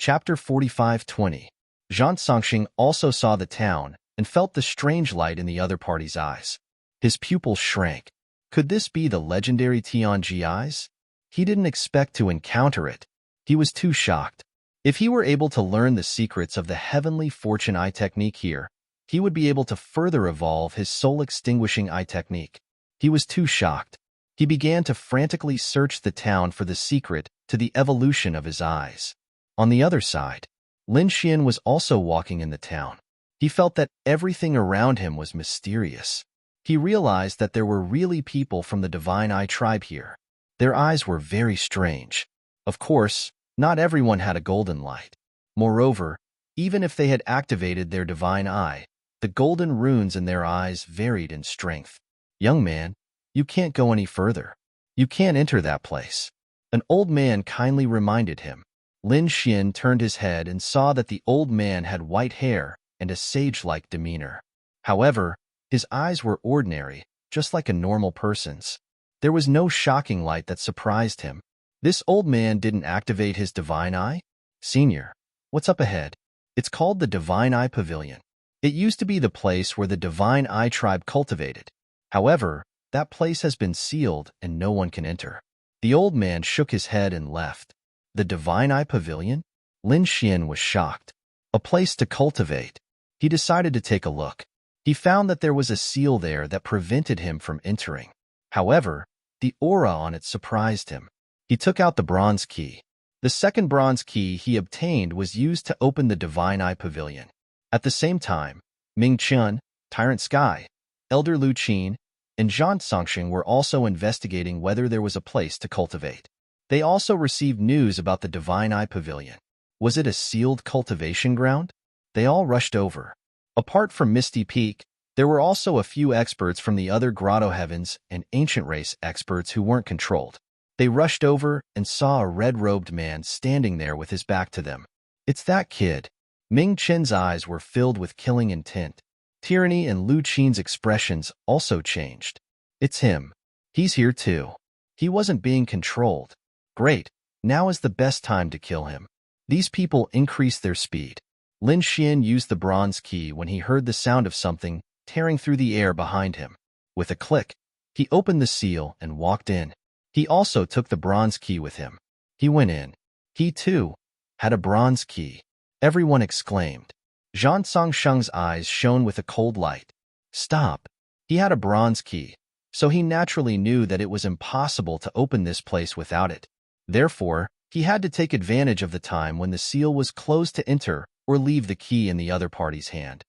Chapter 45:20. Zhang Songxing also saw the town and felt the strange light in the other party's eyes. His pupils shrank. Could this be the legendary Tianji eyes? He didn't expect to encounter it. He was too shocked. If he were able to learn the secrets of the heavenly fortune eye technique here, he would be able to further evolve his soul-extinguishing eye technique. He was too shocked. He began to frantically search the town for the secret to the evolution of his eyes. On the other side, Lin Xian was also walking in the town. He felt that everything around him was mysterious. He realized that there were really people from the Divine Eye tribe here. Their eyes were very strange. Of course, not everyone had a golden light. Moreover, even if they had activated their Divine Eye, the golden runes in their eyes varied in strength. "Young man, you can't go any further. You can't enter that place," an old man kindly reminded him. Lin Xian turned his head and saw that the old man had white hair and a sage-like demeanor. However, his eyes were ordinary, just like a normal person's. There was no shocking light that surprised him. This old man didn't activate his Divine Eye? "Senior, what's up ahead?" "It's called the Divine Eye Pavilion. It used to be the place where the Divine Eye tribe cultivated. However, that place has been sealed and no one can enter." The old man shook his head and left. The Divine Eye Pavilion? Lin Xian was shocked. A place to cultivate. He decided to take a look. He found that there was a seal there that prevented him from entering. However, the aura on it surprised him. He took out the bronze key. The second bronze key he obtained was used to open the Divine Eye Pavilion. At the same time, Ming Chun, Tyrant Sky, Elder Lu Qin, and Zhang Songxing were also investigating whether there was a place to cultivate. They also received news about the Divine Eye Pavilion. Was it a sealed cultivation ground? They all rushed over. Apart from Misty Peak, there were also a few experts from the other grotto heavens and ancient race experts who weren't controlled. They rushed over and saw a red-robed man standing there with his back to them. "It's that kid." Ming Chen's eyes were filled with killing intent. Tyranny and Lu Qin's expressions also changed. "It's him. He's here too. He wasn't being controlled. Great, now is the best time to kill him." These people increased their speed. Lin Xian used the bronze key when he heard the sound of something tearing through the air behind him. With a click, he opened the seal and walked in. He also took the bronze key with him. He went in. He, too, had a bronze key. Everyone exclaimed. Zhang Songsheng's eyes shone with a cold light. Stop. He had a bronze key, so he naturally knew that it was impossible to open this place without it. Therefore, he had to take advantage of the time when the seal was closed to enter or leave the key in the other party's hand.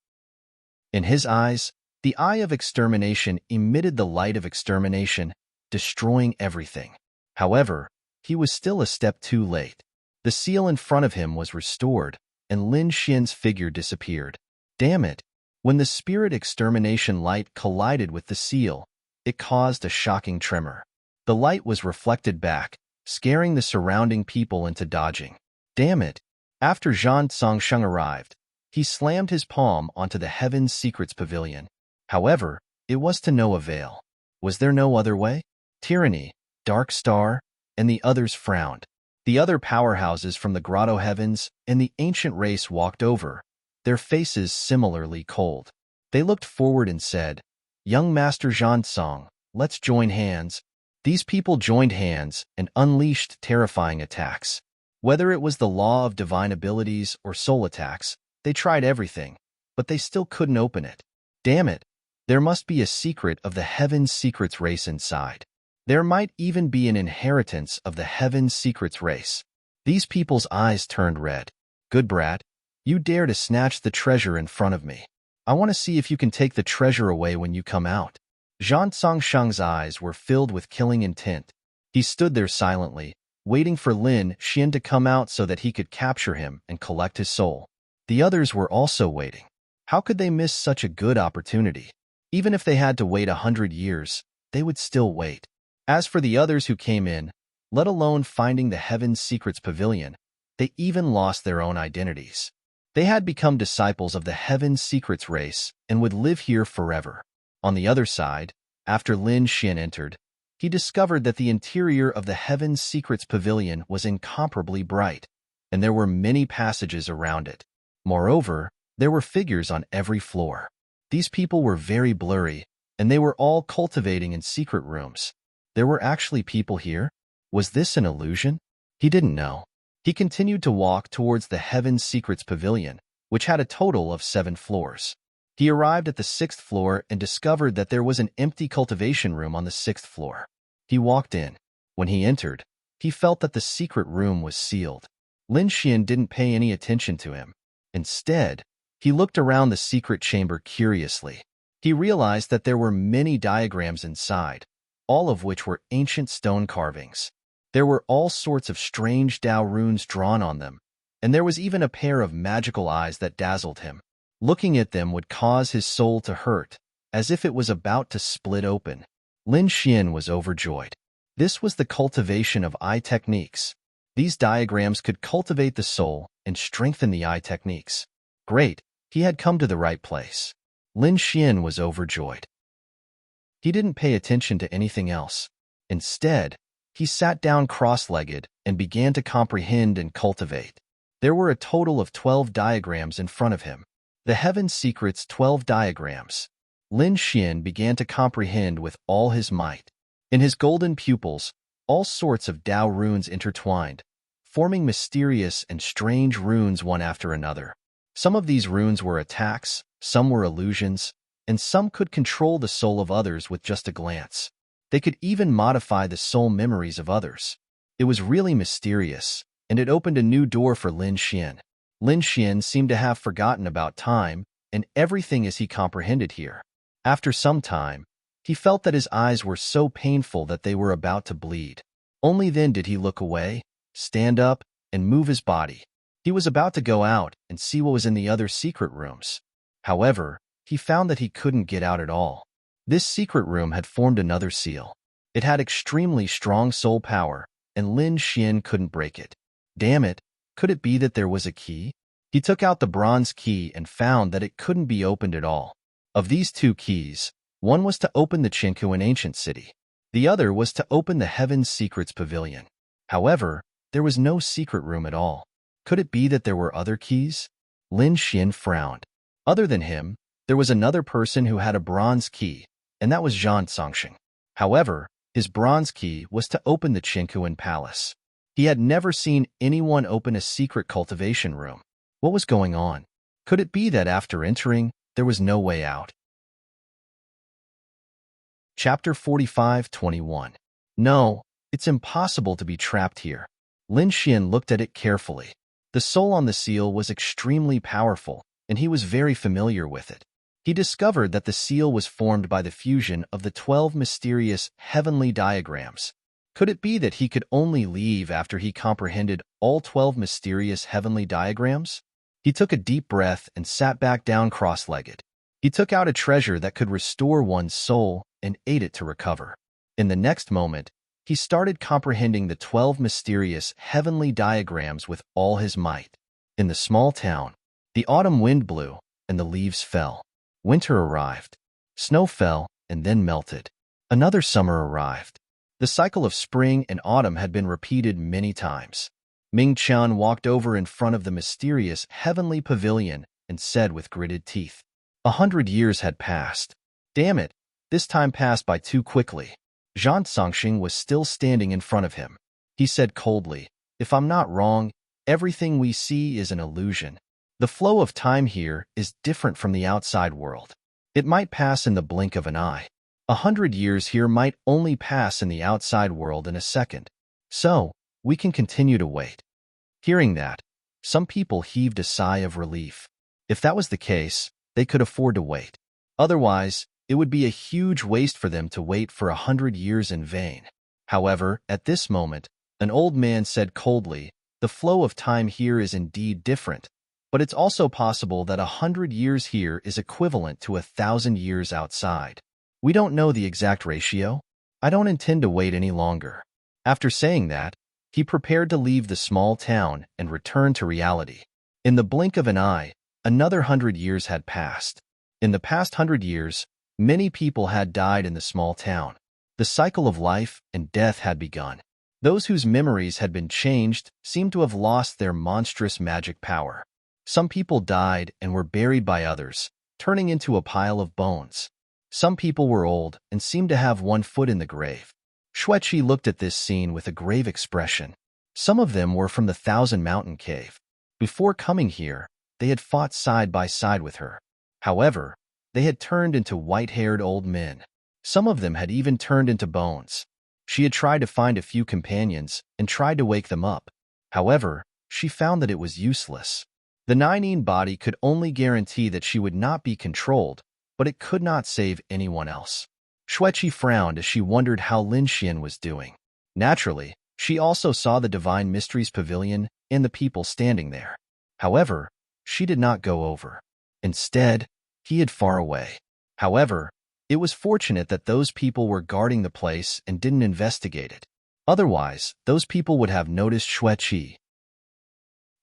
In his eyes, the eye of extermination emitted the light of extermination, destroying everything. However, he was still a step too late. The seal in front of him was restored, and Lin Xian's figure disappeared. Damn it! When the spirit extermination light collided with the seal, it caused a shocking tremor. The light was reflected back, scaring the surrounding people into dodging. Damn it! After Zhang Songsheng arrived, he slammed his palm onto the Heaven's Secrets Pavilion. However, it was to no avail. Was there no other way? Tyranny, Dark Star, and the others frowned. The other powerhouses from the Grotto Heavens and the ancient race walked over, their faces similarly cold. They looked forward and said, "Young Master Zhang Song, let's join hands." These people joined hands and unleashed terrifying attacks. Whether it was the law of divine abilities or soul attacks, they tried everything, but they still couldn't open it. Damn it! There must be a secret of the Heaven's Secrets race inside. There might even be an inheritance of the Heaven's Secrets race. These people's eyes turned red. Good brat, you dare to snatch the treasure in front of me. I want to see if you can take the treasure away when you come out. Zhang Songsheng's eyes were filled with killing intent. He stood there silently, waiting for Lin Xian to come out so that he could capture him and collect his soul. The others were also waiting. How could they miss such a good opportunity? Even if they had to wait 100 years, they would still wait. As for the others who came in, let alone finding the Heaven's Secrets Pavilion, they even lost their own identities. They had become disciples of the Heaven's Secrets race and would live here forever. On the other side, after Lin Xian entered, he discovered that the interior of the Heaven's Secrets Pavilion was incomparably bright. and there were many passages around it. Moreover, there were figures on every floor. These people were very blurry, and they were all cultivating in secret rooms. There were actually people here? Was this an illusion? He didn't know. He continued to walk towards the Heaven's Secrets Pavilion, which had a total of 7 floors. He arrived at the 6th floor and discovered that there was an empty cultivation room on the 6th floor. He walked in. When he entered, he felt that the secret room was sealed. Lin Xian didn't pay any attention to him. Instead, he looked around the secret chamber curiously. He realized that there were many diagrams inside, all of which were ancient stone carvings. There were all sorts of strange Dao runes drawn on them, and there was even a pair of magical eyes that dazzled him. Looking at them would cause his soul to hurt, as if it was about to split open. Lin Xian was overjoyed. This was the cultivation of eye techniques. These diagrams could cultivate the soul and strengthen the eye techniques. Great, he had come to the right place. Lin Xian was overjoyed. He didn't pay attention to anything else. Instead, he sat down cross-legged and began to comprehend and cultivate. There were a total of 12 diagrams in front of him. The Heaven's Secrets 12 diagrams. Lin Xian began to comprehend with all his might. In his golden pupils, all sorts of Dao runes intertwined, forming mysterious and strange runes one after another. Some of these runes were attacks, some were illusions, and some could control the soul of others with just a glance. They could even modify the soul memories of others. It was really mysterious, and it opened a new door for Lin Xian. Lin Xian seemed to have forgotten about time and everything as he comprehended here. After some time, he felt that his eyes were so painful that they were about to bleed. Only then did he look away, stand up, and move his body. He was about to go out and see what was in the other secret rooms. However, he found that he couldn't get out at all. This secret room had formed another seal. It had extremely strong soul power, and Lin Xian couldn't break it. Damn it, could it be that there was a key? He took out the bronze key and found that it couldn't be opened at all. Of these 2 keys, one was to open the Tranquil ancient city. The other was to open the Heaven's Secrets Pavilion. However, there was no secret room at all. Could it be that there were other keys? Lin Xian frowned. Other than him, there was another person who had a bronze key, and that was Zhang Songxing. However, his bronze key was to open the Qingquan Palace. He had never seen anyone open a secret cultivation room. What was going on? Could it be that after entering, there was no way out? Chapter 45:21. No, it's impossible to be trapped here. Lin Xian looked at it carefully. The soul on the seal was extremely powerful, and he was very familiar with it. He discovered that the seal was formed by the fusion of the 12 mysterious heavenly diagrams. Could it be that he could only leave after he comprehended all 12 mysterious heavenly diagrams? He took a deep breath and sat back down cross-legged. He took out a treasure that could restore one's soul and ate it to recover. In the next moment, he started comprehending the 12 mysterious heavenly diagrams with all his might. In the small town, the autumn wind blew and the leaves fell. Winter arrived. Snow fell and then melted. Another summer arrived. The cycle of spring and autumn had been repeated many times. Ming Qian walked over in front of the mysterious heavenly pavilion and said with gritted teeth, 100 years had passed. Damn it, this time passed by too quickly. Zhang Songxing was still standing in front of him. He said coldly, if I'm not wrong, everything we see is an illusion. The flow of time here is different from the outside world. It might pass in the blink of an eye. 100 years here might only pass in the outside world in a second. So, we can continue to wait. Hearing that, some people heaved a sigh of relief. If that was the case, they could afford to wait. Otherwise, it would be a huge waste for them to wait for 100 years in vain. However, at this moment, an old man said coldly, the flow of time here is indeed different, but it's also possible that 100 years here is equivalent to 1,000 years outside. We don't know the exact ratio. I don't intend to wait any longer. After saying that, he prepared to leave the small town and return to reality. In the blink of an eye, another 100 years had passed. In the past 100 years, many people had died in the small town. The cycle of life and death had begun. Those whose memories had been changed seemed to have lost their monstrous magic power. Some people died and were buried by others, turning into a pile of bones. Some people were old and seemed to have one foot in the grave. Xueqi looked at this scene with a grave expression. Some of them were from the Thousand Mountain Cave. Before coming here, they had fought side by side with her. However, they had turned into white-haired old men. Some of them had even turned into bones. She had tried to find a few companions and tried to wake them up. However, she found that it was useless. The Nine body could only guarantee that she would not be controlled, but it could not save anyone else. Xueqi frowned as she wondered how Lin Xian was doing. Naturally, she also saw the Divine Mysteries Pavilion and the people standing there. However, she did not go over. Instead, he hid far away. However, it was fortunate that those people were guarding the place and didn't investigate it. Otherwise, those people would have noticed Xueqi.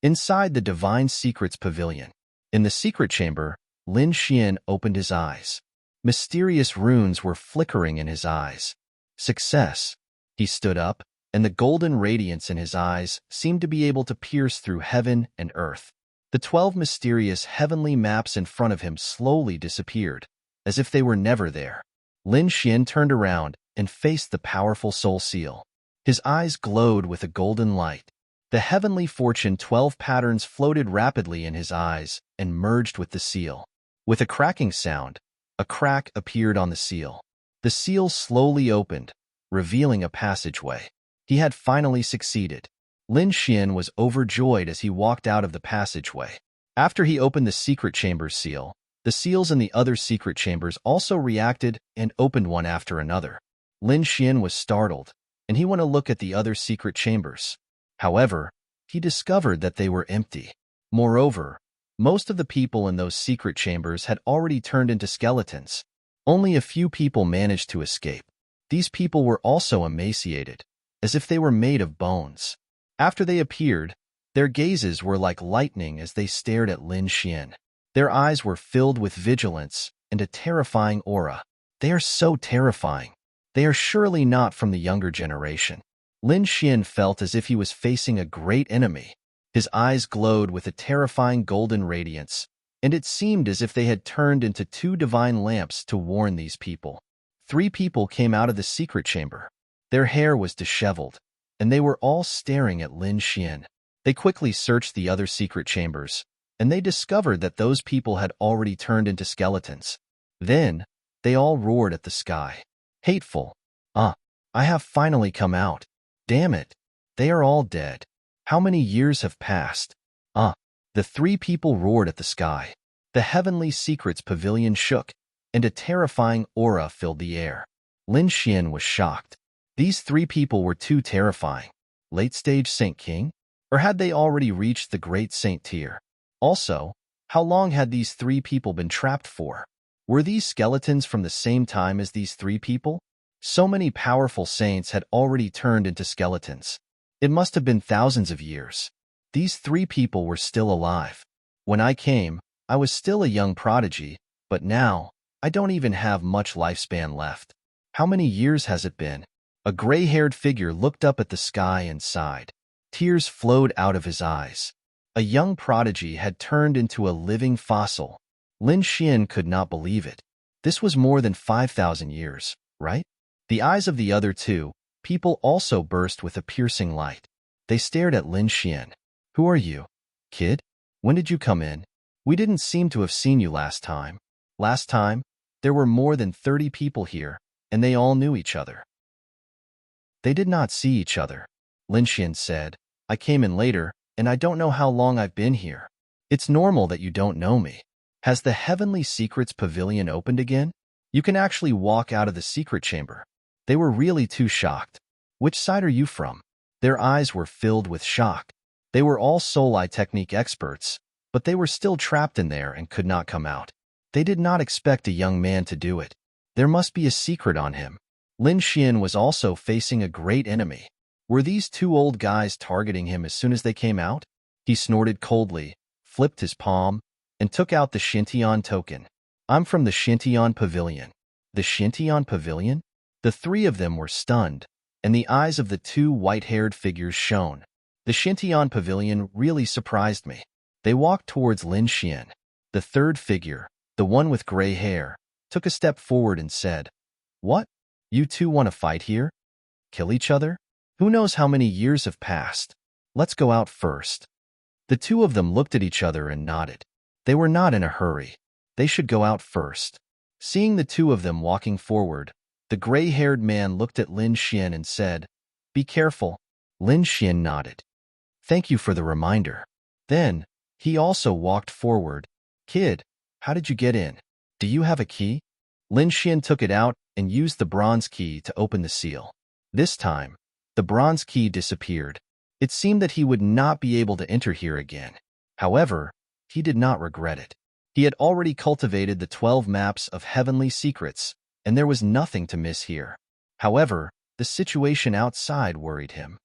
Inside the Divine Secrets Pavilion, in the secret chamber, Lin Xian opened his eyes. Mysterious runes were flickering in his eyes. Success. He stood up, and the golden radiance in his eyes seemed to be able to pierce through heaven and earth. The 12 mysterious heavenly maps in front of him slowly disappeared, as if they were never there. Lin Xian turned around and faced the powerful soul seal. His eyes glowed with a golden light. The heavenly fortune 12 patterns floated rapidly in his eyes and merged with the seal. With a cracking sound, a crack appeared on the seal. The seal slowly opened, revealing a passageway. He had finally succeeded. Lin Xian was overjoyed as he walked out of the passageway. After he opened the secret chamber's seal, the seals in the other secret chambers also reacted and opened one after another. Lin Xian was startled, and he went to look at the other secret chambers. However, he discovered that they were empty. Moreover, most of the people in those secret chambers had already turned into skeletons. Only a few people managed to escape. These people were also emaciated, as if they were made of bones. After they appeared, their gazes were like lightning as they stared at Lin Xian. Their eyes were filled with vigilance and a terrifying aura. They are so terrifying. They are surely not from the younger generation. Lin Xian felt as if he was facing a great enemy. His eyes glowed with a terrifying golden radiance, and it seemed as if they had turned into 2 divine lamps to warn these people. 3 people came out of the secret chamber. Their hair was disheveled, and they were all staring at Lin Xian. They quickly searched the other secret chambers, and they discovered that those people had already turned into skeletons. Then, they all roared at the sky. Hateful. I have finally come out. Damn it. They are all dead. How many years have passed? The 3 people roared at the sky. The Heavenly Secrets Pavilion shook, and a terrifying aura filled the air. Lin Xian was shocked. These 3 people were too terrifying. Late-stage Saint King? Or had they already reached the Great Saint tier? Also, how long had these 3 people been trapped for? Were these skeletons from the same time as these 3 people? So many powerful saints had already turned into skeletons. It must have been thousands of years. These 3 people were still alive. When I came, I was still a young prodigy, but now, I don't even have much lifespan left. How many years has it been? A gray-haired figure looked up at the sky and sighed. Tears flowed out of his eyes. A young prodigy had turned into a living fossil. Lin Xian could not believe it. This was more than 5,000 years, right? The eyes of the other 2 people also burst with a piercing light. They stared at Lin Xian. Who are you? Kid? When did you come in? We didn't seem to have seen you last time. Last time, there were more than 30 people here, and they all knew each other. They did not see each other. Lin Xian said, I came in later, and I don't know how long I've been here. It's normal that you don't know me. Has the Heavenly Secrets Pavilion opened again? You can actually walk out of the secret chamber. They were really too shocked. Which side are you from? Their eyes were filled with shock. They were all soul eye technique experts, but they were still trapped in there and could not come out. They did not expect a young man to do it. There must be a secret on him. Lin Xian was also facing a great enemy. Were these 2 old guys targeting him as soon as they came out? He snorted coldly, flipped his palm, and took out the Xintian token. I'm from the Xintian Pavilion. The Xintian Pavilion? The 3 of them were stunned, and the eyes of the two white-haired figures shone. The Xintian pavilion really surprised me. They walked towards Lin Xian. The third figure, the one with gray hair, took a step forward and said, "What? You two want to fight here? Kill each other? Who knows how many years have passed? Let's go out first." The two of them looked at each other and nodded. They were not in a hurry. They should go out first. Seeing the two of them walking forward, the gray-haired man looked at Lin Xian and said, "Be careful." Lin Xian nodded. "Thank you for the reminder." Then, he also walked forward. "Kid, how did you get in? Do you have a key?" Lin Xian took it out and used the bronze key to open the seal. This time, the bronze key disappeared. It seemed that he would not be able to enter here again. However, he did not regret it. He had already cultivated the 12 maps of heavenly secrets, and there was nothing to miss here. However, the situation outside worried him.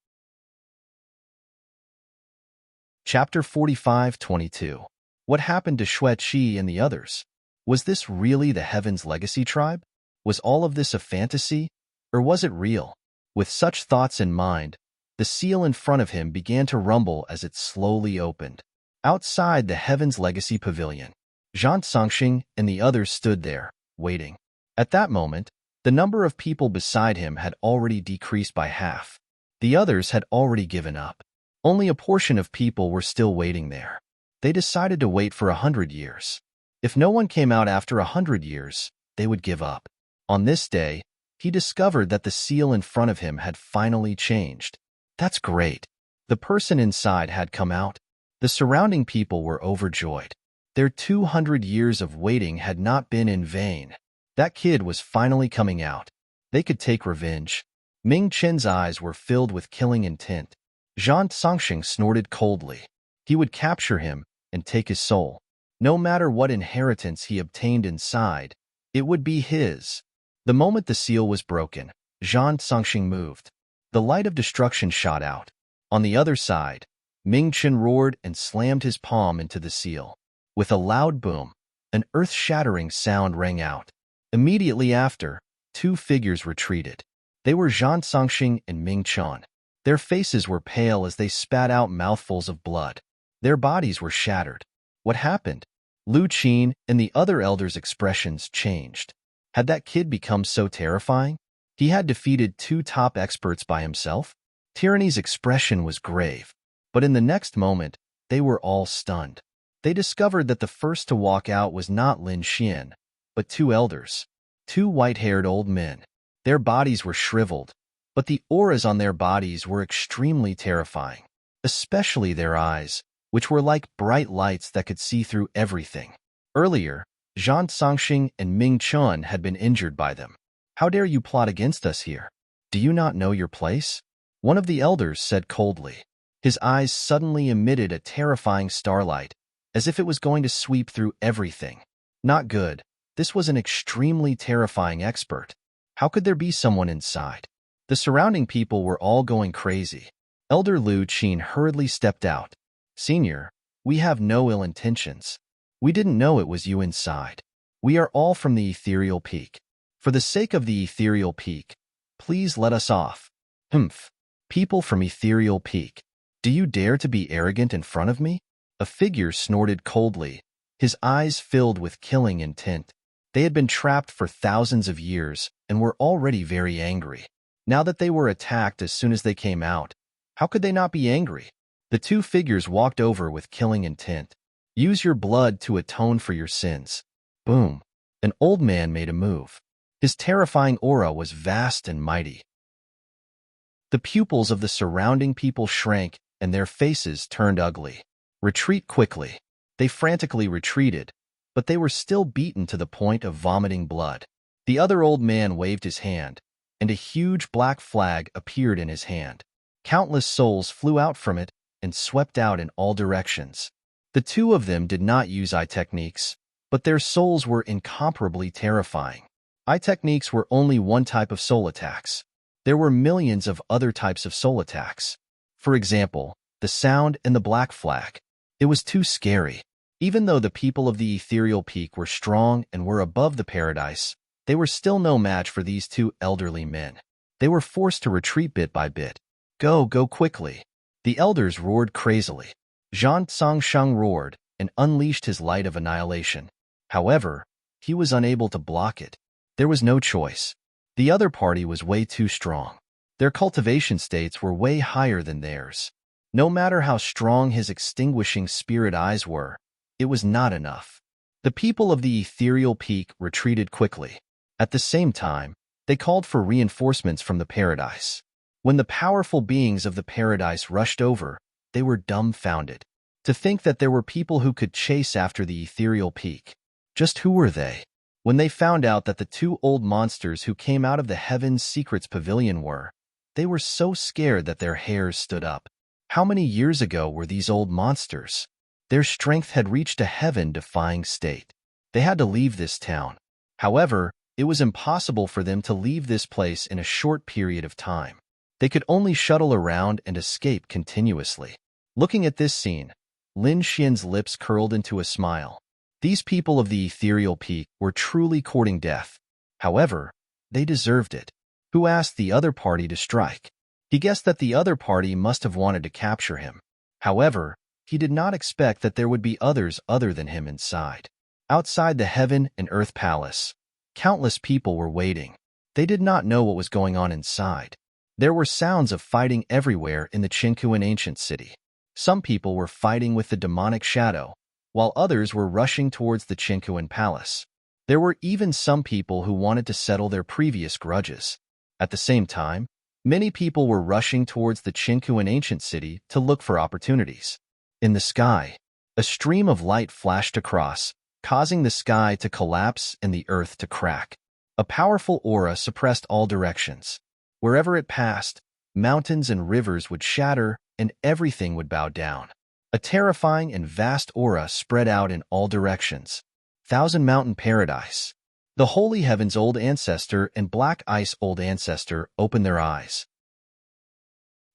Chapter 45-22. What happened to Xue Qi and the others? Was this really the Heaven's Legacy tribe? Was all of this a fantasy, or was it real? With such thoughts in mind, the seal in front of him began to rumble as it slowly opened. Outside the Heaven's Legacy pavilion, Zhang Songxing and the others stood there, waiting. At that moment, the number of people beside him had already decreased by half. The others had already given up. Only a portion of people were still waiting there. They decided to wait for 100 years. If no one came out after 100 years, they would give up. On this day, he discovered that the seal in front of him had finally changed. That's great. The person inside had come out. The surrounding people were overjoyed. Their 200 years of waiting had not been in vain. That kid was finally coming out. They could take revenge. Ming Chen's eyes were filled with killing intent. Zhang Songxing snorted coldly. He would capture him and take his soul. No matter what inheritance he obtained inside, it would be his. The moment the seal was broken, Zhang Songxing moved. The light of destruction shot out. On the other side, Ming Chen roared and slammed his palm into the seal. With a loud boom, an earth-shattering sound rang out. Immediately after, two figures retreated. They were Zhang Songxing and Ming Chen. Their faces were pale as they spat out mouthfuls of blood. Their bodies were shattered. What happened? Lu Qin and the other elders' expressions changed. Had that kid become so terrifying? He had defeated two top experts by himself? Tyranny's expression was grave. But in the next moment, they were all stunned. They discovered that the first to walk out was not Lin Xian, but two elders. Two white-haired old men. Their bodies were shriveled, but the auras on their bodies were extremely terrifying, especially their eyes, which were like bright lights that could see through everything. Earlier, Zhang Songxing and Ming Chen had been injured by them. "How dare you plot against us here? Do you not know your place?" One of the elders said coldly. His eyes suddenly emitted a terrifying starlight, as if it was going to sweep through everything. Not good. This was an extremely terrifying expert. How could there be someone inside? The surrounding people were all going crazy. Elder Lu Qin hurriedly stepped out. "Senior, we have no ill intentions. We didn't know it was you inside. We are all from the Ethereal Peak. For the sake of the Ethereal Peak, please let us off." "Humph. People from Ethereal Peak. Do you dare to be arrogant in front of me?" A figure snorted coldly, his eyes filled with killing intent. They had been trapped for thousands of years and were already very angry. Now that they were attacked as soon as they came out, how could they not be angry? The two figures walked over with killing intent. "Use your blood to atone for your sins." Boom. An old man made a move. His terrifying aura was vast and mighty. The pupils of the surrounding people shrank and their faces turned ugly. "Retreat quickly." They frantically retreated, but they were still beaten to the point of vomiting blood. The other old man waved his hand, and a huge black flag appeared in his hand. Countless souls flew out from it and swept out in all directions. The two of them did not use eye techniques, but their souls were incomparably terrifying. Eye techniques were only one type of soul attacks. There were millions of other types of soul attacks. For example, the sound and the black flag. It was too scary. Even though the people of the Ethereal Peak were strong and were above the paradise, they were still no match for these two elderly men. They were forced to retreat bit by bit. Go, go quickly. The elders roared crazily. Zhang Songsheng roared and unleashed his light of annihilation. However, he was unable to block it. There was no choice. The other party was way too strong. Their cultivation states were way higher than theirs. No matter how strong his extinguishing spirit eyes were, it was not enough. The people of the ethereal peak retreated quickly. At the same time, they called for reinforcements from the paradise. When the powerful beings of the paradise rushed over, they were dumbfounded. To think that there were people who could chase after the ethereal peak. Just who were they? When they found out that the two old monsters who came out of the Heaven's Secrets Pavilion were, they were so scared that their hairs stood up. How many years ago were these old monsters? Their strength had reached a heaven-defying state. They had to leave this town. However, it was impossible for them to leave this place in a short period of time. They could only shuttle around and escape continuously. Looking at this scene, Lin Xian's lips curled into a smile. These people of the ethereal peak were truly courting death. However, they deserved it. Who asked the other party to strike? He guessed that the other party must have wanted to capture him. However, he did not expect that there would be others other than him inside. Outside the Heaven and Earth Palace, countless people were waiting. They did not know what was going on inside. There were sounds of fighting everywhere in the Qingquan ancient city. Some people were fighting with the demonic shadow, while others were rushing towards the Qingquan palace. There were even some people who wanted to settle their previous grudges. At the same time, many people were rushing towards the Qingquan ancient city to look for opportunities. In the sky, a stream of light flashed across, causing the sky to collapse and the earth to crack. A powerful aura suppressed all directions. Wherever it passed, mountains and rivers would shatter and everything would bow down. A terrifying and vast aura spread out in all directions. Thousand Mountain Paradise. The Holy Heaven's Old Ancestor and Black Ice Old Ancestor opened their eyes.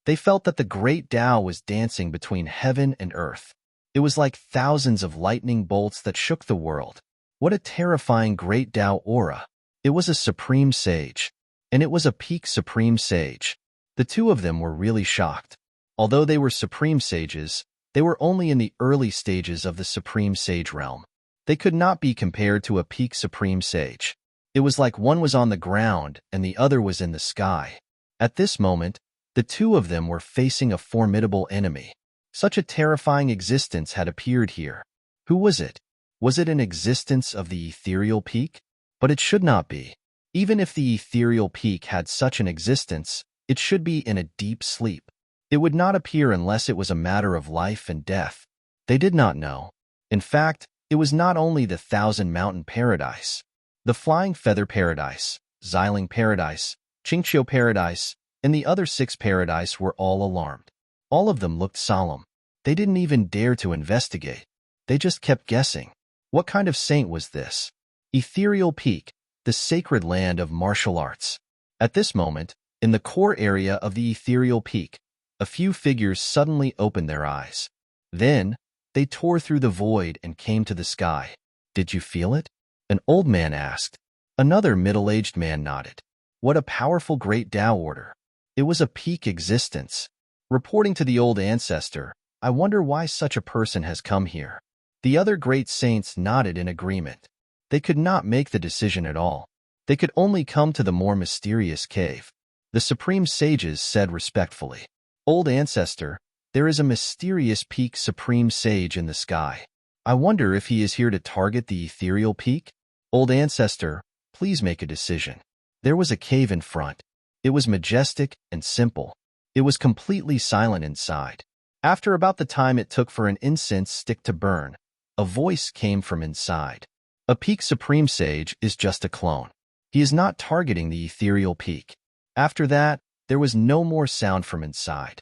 They felt that the great Tao was dancing between heaven and earth. It was like thousands of lightning bolts that shook the world. What a terrifying great Tao aura. It was a supreme sage. And it was a peak supreme sage. The two of them were really shocked. Although they were supreme sages, they were only in the early stages of the supreme sage realm. They could not be compared to a peak supreme sage. It was like one was on the ground and the other was in the sky. At this moment, the two of them were facing a formidable enemy. Such a terrifying existence had appeared here. Who was it? Was it an existence of the ethereal peak? But it should not be. Even if the ethereal peak had such an existence, it should be in a deep sleep. It would not appear unless it was a matter of life and death. They did not know. In fact, it was not only the Thousand Mountain Paradise. The Flying Feather Paradise, Xiling Paradise, Qingqiu Paradise, and the other 6 paradise were all alarmed. All of them looked solemn. They didn't even dare to investigate. They just kept guessing. What kind of saint was this? Ethereal Peak, the sacred land of martial arts. At this moment, in the core area of the ethereal peak, a few figures suddenly opened their eyes. Then, they tore through the void and came to the sky. Did you feel it? An old man asked. Another middle-aged man nodded. What a powerful great Tao order. It was a peak existence. Reporting to the old ancestor, I wonder why such a person has come here. The other great saints nodded in agreement. They could not make the decision at all. They could only come to the more mysterious cave. The supreme sages said respectfully, Old ancestor, there is a mysterious peak supreme sage in the sky. I wonder if he is here to target the ethereal peak? Old ancestor, please make a decision. There was a cave in front. It was majestic and simple. It was completely silent inside. After about the time it took for an incense stick to burn, a voice came from inside. A peak supreme sage is just a clone. He is not targeting the ethereal peak. After that, there was no more sound from inside.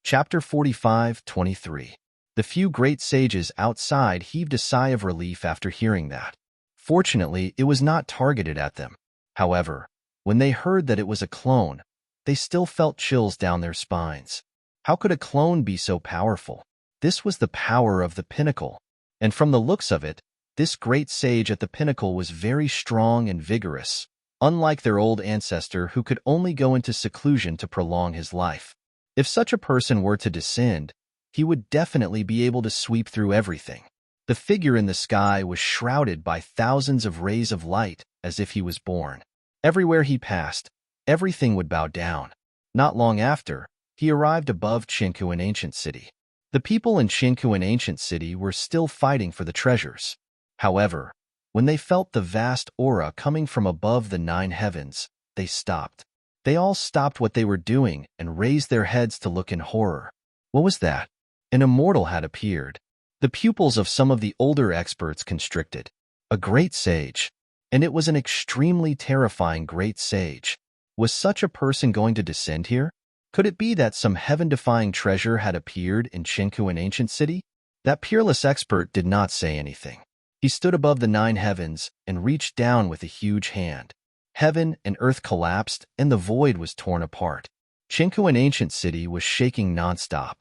Chapter 45:23. The few great sages outside heaved a sigh of relief after hearing that. Fortunately, it was not targeted at them. However, when they heard that it was a clone, they still felt chills down their spines. How could a clone be so powerful? This was the power of the pinnacle. And from the looks of it, This great sage at the pinnacle was very strong and vigorous, unlike their old ancestor who could only go into seclusion to prolong his life. If such a person were to descend, he would definitely be able to sweep through everything. The figure in the sky was shrouded by thousands of rays of light as if he was born. Everywhere he passed, everything would bow down. Not long after, he arrived above Chinkuan Ancient City. The people in Chinkuan Ancient City were still fighting for the treasures. However, when they felt the vast aura coming from above the 9 heavens, they stopped. They all stopped what they were doing and raised their heads to look in horror. What was that? An immortal had appeared. The pupils of some of the older experts constricted. A great sage. And it was an extremely terrifying great sage. Was such a person going to descend here? Could it be that some heaven-defying treasure had appeared in Chinkuan Ancient City? That peerless expert did not say anything. He stood above the 9 heavens and reached down with a huge hand. Heaven and earth collapsed and the void was torn apart. Chinkuan Ancient City was shaking nonstop.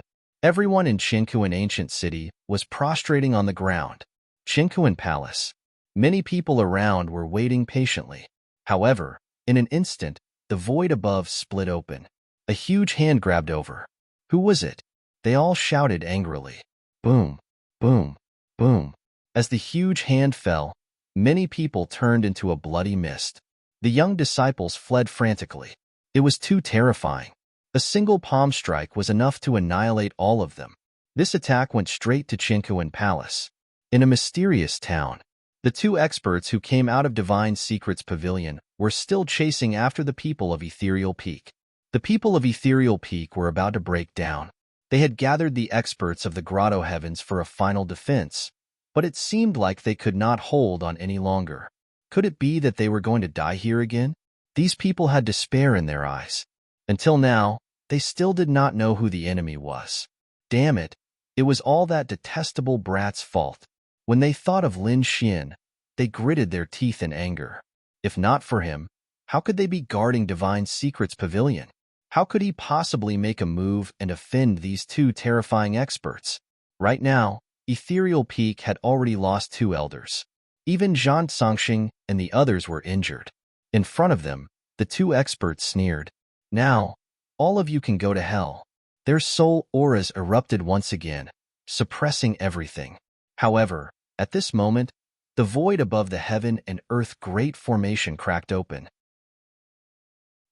Everyone in Chinkuan Ancient City was prostrating on the ground. Chinkuan Palace. Many people around were waiting patiently. However, in an instant, the void above split open. A huge hand grabbed over. Who was it? They all shouted angrily. Boom, boom, boom. As the huge hand fell, many people turned into a bloody mist. The young disciples fled frantically. It was too terrifying. A single palm strike was enough to annihilate all of them. This attack went straight to Chinkuan Palace. In a mysterious town, the 2 experts who came out of Divine Secrets Pavilion were still chasing after the people of Ethereal Peak. The people of Ethereal Peak were about to break down. They had gathered the experts of the Grotto Heavens for a final defense, but it seemed like they could not hold on any longer. Could it be that they were going to die here again? These people had despair in their eyes. Until now, they still did not know who the enemy was. Damn it, it was all that detestable brat's fault. When they thought of Lin Xian, they gritted their teeth in anger. If not for him, how could they be guarding Divine Secrets Pavilion? How could he possibly make a move and offend these 2 terrifying experts? Right now, Ethereal Peak had already lost 2 elders. Even Zhang Songxing and the others were injured. In front of them, the 2 experts sneered. Now, all of you can go to hell. Their soul auras erupted once again, suppressing everything. However, at this moment, the void above the heaven and earth great formation cracked open.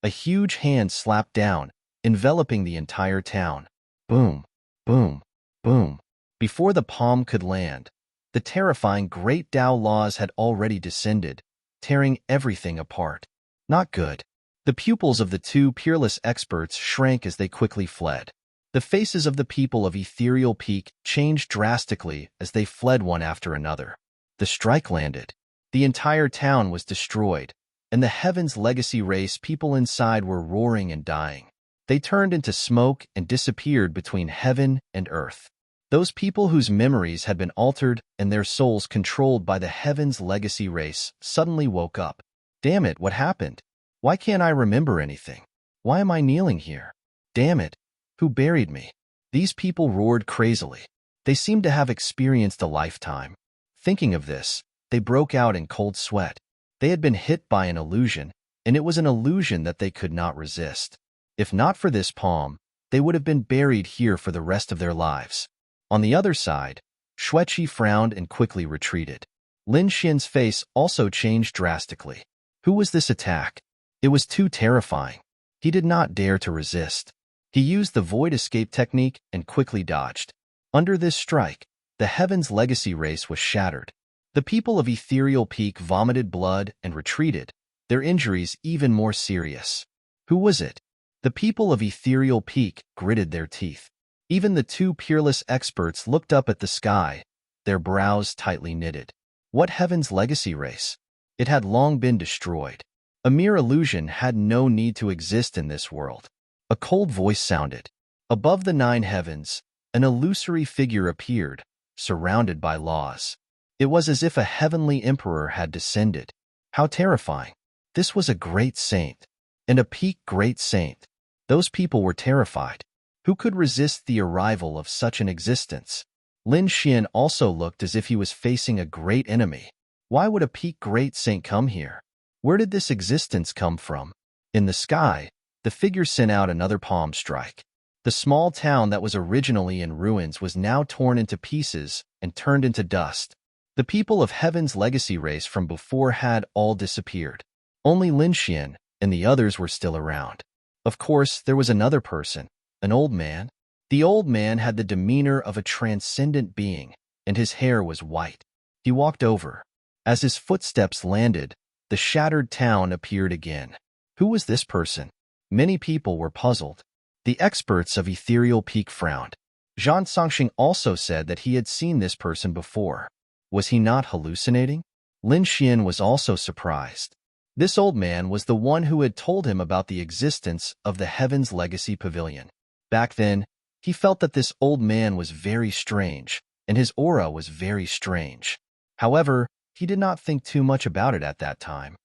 A huge hand slapped down, enveloping the entire town. Boom, boom, boom. Before the palm could land, the terrifying Great Tao laws had already descended, tearing everything apart. Not good. The pupils of the 2 peerless experts shrank as they quickly fled. The faces of the people of Ethereal Peak changed drastically as they fled one after another. The strike landed. The entire town was destroyed, and the Heaven's Legacy race people inside were roaring and dying. They turned into smoke and disappeared between heaven and earth. Those people whose memories had been altered and their souls controlled by the Heaven's Legacy race suddenly woke up. Damn it, what happened? Why can't I remember anything? Why am I kneeling here? Damn it, who buried me? These people roared crazily. They seemed to have experienced a lifetime. Thinking of this, they broke out in cold sweat. They had been hit by an illusion, and it was an illusion that they could not resist. If not for this palm, they would have been buried here for the rest of their lives. On the other side, Xueqi frowned and quickly retreated. Lin Xian's face also changed drastically. Who was this attack? It was too terrifying. He did not dare to resist. He used the void escape technique and quickly dodged. Under this strike, the Heaven's Legacy race was shattered. The people of Ethereal Peak vomited blood and retreated, their injuries even more serious. Who was it? The people of Ethereal Peak gritted their teeth. Even the 2 peerless experts looked up at the sky, their brows tightly knitted. What Heaven's Legacy race? It had long been destroyed. A mere illusion had no need to exist in this world. A cold voice sounded. Above the 9 heavens, an illusory figure appeared, surrounded by laws. It was as if a heavenly emperor had descended. How terrifying. This was a great saint. And a peak great saint. Those people were terrified. Who could resist the arrival of such an existence? Lin Xian also looked as if he was facing a great enemy. Why would a peak great saint come here? Where did this existence come from? In the sky, the figure sent out another palm strike. The small town that was originally in ruins was now torn into pieces and turned into dust. The people of Heaven's legacy race from before had all disappeared. Only Lin Xian and the others were still around. Of course, there was another person, an old man. The old man had the demeanor of a transcendent being, and his hair was white. He walked over. As his footsteps landed, the shattered town appeared again. Who was this person? Many people were puzzled. The experts of Ethereal Peak frowned. Zhang Songxing also said that he had seen this person before. Was he not hallucinating? Lin Xian was also surprised. This old man was the one who had told him about the existence of the Heaven's Legacy Pavilion. Back then, he felt that this old man was very strange, and his aura was very strange. However, he did not think too much about it at that time.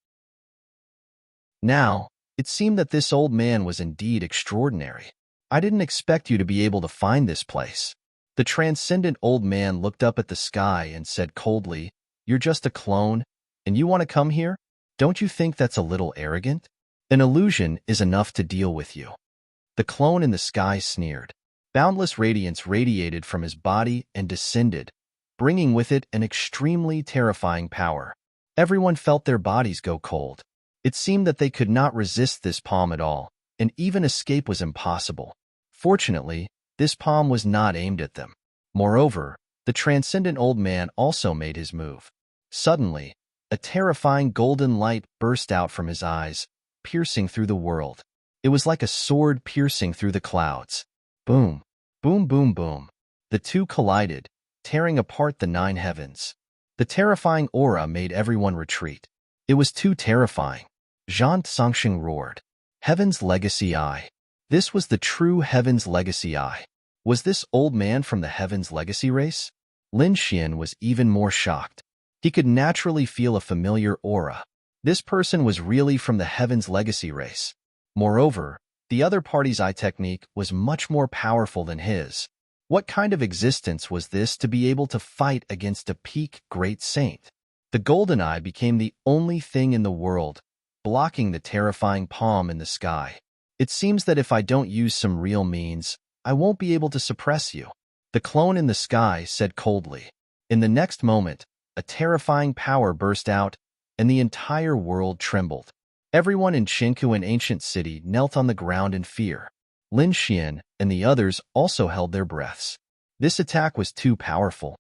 Now, it seemed that this old man was indeed extraordinary. I didn't expect you to be able to find this place. The transcendent old man looked up at the sky and said coldly, "You're just a clone, and you want to come here? Don't you think that's a little arrogant? An illusion is enough to deal with you." The clone in the sky sneered. Boundless radiance radiated from his body and descended, bringing with it an extremely terrifying power. Everyone felt their bodies go cold. It seemed that they could not resist this palm at all, and even escape was impossible. Fortunately, this palm was not aimed at them. Moreover, the transcendent old man also made his move. Suddenly, a terrifying golden light burst out from his eyes, piercing through the world. It was like a sword piercing through the clouds. Boom, boom, boom, boom. The two collided, tearing apart the 9 heavens. The terrifying aura made everyone retreat. It was too terrifying. Zhang Songxing roared. Heaven's Legacy Eye. This was the true Heaven's Legacy Eye. Was this old man from the Heaven's Legacy race? Lin Xian was even more shocked. He could naturally feel a familiar aura. This person was really from the Heaven's Legacy race. Moreover, the other party's eye technique was much more powerful than his. What kind of existence was this to be able to fight against a peak great saint? The golden eye became the only thing in the world, blocking the terrifying palm in the sky. It seems that if I don't use some real means, I won't be able to suppress you. The clone in the sky said coldly. In the next moment, a terrifying power burst out, and the entire world trembled. Everyone in Chinku and Ancient City knelt on the ground in fear. Lin Xian and the others also held their breaths. This attack was too powerful.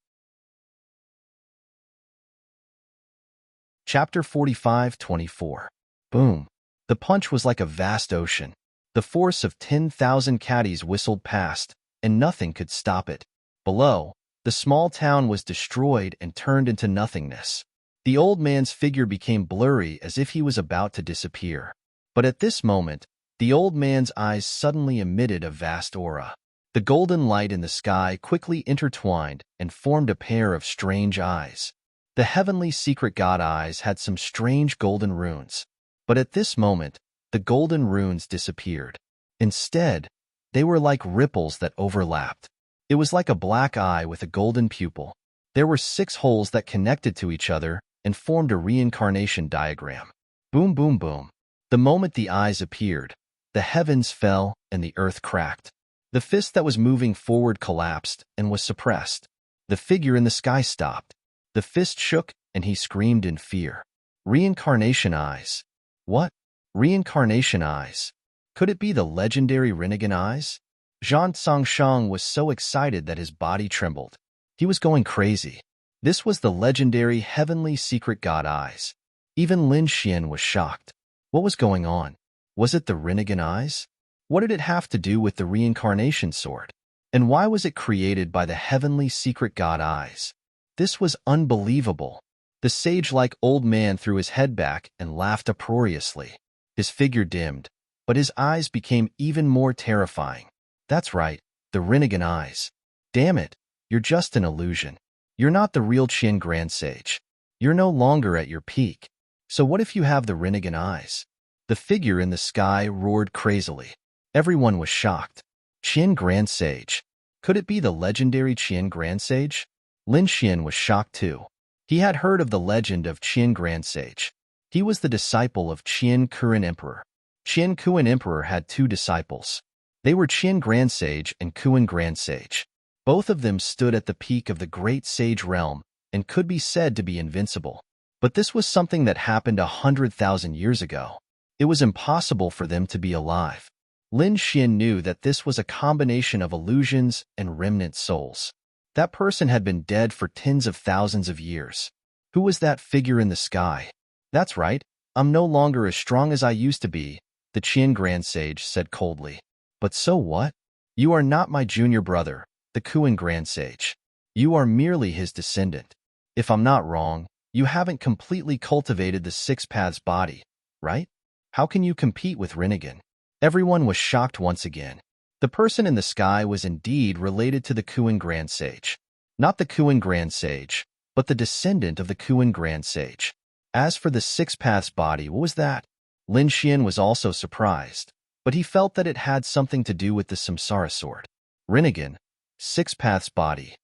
Chapter 45-24. Boom. The punch was like a vast ocean. The force of 10,000 caddies whistled past, and nothing could stop it. Below, the small town was destroyed and turned into nothingness. The old man's figure became blurry as if he was about to disappear. But at this moment, the old man's eyes suddenly emitted a vast aura. The golden light in the sky quickly intertwined and formed a pair of strange eyes. The heavenly secret god eyes had some strange golden runes. But at this moment, the golden runes disappeared. Instead, they were like ripples that overlapped. It was like a black eye with a golden pupil. There were 6 holes that connected to each other and formed a reincarnation diagram. Boom, boom, boom. The moment the eyes appeared, the heavens fell and the earth cracked. The fist that was moving forward collapsed and was suppressed. The figure in the sky stopped. The fist shook and he screamed in fear. Reincarnation eyes. What? Reincarnation eyes. Could it be the legendary Rinnegan eyes? Zhang Songshang was so excited that his body trembled. He was going crazy. This was the legendary heavenly secret god eyes. Even Lin Xian was shocked. What was going on? Was it the Rinnegan eyes? What did it have to do with the reincarnation sword? And why was it created by the heavenly secret god eyes? This was unbelievable. The sage-like old man threw his head back and laughed uproariously. His figure dimmed, but his eyes became even more terrifying. That's right, the Rinnegan eyes. Damn it, you're just an illusion. You're not the real Qin Grand Sage. You're no longer at your peak. So what if you have the Rinnegan eyes? The figure in the sky roared crazily. Everyone was shocked. Qin Grand Sage. Could it be the legendary Qian Grand Sage? Lin Xian was shocked too. He had heard of the legend of Qian Grand Sage. He was the disciple of Qian Kuan Emperor. Qian Kuan Emperor had two disciples. They were Qian Grand Sage and Kuan Grand Sage. Both of them stood at the peak of the great sage realm and could be said to be invincible. But this was something that happened 100,000 years ago. It was impossible for them to be alive. Lin Xian knew that this was a combination of illusions and remnant souls. That person had been dead for tens of thousands of years. Who was that figure in the sky? That's right, I'm no longer as strong as I used to be, the Qian Grand Sage said coldly. But so what? You are not my junior brother, the Kuan Grand Sage. You are merely his descendant. If I'm not wrong, you haven't completely cultivated the Six Paths body, right? How can you compete with Rinnegan? Everyone was shocked once again. The person in the sky was indeed related to the Kuan Grand Sage. Not the Kuan Grand Sage, but the descendant of the Kuan Grand Sage. As for the Six Paths body, what was that? Lin Xian was also surprised, but he felt that it had something to do with the Samsara sword. Rinnegan, Six Paths body.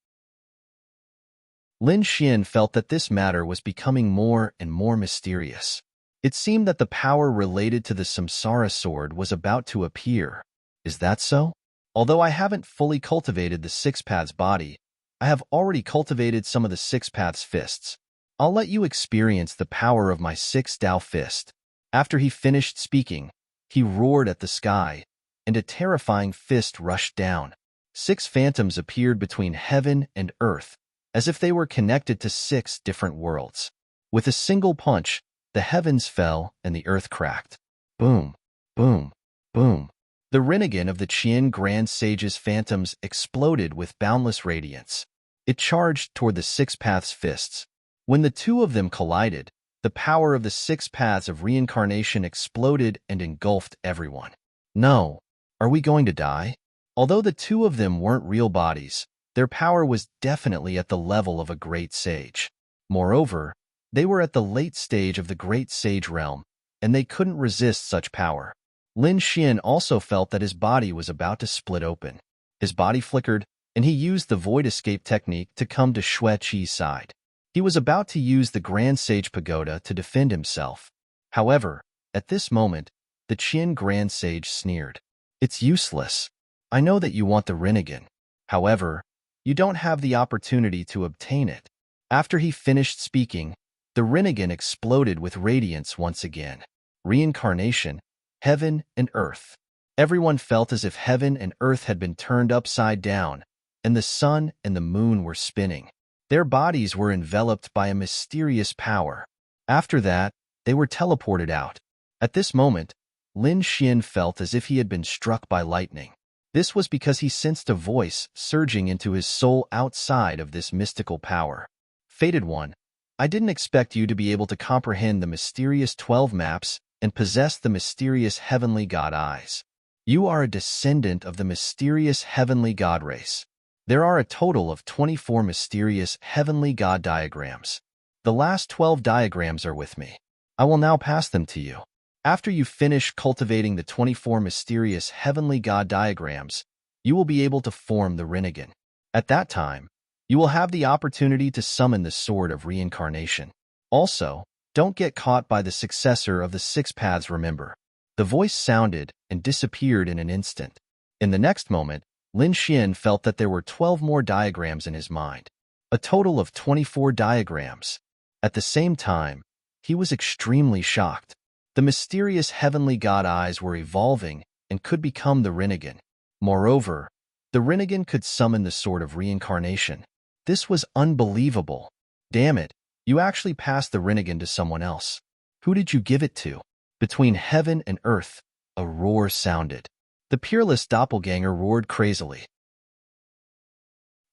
Lin Xian felt that this matter was becoming more and more mysterious. It seemed that the power related to the Samsara sword was about to appear. Is that so? Although I haven't fully cultivated the Six Paths body, I have already cultivated some of the Six Paths fists. I'll let you experience the power of my Six Dao fist. After he finished speaking, he roared at the sky, and a terrifying fist rushed down. 6 phantoms appeared between heaven and earth, as if they were connected to 6 different worlds. With a single punch, the heavens fell and the earth cracked. Boom, boom, boom. The Rinnegan of the Qian Grand Sage's phantoms exploded with boundless radiance. It charged toward the Six Paths fists. When the two of them collided, the power of the 6 paths of reincarnation exploded and engulfed everyone. No, are we going to die? Although the two of them weren't real bodies, their power was definitely at the level of a great sage. Moreover, they were at the late stage of the great sage realm, and they couldn't resist such power. Lin Xian also felt that his body was about to split open. His body flickered, and he used the void escape technique to come to Xue Qi's side. He was about to use the Grand Sage Pagoda to defend himself. However, at this moment, the Qian Grand Sage sneered. It's useless. I know that you want the Rinnegan. However, you don't have the opportunity to obtain it. After he finished speaking, the Rinnegan exploded with radiance once again. Reincarnation, heaven and earth. Everyone felt as if heaven and earth had been turned upside down, and the sun and the moon were spinning. Their bodies were enveloped by a mysterious power. After that, they were teleported out. At this moment, Lin Xian felt as if he had been struck by lightning. This was because he sensed a voice surging into his soul outside of this mystical power. Fated One, I didn't expect you to be able to comprehend the mysterious 12 maps and possess the mysterious heavenly god eyes. You are a descendant of the mysterious heavenly god race. There are a total of 24 mysterious heavenly god diagrams. The last 12 diagrams are with me. I will now pass them to you. After you finish cultivating the 24 mysterious heavenly god diagrams, you will be able to form the Rinnegan. At that time, you will have the opportunity to summon the Sword of Reincarnation. Also, don't get caught by the successor of the 6 paths, remember. The voice sounded and disappeared in an instant. In the next moment, Lin Xian felt that there were 12 more diagrams in his mind. A total of 24 diagrams. At the same time, he was extremely shocked. The mysterious heavenly god eyes were evolving and could become the Rinnegan. Moreover, the Rinnegan could summon the Sword of Reincarnation. This was unbelievable. Damn it, you actually passed the Rinnegan to someone else. Who did you give it to? Between heaven and earth, a roar sounded. The peerless doppelganger roared crazily.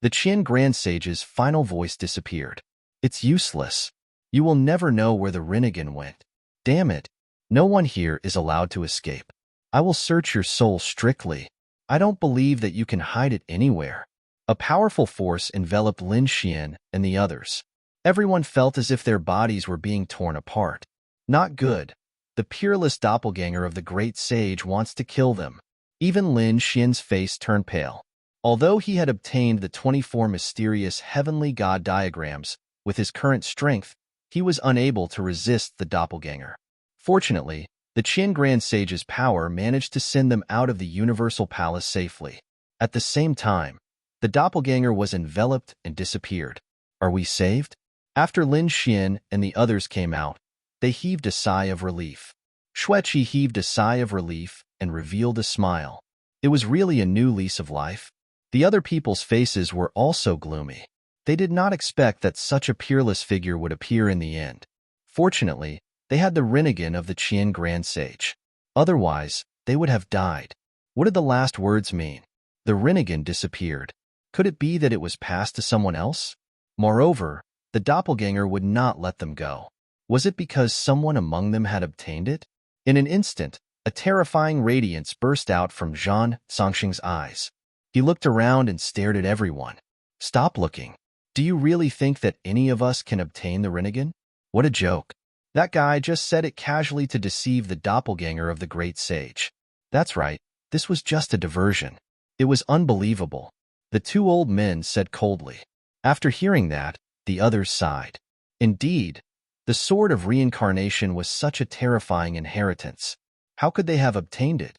The Qian Grand Sage's final voice disappeared. It's useless. You will never know where the Rinnegan went. Damn it. No one here is allowed to escape. I will search your soul strictly. I don't believe that you can hide it anywhere. A powerful force enveloped Lin Xian and the others. Everyone felt as if their bodies were being torn apart. Not good. The peerless doppelganger of the great sage wants to kill them. Even Lin Xian's face turned pale. Although he had obtained the 24 mysterious heavenly god diagrams with his current strength, he was unable to resist the doppelganger. Fortunately, the Qin Grand Sage's power managed to send them out of the Universal Palace safely. At the same time, the doppelganger was enveloped and disappeared. Are we saved? After Lin Xian and the others came out, they heaved a sigh of relief. Xueqi heaved a sigh of relief and revealed a smile. It was really a new lease of life. The other people's faces were also gloomy. They did not expect that such a peerless figure would appear in the end. Fortunately, they had the Rinnegan of the Qian Grand Sage. Otherwise, they would have died. What did the last words mean? The Rinnegan disappeared. Could it be that it was passed to someone else? Moreover, the doppelganger would not let them go. Was it because someone among them had obtained it? In an instant, a terrifying radiance burst out from Zhan Songxing's eyes. He looked around and stared at everyone. Stop looking. Do you really think that any of us can obtain the Rinnegan? What a joke. That guy just said it casually to deceive the doppelganger of the great sage. That's right, this was just a diversion. It was unbelievable. The two old men said coldly. After hearing that, the others sighed. Indeed, the sword of reincarnation was such a terrifying inheritance. How could they have obtained it?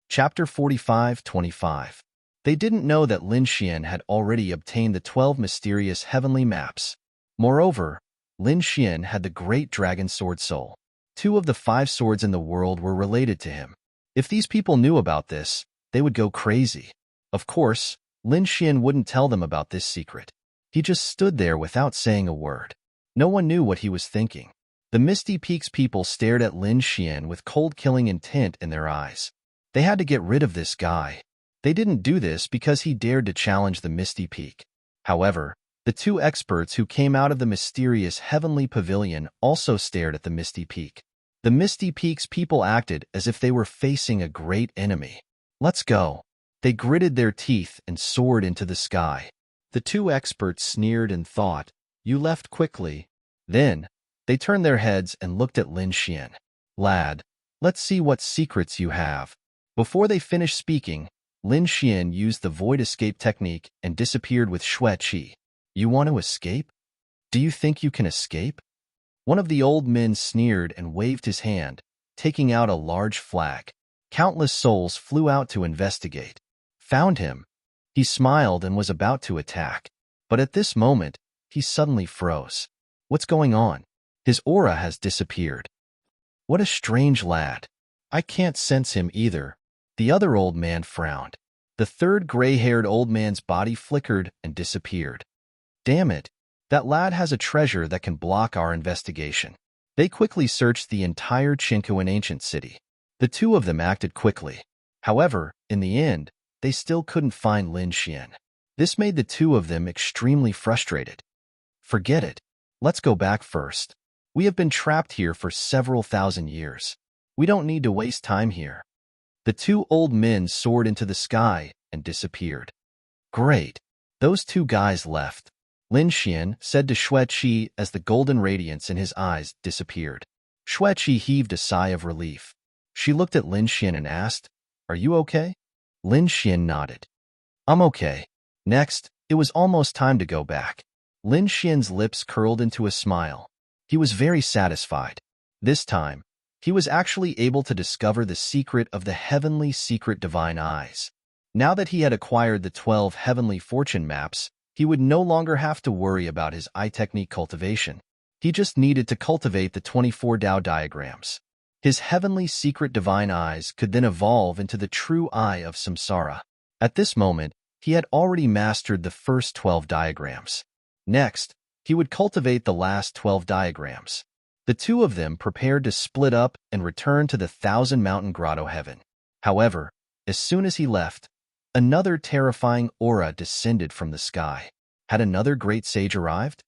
Chapter 45-25. They didn't know that Lin Xian had already obtained the 12 mysterious heavenly maps. Moreover, Lin Xian had the great dragon sword soul. 2 of the 5 swords in the world were related to him. If these people knew about this, they would go crazy. Of course, Lin Xian wouldn't tell them about this secret. He just stood there without saying a word. No one knew what he was thinking. The Misty Peaks people stared at Lin Xian with cold-killing intent in their eyes. They had to get rid of this guy. They didn't do this because he dared to challenge the Misty Peak. However, the 2 experts who came out of the mysterious heavenly pavilion also stared at the Misty Peak. The Misty Peaks people acted as if they were facing a great enemy. Let's go. They gritted their teeth and soared into the sky. The 2 experts sneered and thought, "You left quickly." Then, they turned their heads and looked at Lin Xian. "Lad, let's see what secrets you have." Before they finished speaking, Lin Xian used the void escape technique and disappeared with Xueqi. "You want to escape? Do you think you can escape?" One of the old men sneered and waved his hand, taking out a large flag. Countless souls flew out to investigate. Found him. He smiled and was about to attack. But at this moment, he suddenly froze. What's going on? His aura has disappeared. What a strange lad. I can't sense him either. The other old man frowned. The third gray-haired old man's body flickered and disappeared. Damn it. That lad has a treasure that can block our investigation. They quickly searched the entire Qinkuan ancient city. The 2 of them acted quickly. However, in the end, they still couldn't find Lin Xian. This made the 2 of them extremely frustrated. Forget it. Let's go back first. We have been trapped here for several thousand years. We don't need to waste time here. The 2 old men soared into the sky and disappeared. Great. Those 2 guys left. Lin Xian said to Xueqi as the golden radiance in his eyes disappeared. Xueqi heaved a sigh of relief. She looked at Lin Xian and asked, "Are you okay?" Lin Xian nodded. "I'm okay." Next, it was almost time to go back. Lin Xian's lips curled into a smile. He was very satisfied. This time, he was actually able to discover the secret of the heavenly secret divine eyes. Now that he had acquired the 12 heavenly fortune maps, he would no longer have to worry about his eye technique cultivation. He just needed to cultivate the 24 Tao diagrams. His heavenly secret divine eyes could then evolve into the true eye of samsara. At this moment, he had already mastered the first 12 diagrams. Next, he would cultivate the last 12 diagrams. The 2 of them prepared to split up and return to the Thousand Mountain Grotto heaven. However, as soon as he left, another terrifying aura descended from the sky. Had another great sage arrived?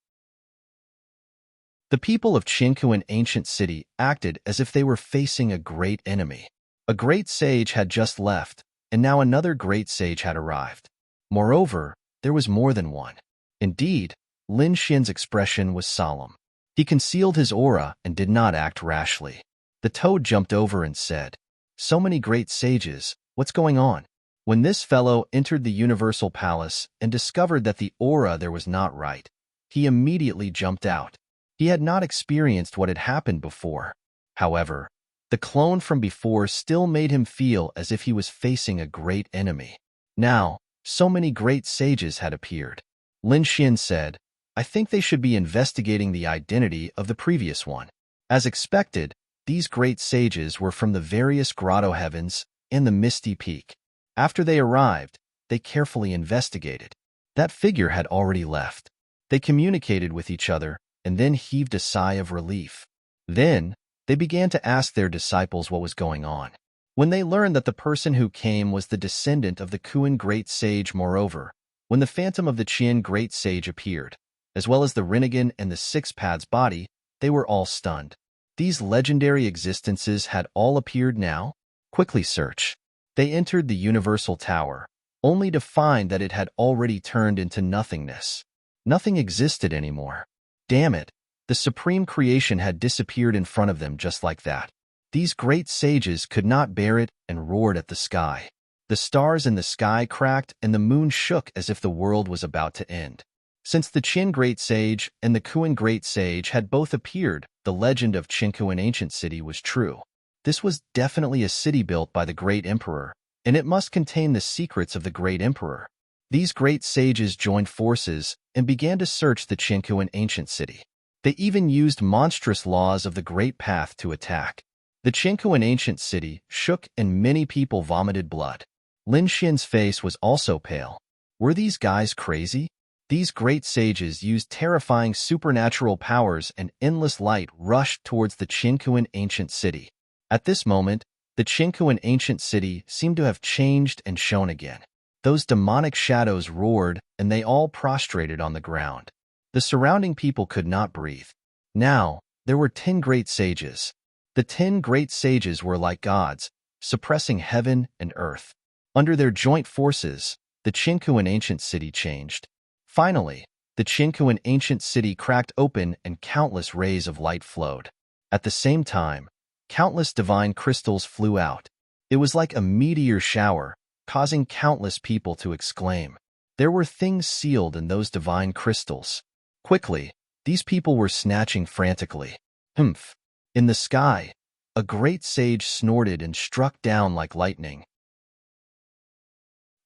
The people of Qinkuan ancient city acted as if they were facing a great enemy. A great sage had just left, and now another great sage had arrived. Moreover, there was more than one. Indeed, Lin Xian's expression was solemn. He concealed his aura and did not act rashly. The toad jumped over and said, So many great sages, what's going on? When this fellow entered the Universal Palace and discovered that the aura there was not right, he immediately jumped out. He had not experienced what had happened before. However, the clone from before still made him feel as if he was facing a great enemy. Now, so many great sages had appeared. Lin Xian said, I think they should be investigating the identity of the previous one. As expected, these great sages were from the various grotto heavens and the misty peak. After they arrived, they carefully investigated. That figure had already left. They communicated with each other and then heaved a sigh of relief. Then, they began to ask their disciples what was going on. When they learned that the person who came was the descendant of the Kuan Great Sage, moreover, when the phantom of the Qian Great Sage appeared, as well as the Rinnegan and the Six-Pad's body, they were all stunned. These legendary existences had all appeared now? Quickly search. They entered the Universal Tower, only to find that it had already turned into nothingness. Nothing existed anymore. Damn it, the supreme creation had disappeared in front of them just like that. These great sages could not bear it and roared at the sky. The stars in the sky cracked and the moon shook as if the world was about to end. Since the Qin Great Sage and the Kuan Great Sage had both appeared, the legend of Qinkuan Ancient City was true. This was definitely a city built by the Great Emperor, and it must contain the secrets of the Great Emperor. These great sages joined forces and began to search the Qinkuan Ancient City. They even used monstrous laws of the Great Path to attack. The Qinkuan Ancient City shook and many people vomited blood. Lin Xian's face was also pale. Were these guys crazy? These great sages used terrifying supernatural powers and endless light rushed towards the Qinkuan Ancient City. At this moment, the Qinkuan Ancient City seemed to have changed and shone again. Those demonic shadows roared and they all prostrated on the ground. The surrounding people could not breathe. Now, there were 10 great sages. The 10 great sages were like gods, suppressing heaven and earth. Under their joint forces, the Qinkuan Ancient City changed. Finally, the Qinkuan Ancient City cracked open and countless rays of light flowed. At the same time, countless divine crystals flew out. It was like a meteor shower, causing countless people to exclaim. There were things sealed in those divine crystals. Quickly, these people were snatching frantically. Humph! In the sky, a great sage snorted and struck down like lightning.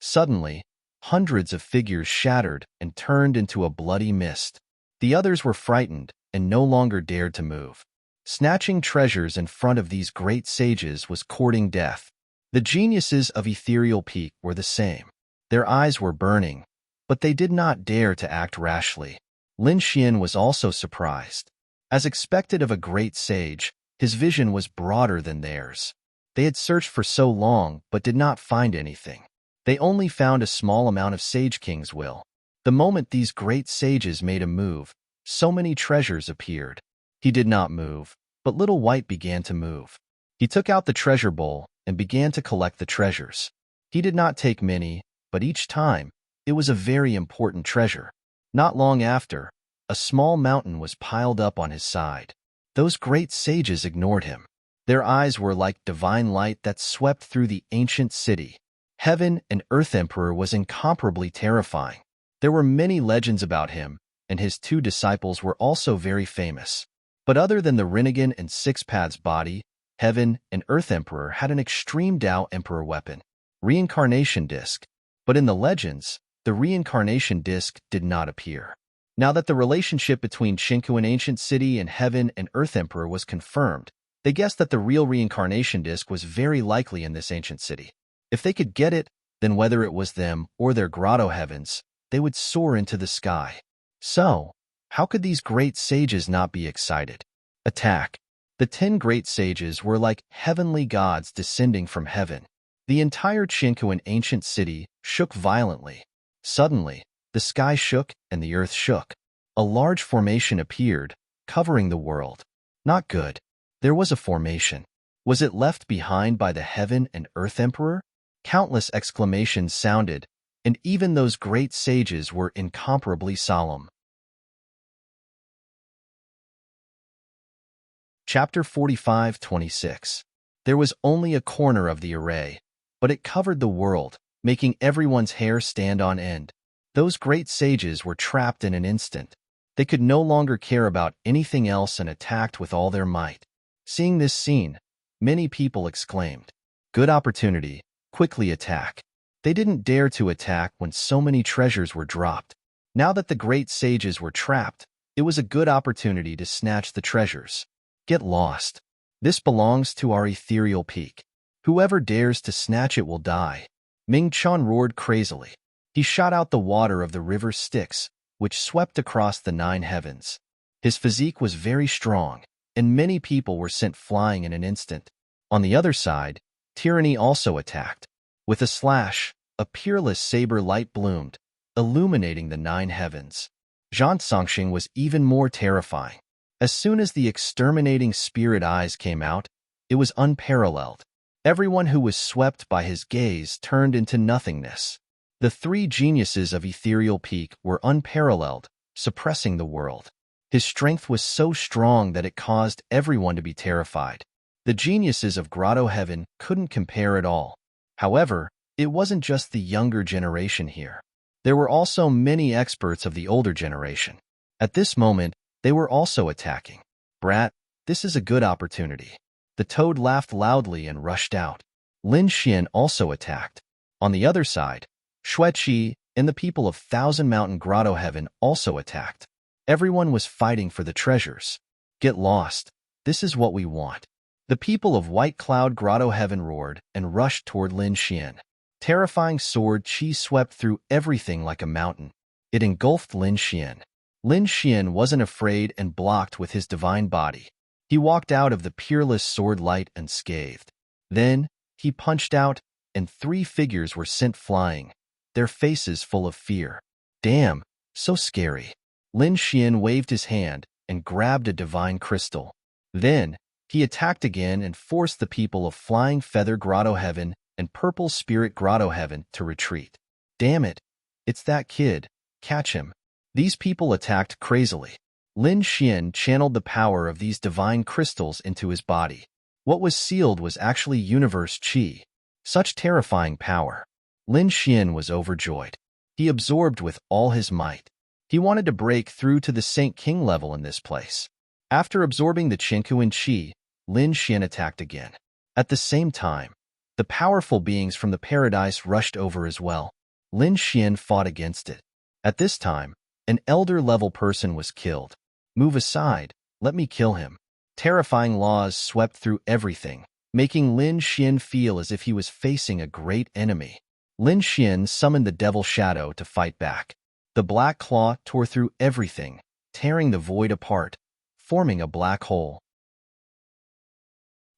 Suddenly, hundreds of figures shattered and turned into a bloody mist. The others were frightened and no longer dared to move. Snatching treasures in front of these great sages was courting death. The geniuses of Ethereal Peak were the same. Their eyes were burning, but they did not dare to act rashly. Lin Xian was also surprised. As expected of a great sage, his vision was broader than theirs. They had searched for so long but did not find anything. They only found a small amount of Sage King's will. The moment these great sages made a move, so many treasures appeared. He did not move, but Little White began to move. He took out the treasure bowl and began to collect the treasures. He did not take many, but each time, it was a very important treasure. Not long after, a small mountain was piled up on his side. Those great sages ignored him. Their eyes were like divine light that swept through the ancient city. Heaven and Earth Emperor was incomparably terrifying. There were many legends about him, and his 2 disciples were also very famous. But other than the Rinnegan and Six-Pad's body, Heaven and Earth Emperor had an extreme Tao Emperor weapon, Reincarnation Disc. But in the legends, the Reincarnation Disc did not appear. Now that the relationship between Qinkuan Ancient City and Heaven and Earth Emperor was confirmed, they guessed that the real Reincarnation Disc was very likely in this ancient city. If they could get it, then whether it was them or their grotto heavens, they would soar into the sky. So, how could these great sages not be excited? Attack! The 10 great sages were like heavenly gods descending from heaven. The entire Qinkuan Ancient City shook violently. Suddenly, the sky shook and the earth shook. A large formation appeared, covering the world. Not good. There was a formation. Was it left behind by the Heaven and Earth Emperor? Countless exclamations sounded, and even those great sages were incomparably solemn. Chapter 45-26 There was only a corner of the array, but it covered the world, making everyone's hair stand on end. Those great sages were trapped in an instant. They could no longer care about anything else and attacked with all their might. Seeing this scene, many people exclaimed, "Good opportunity, quickly attack." They didn't dare to attack when so many treasures were dropped. Now that the great sages were trapped, it was a good opportunity to snatch the treasures. Get lost. This belongs to our ethereal peak. Whoever dares to snatch it will die. Ming Chan roared crazily. He shot out the water of the river Styx, which swept across the 9 heavens. His physique was very strong, and many people were sent flying in an instant. On the other side, tyranny also attacked. With a slash, a peerless saber light bloomed, illuminating the 9 heavens. Zhang Songxing was even more terrifying. As soon as the exterminating spirit eyes came out, it was unparalleled. Everyone who was swept by his gaze turned into nothingness. The 3 geniuses of Ethereal Peak were unparalleled, suppressing the world. His strength was so strong that it caused everyone to be terrified. The geniuses of Grotto Heaven couldn't compare at all. However, it wasn't just the younger generation here. There were also many experts of the older generation. At this moment, they were also attacking. "Brat, this is a good opportunity." The toad laughed loudly and rushed out. Lin Xian also attacked. On the other side, Xueqi and the people of Thousand Mountain Grotto Heaven also attacked. Everyone was fighting for the treasures. "Get lost. This is what we want." The people of White Cloud Grotto Heaven roared and rushed toward Lin Xian. Terrifying sword chi swept through everything like a mountain. It engulfed Lin Xian. Lin Xian wasn't afraid and blocked with his divine body. He walked out of the peerless sword light unscathed. Then, he punched out, and 3 figures were sent flying, their faces full of fear. "Damn, so scary." Lin Xian waved his hand and grabbed a divine crystal. Then, he attacked again and forced the people of Flying Feather Grotto Heaven and Purple Spirit Grotto Heaven to retreat. "Damn it, it's that kid. Catch him." These people attacked crazily. Lin Xian channeled the power of these divine crystals into his body. What was sealed was actually universe chi. Such terrifying power. Lin Xian was overjoyed. He absorbed with all his might. He wanted to break through to the Saint King level in this place. After absorbing the Qinkuan Qi, Lin Xian attacked again. At the same time, the powerful beings from the paradise rushed over as well. Lin Xian fought against it. At this time, an elder-level person was killed. "Move aside, let me kill him." Terrifying laws swept through everything, making Lin Xian feel as if he was facing a great enemy. Lin Xian summoned the Devil Shadow to fight back. The black claw tore through everything, tearing the void apart, forming a black hole.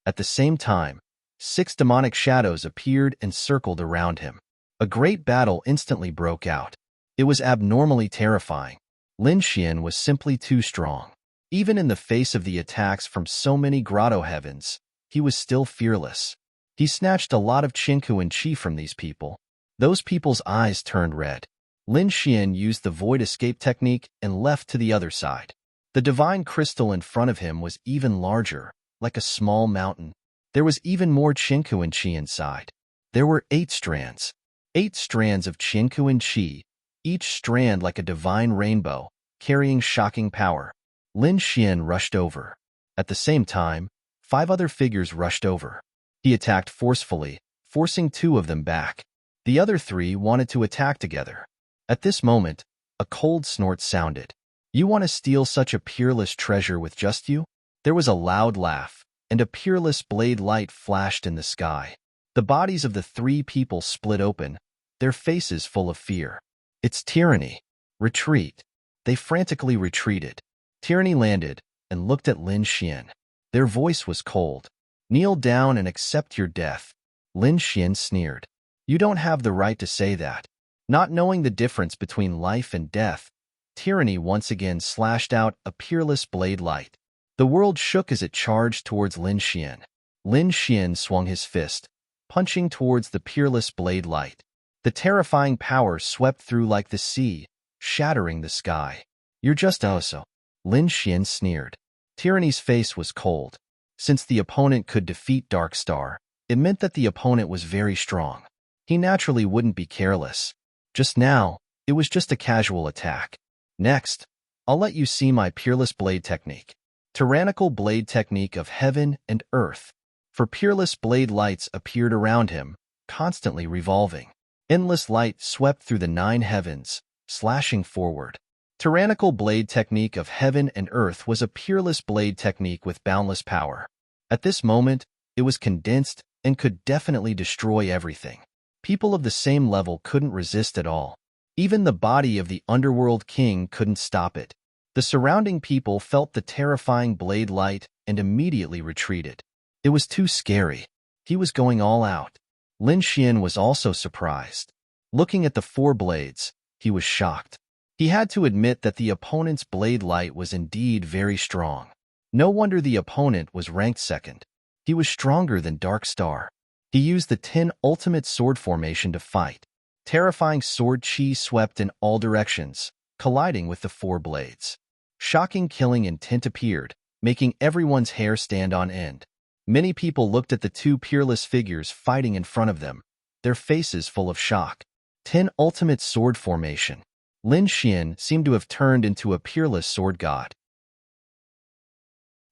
At the same time, 6 demonic shadows appeared and circled around him. A great battle instantly broke out. It was abnormally terrifying. Lin Xian was simply too strong. Even in the face of the attacks from so many Grotto Heavens, he was still fearless. He snatched a lot of Qinkuan Qi from these people. Those people's eyes turned red. Lin Xian used the void escape technique and left to the other side. The divine crystal in front of him was even larger, like a small mountain. There was even more Qinkuan Qi inside. There were 8 strands. 8 strands of Qinkuan Qi, each strand like a divine rainbow, carrying shocking power. Lin Xian rushed over. At the same time, 5 other figures rushed over. He attacked forcefully, forcing 2 of them back. The other 3 wanted to attack together. At this moment, a cold snort sounded. "You want to steal such a peerless treasure with just you?" There was a loud laugh, and a peerless blade light flashed in the sky. The bodies of the 3 people split open, their faces full of fear. "It's tyranny. Retreat." They frantically retreated. Tyranny landed and looked at Lin Xian. Their voice was cold. "Kneel down and accept your death." Lin Xian sneered. "You don't have the right to say that." Not knowing the difference between life and death, Tyranny once again slashed out a peerless blade light. The world shook as it charged towards Lin Xian. Lin Xian swung his fist, punching towards the peerless blade light. The terrifying power swept through like the sea, shattering the sky. "You're just Oso." Lin Xian sneered. Tyranny's face was cold. Since the opponent could defeat Dark Star, it meant that the opponent was very strong. He naturally wouldn't be careless. Just now, it was just a casual attack. Next, I'll let you see my Peerless Blade technique. Tyrannical blade technique of heaven and earth. For Peerless Blade lights appeared around him, constantly revolving. Endless light swept through the 9 heavens, slashing forward. Tyrannical blade technique of heaven and earth was a Peerless Blade technique with boundless power. At this moment, it was condensed and could definitely destroy everything. People of the same level couldn't resist at all. Even the body of the Underworld King couldn't stop it. The surrounding people felt the terrifying blade light and immediately retreated. It was too scary. He was going all out. Lin Xian was also surprised. Looking at the 4 blades, he was shocked. He had to admit that the opponent's blade light was indeed very strong. No wonder the opponent was ranked 2nd. He was stronger than Dark Star. He used the 10 ultimate sword formation to fight. Terrifying sword chi swept in all directions, colliding with the 4 blades. Shocking killing intent appeared, making everyone's hair stand on end. Many people looked at the 2 peerless figures fighting in front of them, their faces full of shock. 10 ultimate sword formation. Lin Xian seemed to have turned into a peerless sword god.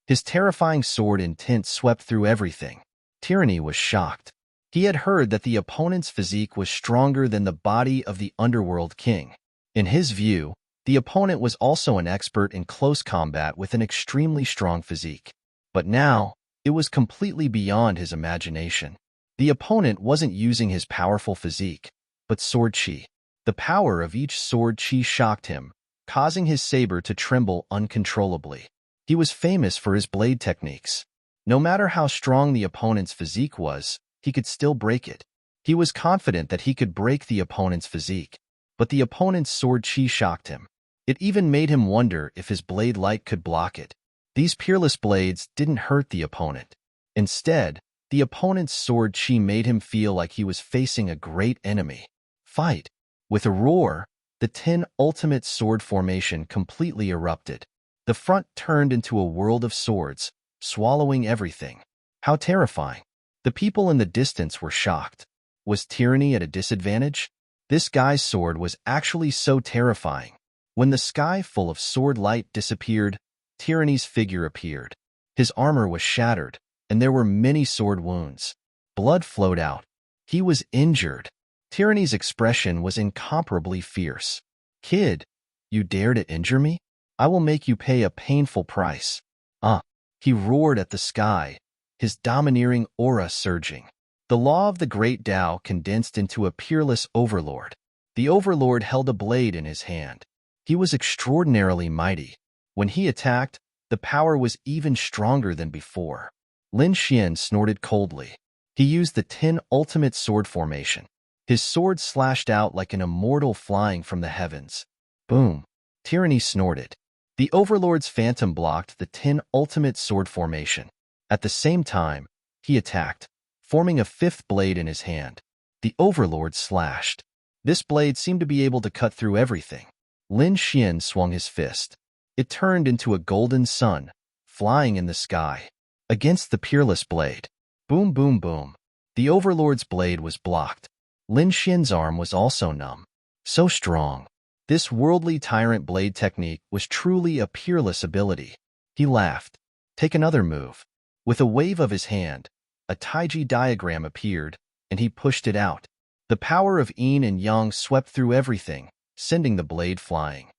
His terrifying sword intent swept through everything. Tyranny was shocked. He had heard that the opponent's physique was stronger than the body of the Underworld King. In his view, the opponent was also an expert in close combat with an extremely strong physique. But now, it was completely beyond his imagination. The opponent wasn't using his powerful physique, but sword chi. The power of each sword chi shocked him, causing his saber to tremble uncontrollably. He was famous for his blade techniques. No matter how strong the opponent's physique was, he could still break it. He was confident that he could break the opponent's physique, but the opponent's sword chi shocked him. It even made him wonder if his blade light could block it. These peerless blades didn't hurt the opponent. Instead, the opponent's sword chi made him feel like he was facing a great enemy. Fight! With a roar, the 10 ultimate sword formation completely erupted. The front turned into a world of swords, swallowing everything. How terrifying! The people in the distance were shocked. Was Tyranny at a disadvantage? This guy's sword was actually so terrifying. When the sky full of sword light disappeared, Tyranny's figure appeared. His armor was shattered, and there were many sword wounds. Blood flowed out. He was injured. Tyranny's expression was incomparably fierce. "Kid, you dare to injure me? I will make you pay a painful price." He roared at the sky, his domineering aura surging. The law of the great Tao condensed into a peerless overlord. The overlord held a blade in his hand. He was extraordinarily mighty. When he attacked, the power was even stronger than before. Lin Xian snorted coldly. He used the 10 ultimate sword formation. His sword slashed out like an immortal flying from the heavens. Boom! Tyranny snorted. The Overlord's phantom blocked the 10 ultimate sword formation. At the same time, he attacked, forming a 5th blade in his hand. The Overlord slashed. This blade seemed to be able to cut through everything. Lin Xian swung his fist. It turned into a golden sun, flying in the sky. Against the peerless blade. Boom, boom, boom. The Overlord's blade was blocked. Lin Xian's arm was also numb. So strong. This worldly tyrant blade technique was truly a peerless ability. He laughed. Take another move. With a wave of his hand, a Taiji diagram appeared, and he pushed it out. The power of yin and yang swept through everything, sending the blade flying.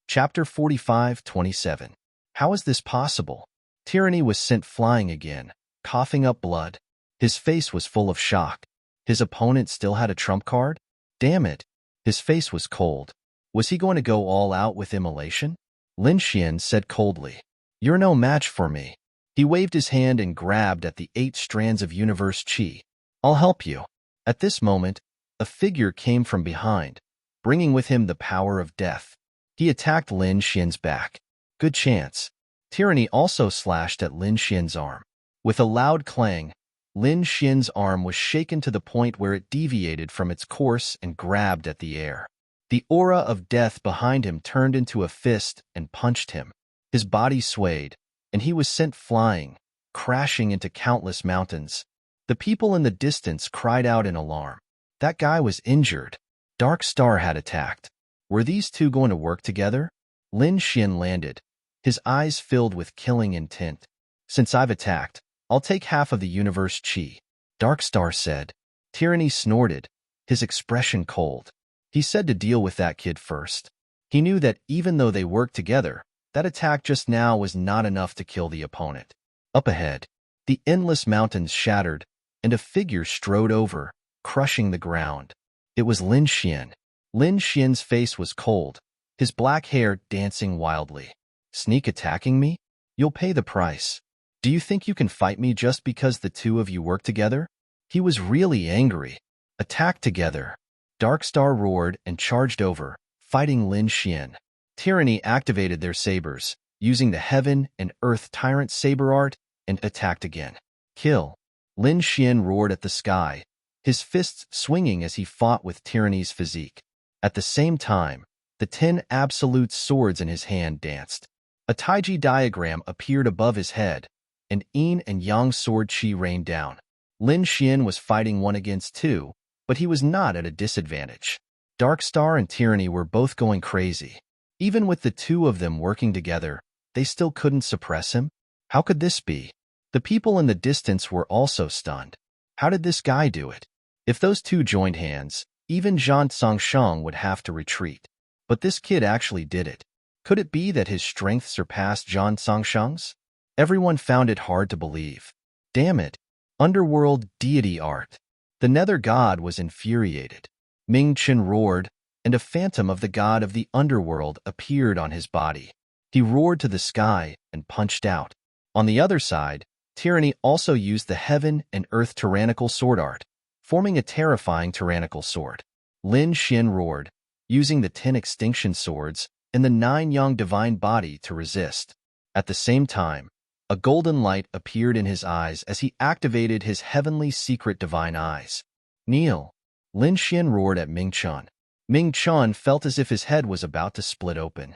Chapter 45-27. How is this possible? Tyranny was sent flying again, coughing up blood. His face was full of shock. His opponent still had a trump card? Damn it! His face was cold. Was he going to go all out with immolation? Lin Xian said coldly, "You're no match for me." He waved his hand and grabbed at the 8 strands of universe chi. "I'll help you." At this moment, a figure came from behind, bringing with him the power of death. He attacked Lin Xian's back. Good chance. Tyranny also slashed at Lin Xian's arm. With a loud clang, Lin Xian's arm was shaken to the point where it deviated from its course and grabbed at the air. The aura of death behind him turned into a fist and punched him. His body swayed, and he was sent flying, crashing into countless mountains. The people in the distance cried out in alarm. That guy was injured. Dark Star had attacked. Were these two going to work together? Lin Xian landed, his eyes filled with killing intent. Since I've attacked, I'll take half of the universe chi, Dark Star said. Tyranny snorted, his expression cold. He said to deal with that kid first. He knew that even though they worked together, that attack just now was not enough to kill the opponent. Up ahead, the endless mountains shattered, and a figure strode over, crushing the ground. It was Lin Xian. Lin Xian's face was cold, his black hair dancing wildly. Sneak attacking me? You'll pay the price. Do you think you can fight me just because the two of you work together? He was really angry. Attack together. Dark Star roared and charged over, fighting Lin Xian. Tyranny activated their sabers, using the Heaven and Earth Tyrant Saber art, and attacked again. Kill. Lin Xian roared at the sky, his fists swinging as he fought with Tyranny's physique. At the same time, the 10 absolute swords in his hand danced. A Taiji diagram appeared above his head, and Yin and Yang sword chi rained down. Lin Xian was fighting 1 against 2, but he was not at a disadvantage. Dark Star and Tyranny were both going crazy. Even with the two of them working together, they still couldn't suppress him. How could this be? The people in the distance were also stunned. How did this guy do it? If those two joined hands, even Zhang Songsheng would have to retreat. But this kid actually did it. Could it be that his strength surpassed Zhang Songsheng's? Everyone found it hard to believe. Damn it. Underworld deity art. The Nether God was infuriated. Ming Chen roared, and a phantom of the god of the underworld appeared on his body. He roared to the sky and punched out. On the other side, Tyranny also used the Heaven and Earth tyrannical sword art, forming a terrifying tyrannical sword. Lin Xian roared, using the 10 extinction swords and the 9 Yang divine body to resist. At the same time, a golden light appeared in his eyes as he activated his heavenly secret divine eyes. Kneel. Lin Xian roared at Ming Chen. Ming Chen felt as if his head was about to split open.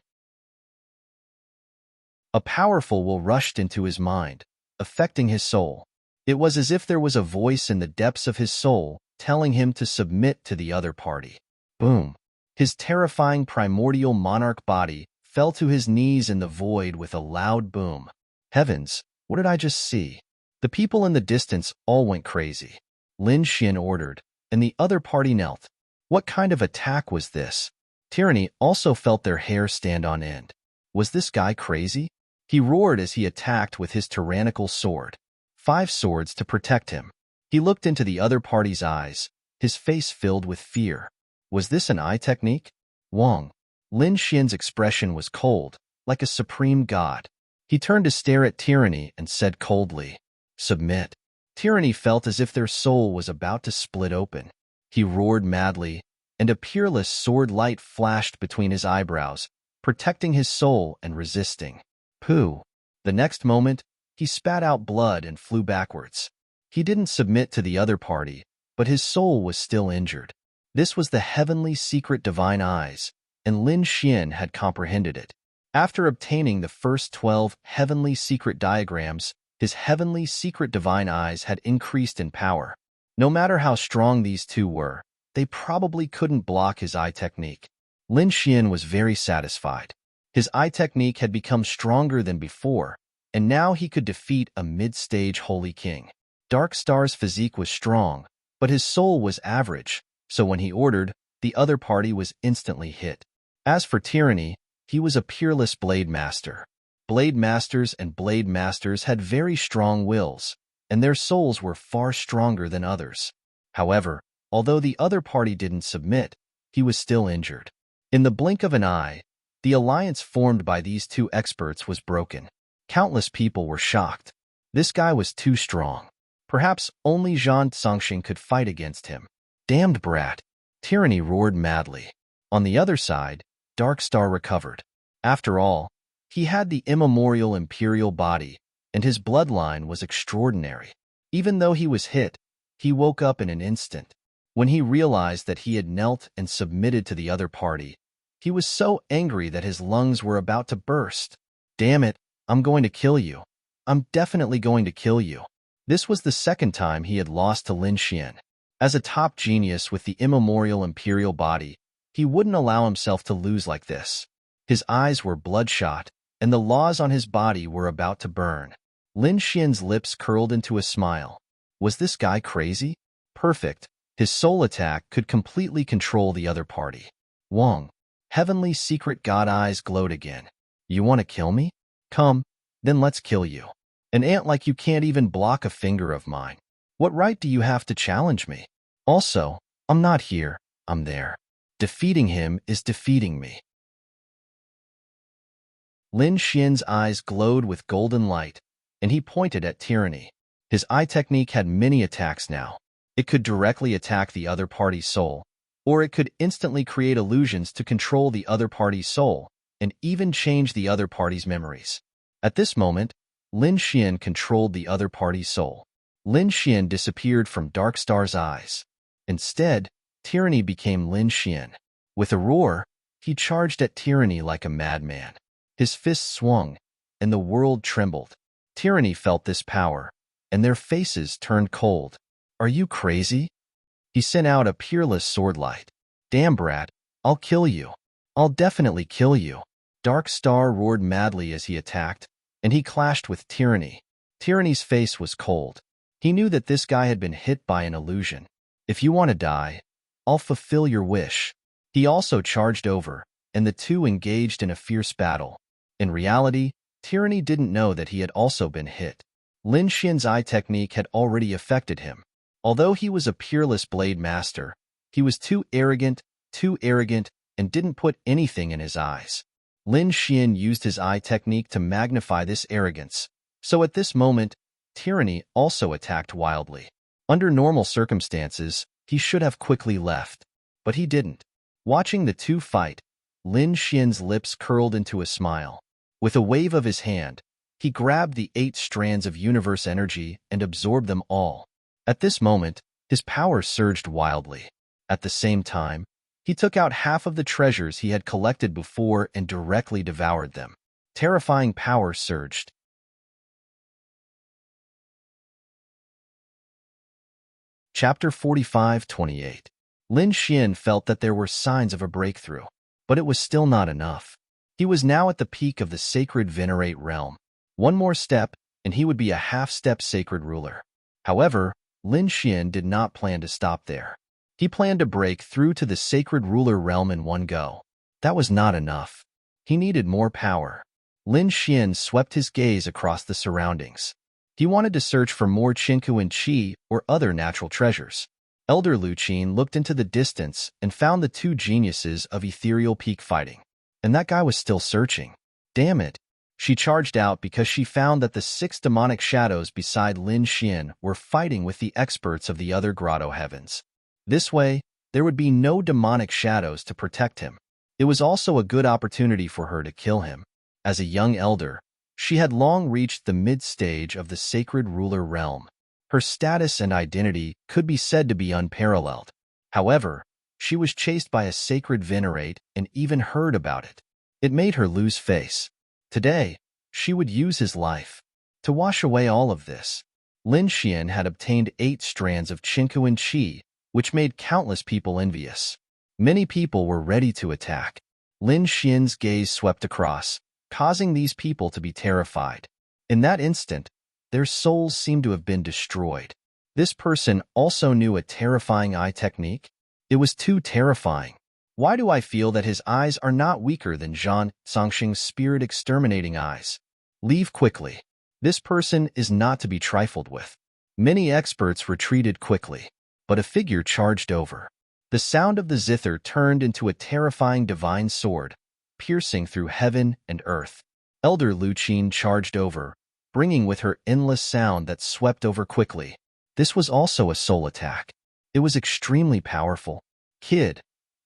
A powerful will rushed into his mind, affecting his soul. It was as if there was a voice in the depths of his soul telling him to submit to the other party. Boom. His terrifying primordial monarch body fell to his knees in the void with a loud boom. Heavens, what did I just see? The people in the distance all went crazy. Lin Xian ordered, and the other party knelt. What kind of attack was this? Tyranny also felt their hair stand on end. Was this guy crazy? He roared as he attacked with his tyrannical sword. 5 swords to protect him. He looked into the other party's eyes, his face filled with fear. Was this an eye technique? Wong. Lin Xian's expression was cold, like a supreme god. He turned to stare at Tyranny and said coldly, "Submit." Tyranny felt as if their soul was about to split open. He roared madly, and a peerless sword light flashed between his eyebrows, protecting his soul and resisting. Pooh. The next moment, he spat out blood and flew backwards. He didn't submit to the other party, but his soul was still injured. This was the heavenly secret divine eyes, and Lin Xian had comprehended it. After obtaining the first 12 heavenly secret diagrams, his heavenly secret divine eyes had increased in power. No matter how strong these two were, they probably couldn't block his eye technique. Lin Xian was very satisfied. His eye technique had become stronger than before, and now he could defeat a mid-stage holy king. Dark Star's physique was strong, but his soul was average, so when he ordered, the other party was instantly hit. As for Tyranny, he was a peerless blade master. Blade masters and blade masters had very strong wills, and their souls were far stronger than others. However, although the other party didn't submit, he was still injured. In the blink of an eye, the alliance formed by these two experts was broken. Countless people were shocked. This guy was too strong. Perhaps only Zhang Songsheng could fight against him. Damned brat! Tyranny roared madly. On the other side, Dark Star recovered. After all, he had the immemorial imperial body, and his bloodline was extraordinary. Even though he was hit, he woke up in an instant. When he realized that he had knelt and submitted to the other party, he was so angry that his lungs were about to burst. Damn it, I'm going to kill you. I'm definitely going to kill you. This was the second time he had lost to Lin Xian. As a top genius with the immemorial imperial body, he wouldn't allow himself to lose like this. His eyes were bloodshot, and the laws on his body were about to burn. Lin Xian's lips curled into a smile. Was this guy crazy? Perfect. His soul attack could completely control the other party. Wong. Heavenly secret god eyes glowed again. You want to kill me? Come, then let's kill you. An ant like you can't even block a finger of mine. What right do you have to challenge me? Also, I'm not here, I'm there. Defeating him is defeating me. Lin Xian's eyes glowed with golden light, and he pointed at Tyranny. His eye technique had many attacks now. It could directly attack the other party's soul, or it could instantly create illusions to control the other party's soul, and even change the other party's memories. At this moment, Lin Xian controlled the other party's soul. Lin Xian disappeared from Dark Star's eyes. Instead, Tyranny became Lin Xian. With a roar, he charged at Tyranny like a madman. His fists swung, and the world trembled. Tyranny felt this power, and their faces turned cold. Are you crazy? He sent out a peerless sword light. Damn, brat, I'll kill you. I'll definitely kill you. Dark Star roared madly as he attacked, and he clashed with Tyranny. Tyranny's face was cold. He knew that this guy had been hit by an illusion. If you want to die, I'll fulfill your wish. He also charged over, and the two engaged in a fierce battle. In reality, Tyranny didn't know that he had also been hit. Lin Xian's eye technique had already affected him. Although he was a peerless blade master, he was too arrogant, and didn't put anything in his eyes. Lin Xian used his eye technique to magnify this arrogance, so at this moment, Tyranny also attacked wildly. Under normal circumstances, he should have quickly left, but he didn't. Watching the two fight, Lin Xian's lips curled into a smile. With a wave of his hand, he grabbed the 8 strands of universe energy and absorbed them all. At this moment, his power surged wildly. At the same time, he took out half of the treasures he had collected before and directly devoured them. Terrifying power surged. Chapter 45-28. Lin Xian felt that there were signs of a breakthrough, but it was still not enough. He was now at the peak of the sacred venerate realm. One more step, and he would be a half-step sacred ruler. However, Lin Xian did not plan to stop there. He planned to break through to the sacred ruler realm in one go. That was not enough. He needed more power. Lin Xian swept his gaze across the surroundings. He wanted to search for more Chinku and Qi or other natural treasures. Elder Luchin looked into the distance and found the 2 geniuses of ethereal peak fighting. And that guy was still searching. Damn it. She charged out because she found that the 6 demonic shadows beside Lin Xian were fighting with the experts of the other grotto heavens. This way, there would be no demonic shadows to protect him. It was also a good opportunity for her to kill him. As a young elder, she had long reached the mid-stage of the sacred ruler realm. Her status and identity could be said to be unparalleled. However, she was chased by a sacred venerate and even heard about it. It made her lose face. Today, she would use his life to wash away all of this. Lin Xian had obtained 8 strands of Chinku and Qi, which made countless people envious. Many people were ready to attack. Lin Xian's gaze swept across, causing these people to be terrified. In that instant, their souls seemed to have been destroyed. This person also knew a terrifying eye technique. It was too terrifying. Why do I feel that his eyes are not weaker than Zhan Songxing's spirit-exterminating eyes? Leave quickly. This person is not to be trifled with. Many experts retreated quickly, but a figure charged over. The sound of the zither turned into a terrifying divine sword, piercing through heaven and earth. Elder Luchin charged over, bringing with her endless sound that swept over quickly. This was also a soul attack. It was extremely powerful. Kid,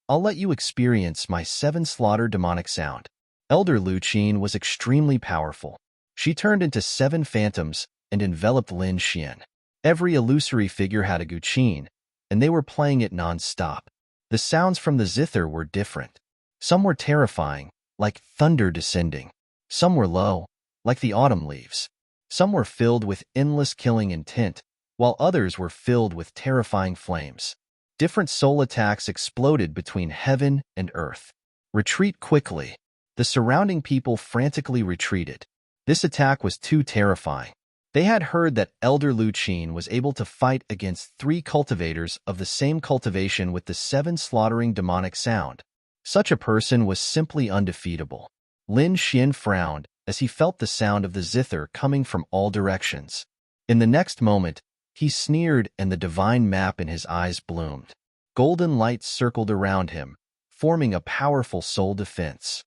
I'll let you experience my 7 slaughter demonic sound. Elder Luchin was extremely powerful. She turned into 7 phantoms and enveloped Lin Xian. Every illusory figure had a guqin, and they were playing it non-stop. The sounds from the zither were different. Some were terrifying, like thunder descending. Some were low, like the autumn leaves. Some were filled with endless killing intent, while others were filled with terrifying flames. Different soul attacks exploded between heaven and earth. Retreat quickly. The surrounding people frantically retreated. This attack was too terrifying. They had heard that Elder Luchin was able to fight against 3 cultivators of the same cultivation with the 7 slaughtering demonic sound. Such a person was simply undefeatable. Lin Xian frowned as he felt the sound of the zither coming from all directions. In the next moment, he sneered and the divine map in his eyes bloomed. Golden light circled around him, forming a powerful soul defense.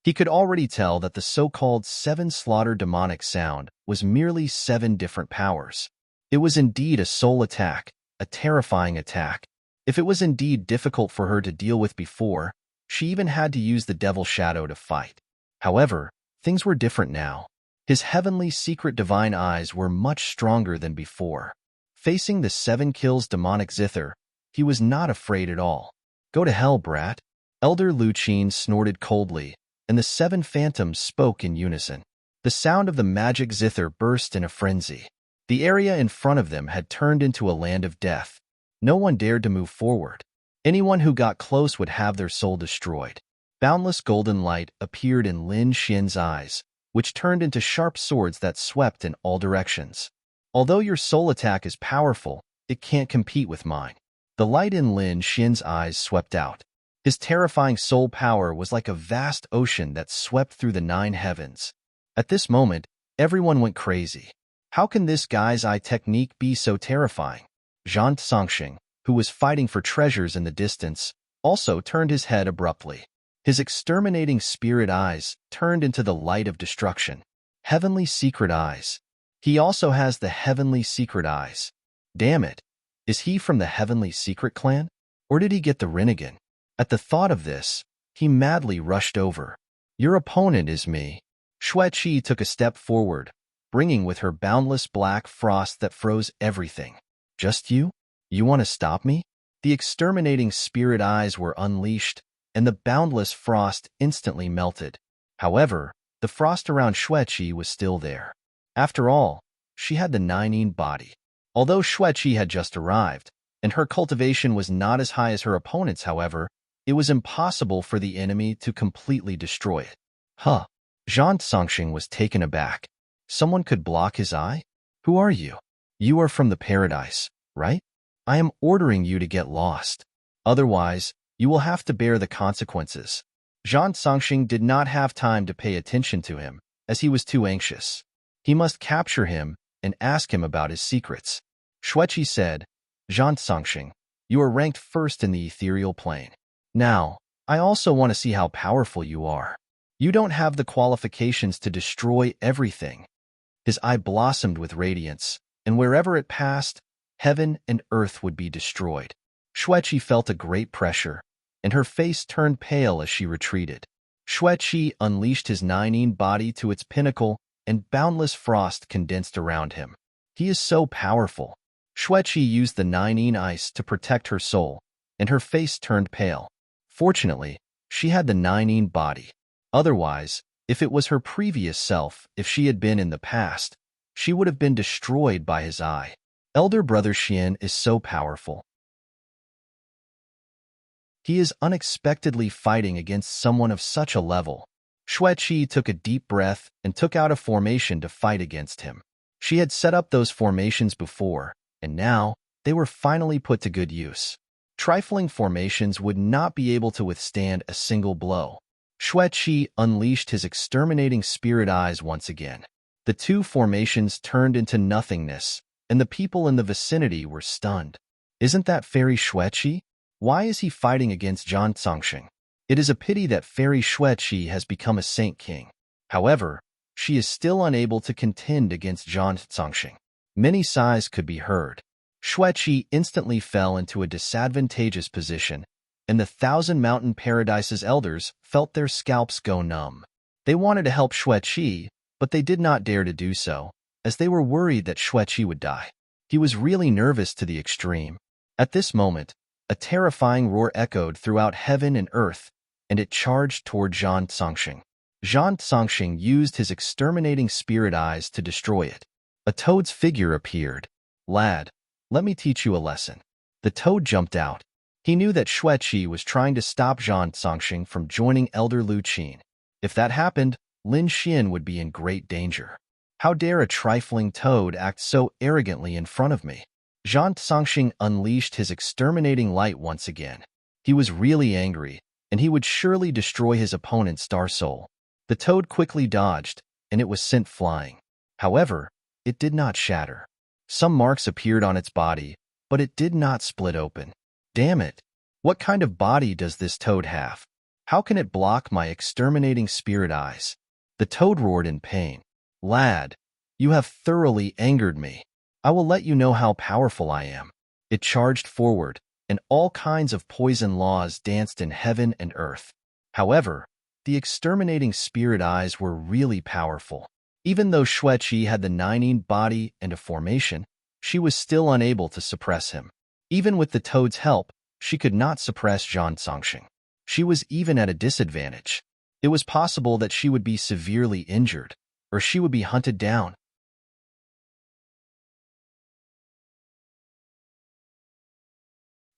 He could already tell that the so-called 7 slaughter demonic sound was merely 7 different powers. It was indeed a soul attack, a terrifying attack. If it was indeed difficult for her to deal with before, she even had to use the devil shadow to fight. However, things were different now. His heavenly secret divine eyes were much stronger than before. Facing the 7 kills demonic zither, he was not afraid at all. Go to hell, brat. Elder Luchin snorted coldly, and the 7 phantoms spoke in unison. The sound of the magic zither burst in a frenzy. The area in front of them had turned into a land of death. No one dared to move forward. Anyone who got close would have their soul destroyed. Boundless golden light appeared in Lin Xian's eyes, which turned into sharp swords that swept in all directions. Although your soul attack is powerful, it can't compete with mine. The light in Lin Xian's eyes swept out. His terrifying soul power was like a vast ocean that swept through the 9 heavens. At this moment, everyone went crazy. How can this guy's eye technique be so terrifying? Zhang Songxing, who was fighting for treasures in the distance, also turned his head abruptly. His exterminating spirit eyes turned into the light of destruction. Heavenly secret eyes. He also has the heavenly secret eyes. Damn it. Is he from the heavenly secret clan? Or did he get the Rinnegan? At the thought of this, he madly rushed over. Your opponent is me. Xueqi took a step forward, bringing with her boundless black frost that froze everything. Just you? You want to stop me? The exterminating spirit eyes were unleashed, and the boundless frost instantly melted. However, the frost around Xueqi was still there. After all, she had the 9 body. Although Xueqi had just arrived, and her cultivation was not as high as her opponent's, however, it was impossible for the enemy to completely destroy it. Huh. Zhang Songxing was taken aback. Someone could block his eye? Who are you? You are from the paradise, right? I am ordering you to get lost. Otherwise, you will have to bear the consequences. Zhang Songxing did not have time to pay attention to him, as he was too anxious. He must capture him and ask him about his secrets. Xueqi said, Zhang Songxing, you are ranked first in the ethereal plane. Now, I also want to see how powerful you are. You don't have the qualifications to destroy everything. His eye blossomed with radiance, and wherever it passed, heaven and earth would be destroyed. Xueqi felt a great pressure, and her face turned pale as she retreated. Xueqi unleashed his 9 body to its pinnacle, and boundless frost condensed around him. He is so powerful. Xueqi used the 9 ice to protect her soul, and her face turned pale. Fortunately, she had the 9 body. Otherwise, if it was her previous self, if she had been in the past, she would have been destroyed by his eye. Elder Brother Xian is so powerful. He is unexpectedly fighting against someone of such a level. Xueqi took a deep breath and took out a formation to fight against him. She had set up those formations before, and now they were finally put to good use. Trifling formations would not be able to withstand a single blow. Xueqi unleashed his exterminating spirit eyes once again. The 2 formations turned into nothingness, and the people in the vicinity were stunned. Isn't that Fairy Xueqi? Why is he fighting against Zhang Songxing? It is a pity that Fairy Xueqi has become a saint king. However, she is still unable to contend against Zhang Songxing. Many sighs could be heard. Xueqi instantly fell into a disadvantageous position, and the 1,000 Mountain Paradise's elders felt their scalps go numb. They wanted to help Xueqi, but they did not dare to do so, as they were worried that Xueqi would die. He was really nervous to the extreme. At this moment, a terrifying roar echoed throughout heaven and earth, and it charged toward Zhang Songxing. Zhang Songxing used his exterminating spirit eyes to destroy it. A toad's figure appeared. "Lad, let me teach you a lesson." The toad jumped out. He knew that Xueqi was trying to stop Zhang Songxing from joining Elder Lu Qin. If that happened, Lin Xian would be in great danger. How dare a trifling toad act so arrogantly in front of me? Zhang Songxing unleashed his exterminating light once again. He was really angry, and he would surely destroy his opponent's star soul. The toad quickly dodged, and it was sent flying. However, it did not shatter. Some marks appeared on its body, but it did not split open. Damn it! What kind of body does this toad have? How can it block my exterminating spirit eyes? The toad roared in pain. "Lad, you have thoroughly angered me. I will let you know how powerful I am." It charged forward, and all kinds of poison laws danced in heaven and earth. However, the exterminating spirit eyes were really powerful. Even though Xueqi had the Nining body and a formation, she was still unable to suppress him. Even with the toad's help, she could not suppress Zhang Songxing. She was even at a disadvantage. It was possible that she would be severely injured, or she would be hunted down.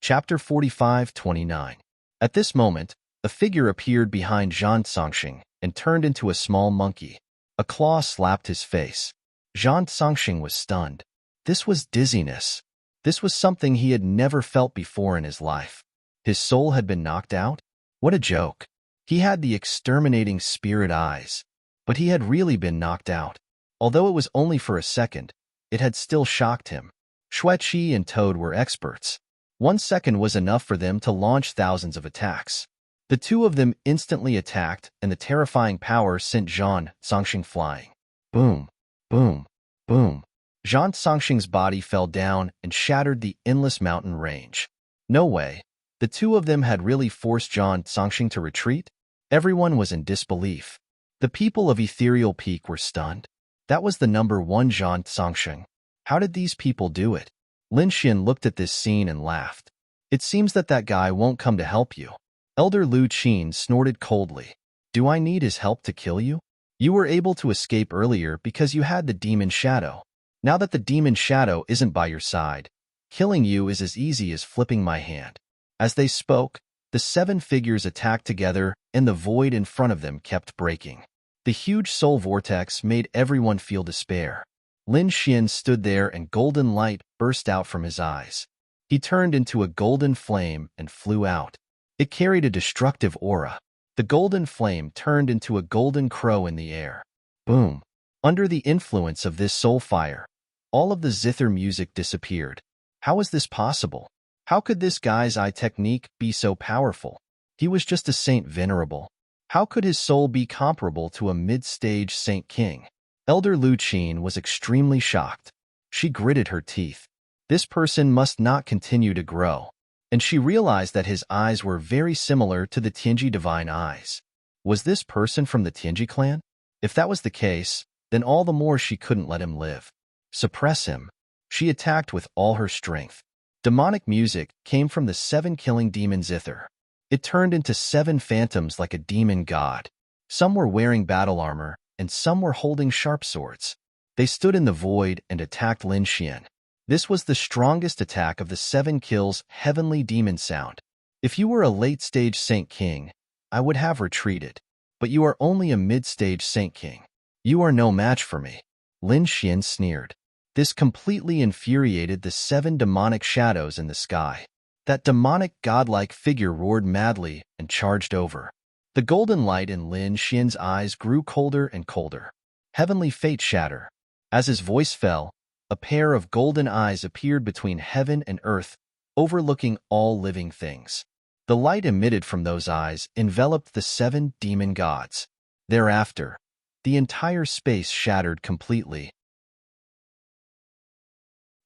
Chapter 45-29. At this moment, a figure appeared behind Zhang Songxing and turned into a small monkey. A claw slapped his face. Zhang Songxing was stunned. This was dizziness. This was something he had never felt before in his life. His soul had been knocked out? What a joke. He had the exterminating spirit eyes, but he had really been knocked out. Although it was only for a second, it had still shocked him. Xueqi and Toad were experts. 1 second was enough for them to launch thousands of attacks. The two of them instantly attacked, and the terrifying power sent Zhang Songxing flying. Boom, boom, boom. Zhang Songxing's body fell down and shattered the endless mountain range. No way. The two of them had really forced Zhang Songxing to retreat? Everyone was in disbelief. The people of Ethereal Peak were stunned. That was the #1 Zhang Songxing. How did these people do it? Lin Xian looked at this scene and laughed. It seems that guy won't come to help you. Elder Lu Qin snorted coldly. Do I need his help to kill you? You were able to escape earlier because you had the demon shadow. Now that the demon shadow isn't by your side, killing you is as easy as flipping my hand. As they spoke, the 7 figures attacked together, and the void in front of them kept breaking. The huge soul vortex made everyone feel despair. Lin Xian stood there and golden light burst out from his eyes. He turned into a golden flame and flew out. It carried a destructive aura. The golden flame turned into a golden crow in the air. Boom. Under the influence of this soul fire, all of the zither music disappeared. How was this possible? How could this guy's eye technique be so powerful? He was just a saint venerable. How could his soul be comparable to a mid-stage saint king? Elder Lu Qin was extremely shocked. She gritted her teeth. This person must not continue to grow. And she realized that his eyes were very similar to the Tianji divine eyes. Was this person from the Tianji clan? If that was the case, then all the more she couldn't let him live. Suppress him. She attacked with all her strength. Demonic music came from the 7 killing demon zither. It turned into 7 phantoms like a demon god. Some were wearing battle armor, and some were holding sharp swords. They stood in the void and attacked Lin Xian. This was the strongest attack of the 7 kills heavenly demon sound. If you were a late-stage Saint King, I would have retreated. But you are only a mid-stage Saint King. You are no match for me. Lin Xian sneered. This completely infuriated the 7 demonic shadows in the sky. That demonic godlike figure roared madly and charged over. The golden light in Lin Xian's eyes grew colder and colder. Heavenly fate shatter. As his voice fell, a pair of golden eyes appeared between heaven and earth, overlooking all living things. The light emitted from those eyes enveloped the 7 demon gods. Thereafter, the entire space shattered completely.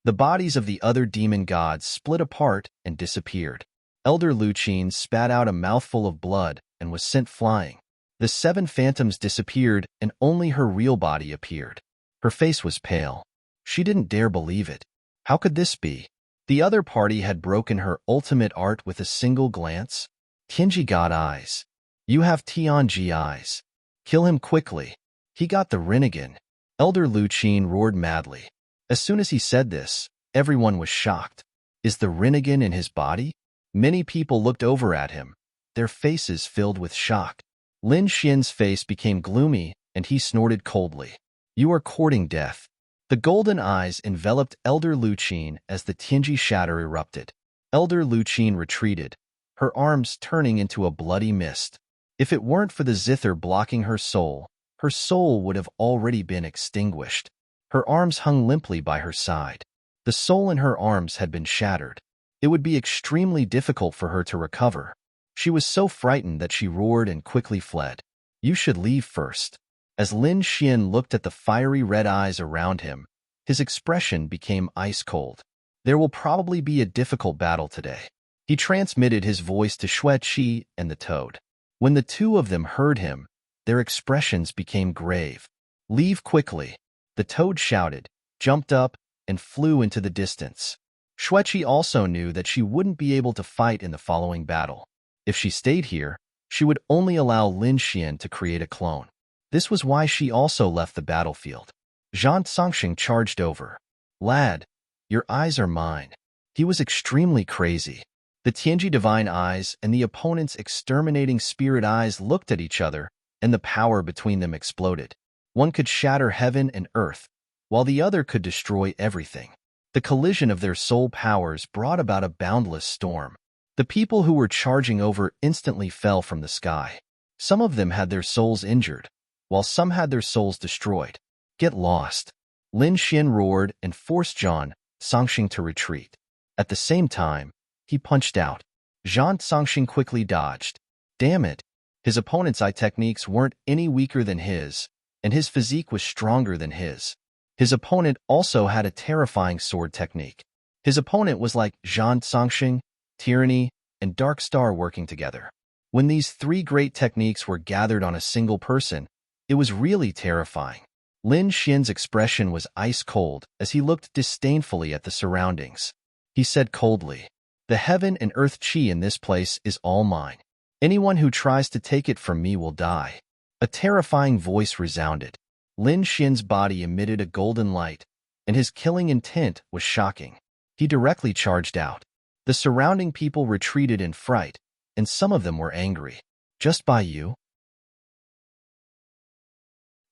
The bodies of the other demon gods split apart and disappeared. Elder Lu Qin spat out a mouthful of blood and was sent flying. The 7 phantoms disappeared and only her real body appeared. Her face was pale. She didn't dare believe it. How could this be? The other party had broken her ultimate art with a single glance. Tianji got eyes. You have Tianji eyes. Kill him quickly. He got the Rinnegan. Elder Lu Qin roared madly. As soon as he said this, everyone was shocked. Is the Rinnegan in his body? Many people looked over at him, their faces filled with shock. Lin Xian's face became gloomy, and he snorted coldly. You are courting death. The golden eyes enveloped Elder Lu Qin as the Tianji shatter erupted. Elder Lu Qin retreated, her arms turning into a bloody mist. If it weren't for the zither blocking her soul would have already been extinguished. Her arms hung limply by her side. The soul in her arms had been shattered. It would be extremely difficult for her to recover. She was so frightened that she roared and quickly fled. You should leave first. As Lin Xian looked at the fiery red eyes around him, his expression became ice-cold. There will probably be a difficult battle today. He transmitted his voice to Xue Qi and the toad. When the two of them heard him, their expressions became grave. Leave quickly. The toad shouted, jumped up, and flew into the distance. Xue Qi also knew that she wouldn't be able to fight in the following battle. If she stayed here, she would only allow Lin Xian to create a clone. This was why she also left the battlefield. Zhang Songxing charged over. Lad, your eyes are mine. He was extremely crazy. The Tianji divine eyes and the opponent's exterminating spirit eyes looked at each other, and the power between them exploded. One could shatter heaven and earth, while the other could destroy everything. The collision of their soul powers brought about a boundless storm. The people who were charging over instantly fell from the sky. Some of them had their souls injured, while some had their souls destroyed. Get lost. Lin Xian roared and forced Zhang Songxing to retreat. At the same time, he punched out. Zhang Songxing quickly dodged. Damn it. His opponent's eye techniques weren't any weaker than his, and his physique was stronger than his. His opponent also had a terrifying sword technique. His opponent was like Zhang Songxing, Tyranny, and Dark Star working together. When these three great techniques were gathered on a single person, it was really terrifying. Lin Xian's expression was ice-cold as he looked disdainfully at the surroundings. He said coldly, The heaven and earth chi in this place is all mine. Anyone who tries to take it from me will die. A terrifying voice resounded. Lin Xian's body emitted a golden light, and his killing intent was shocking. He directly charged out. The surrounding people retreated in fright, and some of them were angry. Just by you?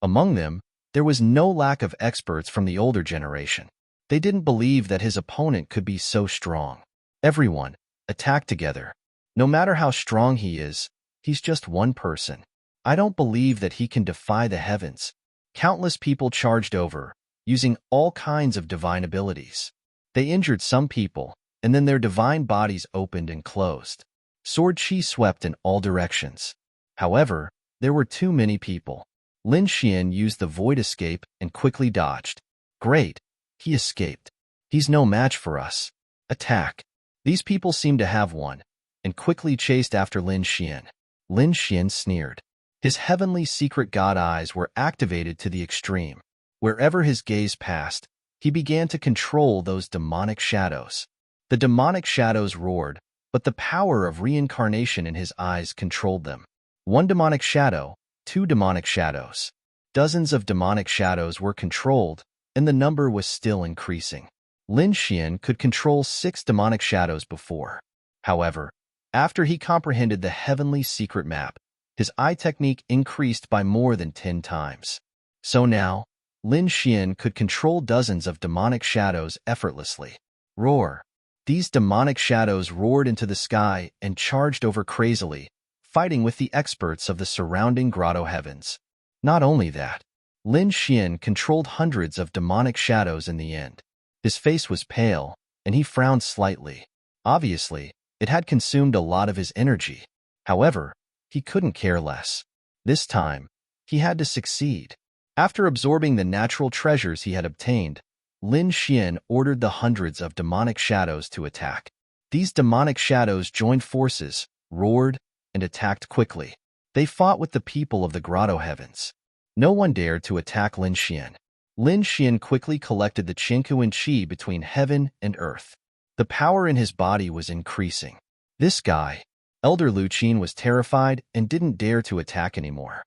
Among them, there was no lack of experts from the older generation. They didn't believe that his opponent could be so strong. Everyone, attack together. No matter how strong he is, he's just one person. I don't believe that he can defy the heavens. Countless people charged over, using all kinds of divine abilities. They injured some people, and then their divine bodies opened and closed. Sword chi swept in all directions. However, there were too many people. Lin Xian used the void escape and quickly dodged. Great, he escaped. He's no match for us. Attack. These people seemed to have one, and quickly chased after Lin Xian. Lin Xian sneered. His heavenly secret god eyes were activated to the extreme. Wherever his gaze passed, he began to control those demonic shadows. The demonic shadows roared, but the power of reincarnation in his eyes controlled them. One demonic shadow, two demonic shadows. Dozens of demonic shadows were controlled, and the number was still increasing. Lin Xian could control 6 demonic shadows before. However, after he comprehended the heavenly secret map, his eye technique increased by more than 10 times. So now, Lin Xian could control dozens of demonic shadows effortlessly. Roar. These demonic shadows roared into the sky and charged over crazily, fighting with the experts of the surrounding grotto heavens. Not only that, Lin Xian controlled hundreds of demonic shadows in the end. His face was pale, and he frowned slightly. Obviously, it had consumed a lot of his energy. However, he couldn't care less. This time, he had to succeed. After absorbing the natural treasures he had obtained, Lin Xian ordered the hundreds of demonic shadows to attack. These demonic shadows joined forces, roared, and attacked quickly. They fought with the people of the grotto heavens. No one dared to attack Lin Xian. Lin Xian quickly collected the Qingkuan qi between heaven and earth. The power in his body was increasing. This guy, Elder Lu Qin, was terrified and didn't dare to attack anymore.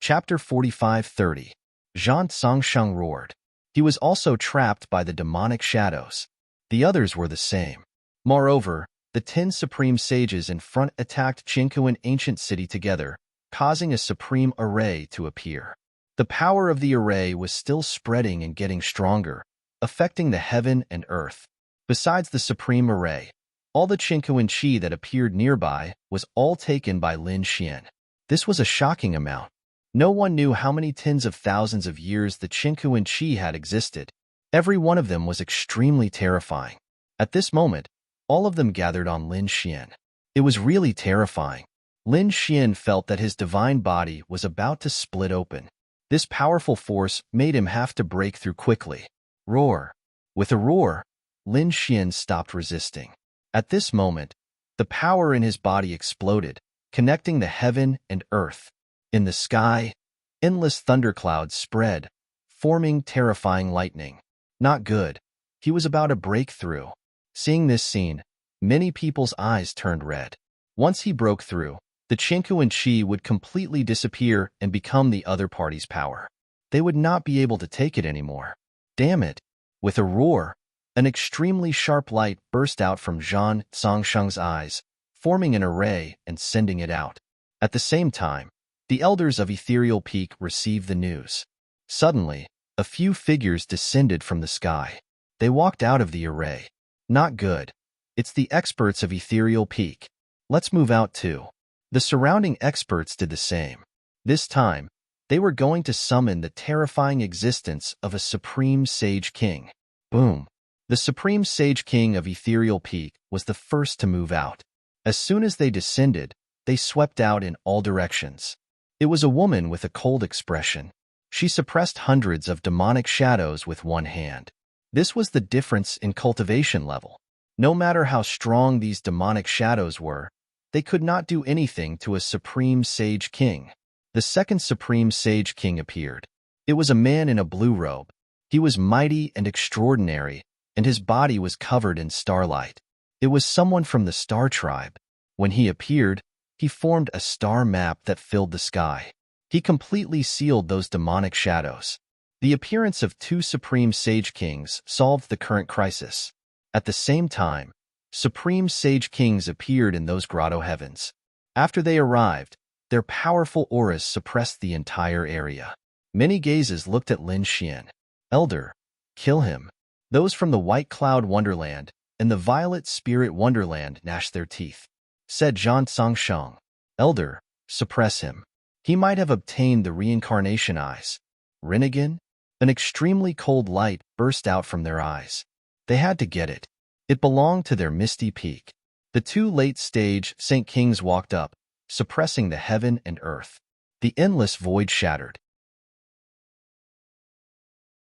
Chapter 45:30. Zhang Songsheng roared. He was also trapped by the demonic shadows. The others were the same. Moreover, the 10 supreme sages in front attacked Qingkuan ancient city together, causing a supreme array to appear. The power of the array was still spreading and getting stronger, affecting the heaven and earth. Besides the supreme array, all the Qingkuan qi that appeared nearby was all taken by Lin Xian. This was a shocking amount. No one knew how many tens of thousands of years the Qingkuan qi had existed. Every one of them was extremely terrifying. At this moment, all of them gathered on Lin Xian. It was really terrifying. Lin Xian felt that his divine body was about to split open. This powerful force made him have to break through quickly. Roar. With a roar, Lin Xian stopped resisting. At this moment, the power in his body exploded, connecting the heaven and earth. In the sky, endless thunderclouds spread, forming terrifying lightning. Not good. He was about to break through. Seeing this scene, many people's eyes turned red. Once he broke through, the Qingkuan qi would completely disappear and become the other party's power. They would not be able to take it anymore. Damn it! With a roar, an extremely sharp light burst out from Zhang Songsheng's eyes, forming an array and sending it out. At the same time, the elders of Ethereal Peak received the news. Suddenly, a few figures descended from the sky. They walked out of the array. Not good. It's the experts of Ethereal Peak. Let's move out too. The surrounding experts did the same. This time, they were going to summon the terrifying existence of a Supreme Sage King. Boom. The Supreme Sage King of Ethereal Peak was the first to move out. As soon as they descended, they swept out in all directions. It was a woman with a cold expression. She suppressed hundreds of demonic shadows with one hand. This was the difference in cultivation level. No matter how strong these demonic shadows were, they could not do anything to a Supreme Sage King. The second Supreme Sage King appeared. It was a man in a blue robe. He was mighty and extraordinary, and his body was covered in starlight. It was someone from the Star Tribe. When he appeared, he formed a star map that filled the sky. He completely sealed those demonic shadows. The appearance of 2 Supreme Sage Kings solved the current crisis. At the same time, Supreme Sage Kings appeared in those grotto heavens. After they arrived, their powerful auras suppressed the entire area. Many gazes looked at Lin Xian. Elder, kill him. Those from the White Cloud Wonderland and the Violet Spirit Wonderland gnashed their teeth. Said Zhang Songsheng. Elder, suppress him. He might have obtained the reincarnation eyes. Rinnegan? An extremely cold light burst out from their eyes. They had to get it. It belonged to their misty peak. The 2 late-stage Saint Kings walked up, suppressing the heaven and earth. The endless void shattered.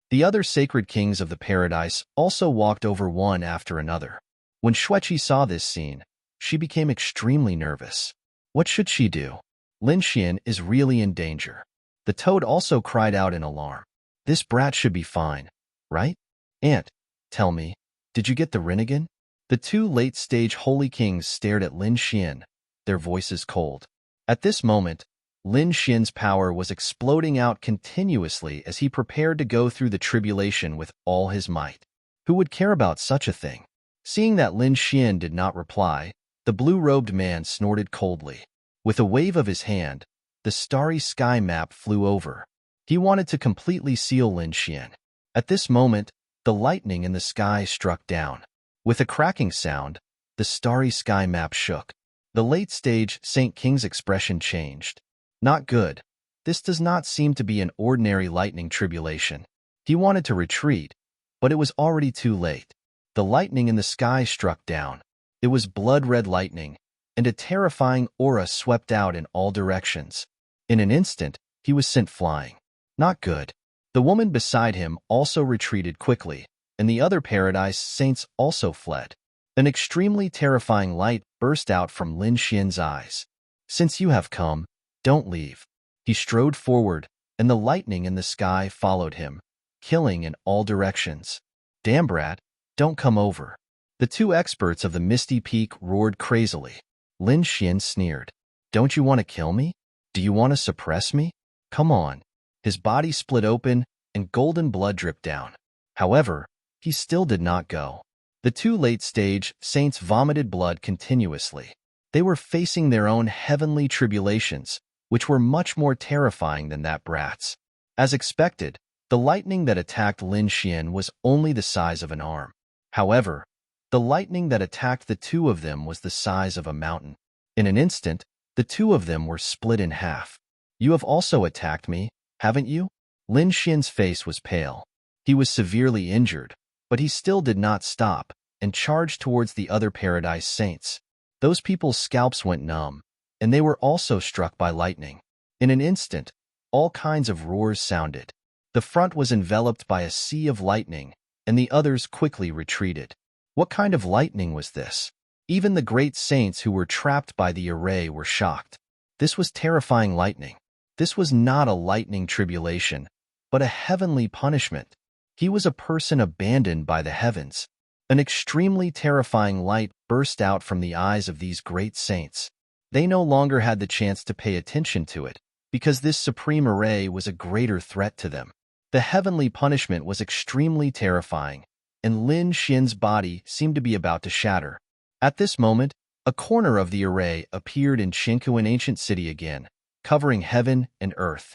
The other sacred kings of the paradise also walked over one after another. When Xueqi saw this scene, she became extremely nervous. What should she do? Lin Xian is really in danger. The toad also cried out in alarm. This brat should be fine, right? Aunt, tell me, did you get the Rinnegan? The 2 late-stage holy kings stared at Lin Xian, their voices cold. At this moment, Lin Xian's power was exploding out continuously as he prepared to go through the tribulation with all his might. Who would care about such a thing? Seeing that Lin Xian did not reply, the blue-robed man snorted coldly. With a wave of his hand, the starry sky map flew over. He wanted to completely seal Lin Xian. At this moment, the lightning in the sky struck down. With a cracking sound, the starry sky map shook. The late-stage Saint King's expression changed. Not good. This does not seem to be an ordinary lightning tribulation. He wanted to retreat, but it was already too late. The lightning in the sky struck down. It was blood-red lightning, and a terrifying aura swept out in all directions. In an instant, he was sent flying. Not good. The woman beside him also retreated quickly, and the other paradise saints also fled. An extremely terrifying light burst out from Lin Xian's eyes. Since you have come, don't leave. He strode forward, and the lightning in the sky followed him, killing in all directions. Damn brat, don't come over. The two experts of the misty peak roared crazily. Lin Xian sneered. Don't you want to kill me? Do you want to suppress me? Come on. His body split open, and golden blood dripped down. However, he still did not go. The two late-stage saints vomited blood continuously. They were facing their own heavenly tribulations, which were much more terrifying than that brat's. As expected, the lightning that attacked Lin Xian was only the size of an arm. However, the lightning that attacked the two of them was the size of a mountain. In an instant, the two of them were split in half. You have also attacked me, haven't you? Lin Xian's face was pale. He was severely injured, but he still did not stop and charged towards the other Paradise Saints. Those people's scalps went numb, and they were also struck by lightning. In an instant, all kinds of roars sounded. The front was enveloped by a sea of lightning, and the others quickly retreated. What kind of lightning was this? Even the great saints who were trapped by the array were shocked. This was terrifying lightning. This was not a lightning tribulation, but a heavenly punishment. He was a person abandoned by the heavens. An extremely terrifying light burst out from the eyes of these great saints. They no longer had the chance to pay attention to it, because this supreme array was a greater threat to them. The heavenly punishment was extremely terrifying, and Lin Xian's body seemed to be about to shatter. At this moment, a corner of the array appeared in Chinkuan ancient city again, covering heaven and earth.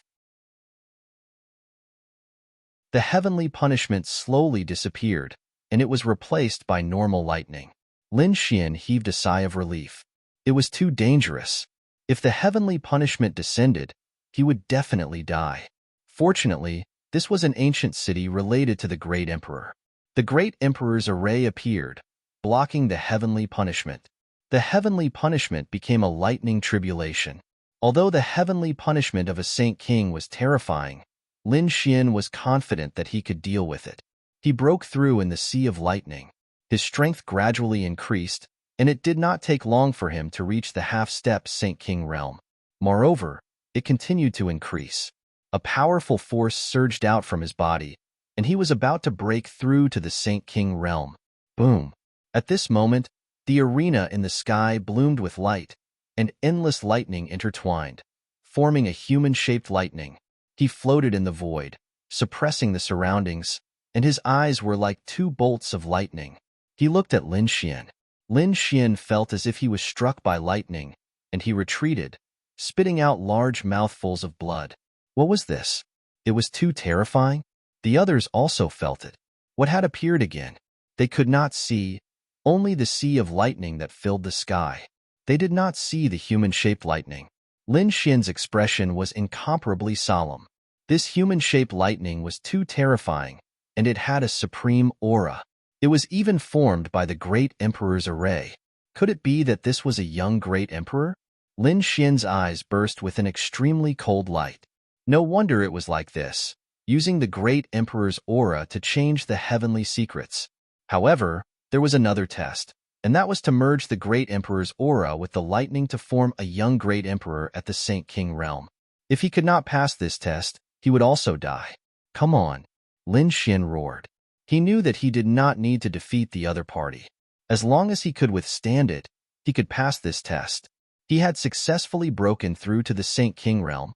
The heavenly punishment slowly disappeared, and it was replaced by normal lightning. Lin Xian heaved a sigh of relief. It was too dangerous. If the heavenly punishment descended, he would definitely die. Fortunately, this was an ancient city related to the Great Emperor. The Great Emperor's array appeared, blocking the heavenly punishment. The heavenly punishment became a lightning tribulation. Although the heavenly punishment of a Saint King was terrifying, Lin Xian was confident that he could deal with it. He broke through in the sea of lightning. His strength gradually increased, and it did not take long for him to reach the half-step Saint King realm. Moreover, it continued to increase. A powerful force surged out from his body, and he was about to break through to the Saint King realm. Boom! At this moment, the arena in the sky bloomed with light, and endless lightning intertwined, forming a human-shaped lightning. He floated in the void, suppressing the surroundings, and his eyes were like two bolts of lightning. He looked at Lin Xian. Lin Xian felt as if he was struck by lightning, and he retreated, spitting out large mouthfuls of blood. What was this? It was too terrifying. The others also felt it. What had appeared again? They could not see, only the sea of lightning that filled the sky. They did not see the human-shaped lightning. Lin Xian's expression was incomparably solemn. This human-shaped lightning was too terrifying, and it had a supreme aura. It was even formed by the Great Emperor's array. Could it be that this was a young Great Emperor? Lin Xian's eyes burst with an extremely cold light. No wonder it was like this, using the Great Emperor's aura to change the heavenly secrets. However, there was another test, and that was to merge the Great Emperor's aura with the lightning to form a young Great Emperor at the Saint King realm. If he could not pass this test, he would also die. Come on, Lin Xian roared. He knew that he did not need to defeat the other party. As long as he could withstand it, he could pass this test. He had successfully broken through to the Saint King realm.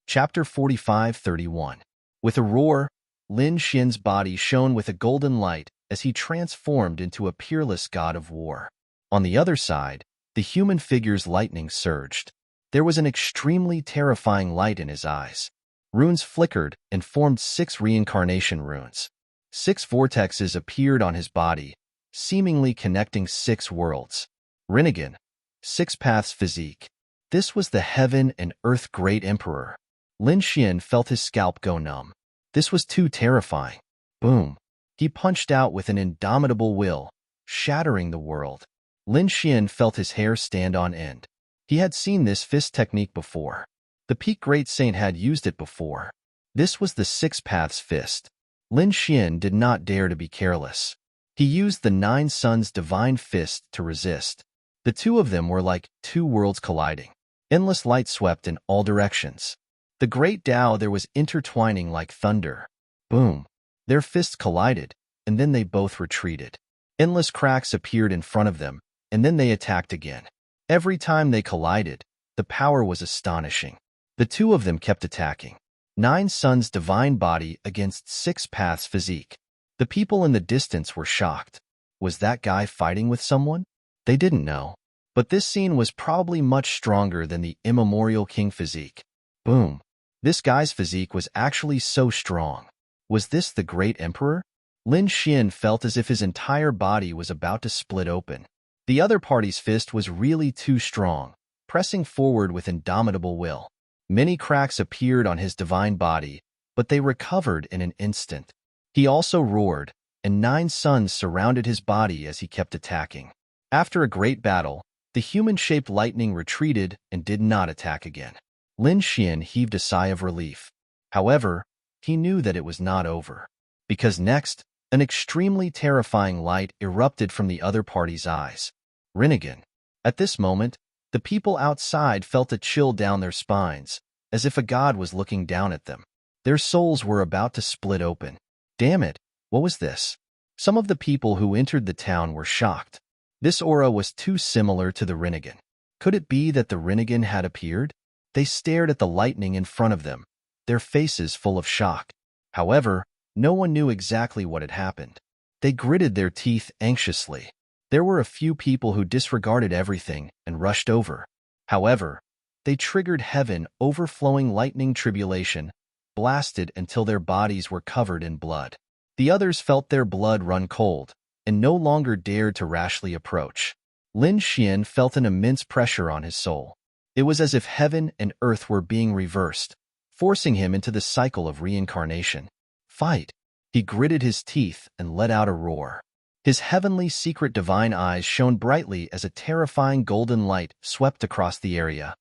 Chapter 45-31. With a roar, Lin Xian's body shone with a golden light as he transformed into a peerless god of war. On the other side, the human figure's lightning surged. There was an extremely terrifying light in his eyes. Runes flickered and formed 6 reincarnation runes. 6 vortexes appeared on his body, seemingly connecting 6 worlds. Rinnegan, 6 paths physique. This was the Heaven and Earth Great Emperor. Lin Xian felt his scalp go numb. This was too terrifying. Boom! He punched out with an indomitable will, shattering the world. Lin Xian felt his hair stand on end. He had seen this fist technique before. The Peak Great Saint had used it before. This was the 6 paths fist. Lin Xian did not dare to be careless. He used the Nine Suns' divine fist to resist. The two of them were like two worlds colliding. Endless light swept in all directions. The great Tao there was intertwining like thunder. Boom. Their fists collided, and then they both retreated. Endless cracks appeared in front of them, and then they attacked again. Every time they collided, the power was astonishing. The two of them kept attacking. Nine Suns' divine body against Six Paths' physique. The people in the distance were shocked. Was that guy fighting with someone? They didn't know. But this scene was probably much stronger than the immemorial king physique. Boom. This guy's physique was actually so strong. Was this the great emperor? Lin Xian felt as if his entire body was about to split open. The other party's fist was really too strong, pressing forward with indomitable will. Many cracks appeared on his divine body, but they recovered in an instant. He also roared, and Nine Suns surrounded his body as he kept attacking. After a great battle, the human-shaped lightning retreated and did not attack again. Lin Xian heaved a sigh of relief. However, he knew that it was not over. Because next, an extremely terrifying light erupted from the other party's eyes. Rinnegan. At this moment, the people outside felt a chill down their spines, as if a god was looking down at them. Their souls were about to split open. Damn it, what was this? Some of the people who entered the town were shocked. This aura was too similar to the Rinnegan. Could it be that the Rinnegan had appeared? They stared at the lightning in front of them, their faces full of shock. However, no one knew exactly what had happened. They gritted their teeth anxiously. There were a few people who disregarded everything and rushed over. However, they triggered heaven overflowing lightning tribulation, blasted until their bodies were covered in blood. The others felt their blood run cold and no longer dared to rashly approach. Lin Xian felt an immense pressure on his soul. It was as if heaven and earth were being reversed, forcing him into the cycle of reincarnation. Fight! He gritted his teeth and let out a roar. His heavenly secret divine eyes shone brightly as a terrifying golden light swept across the area.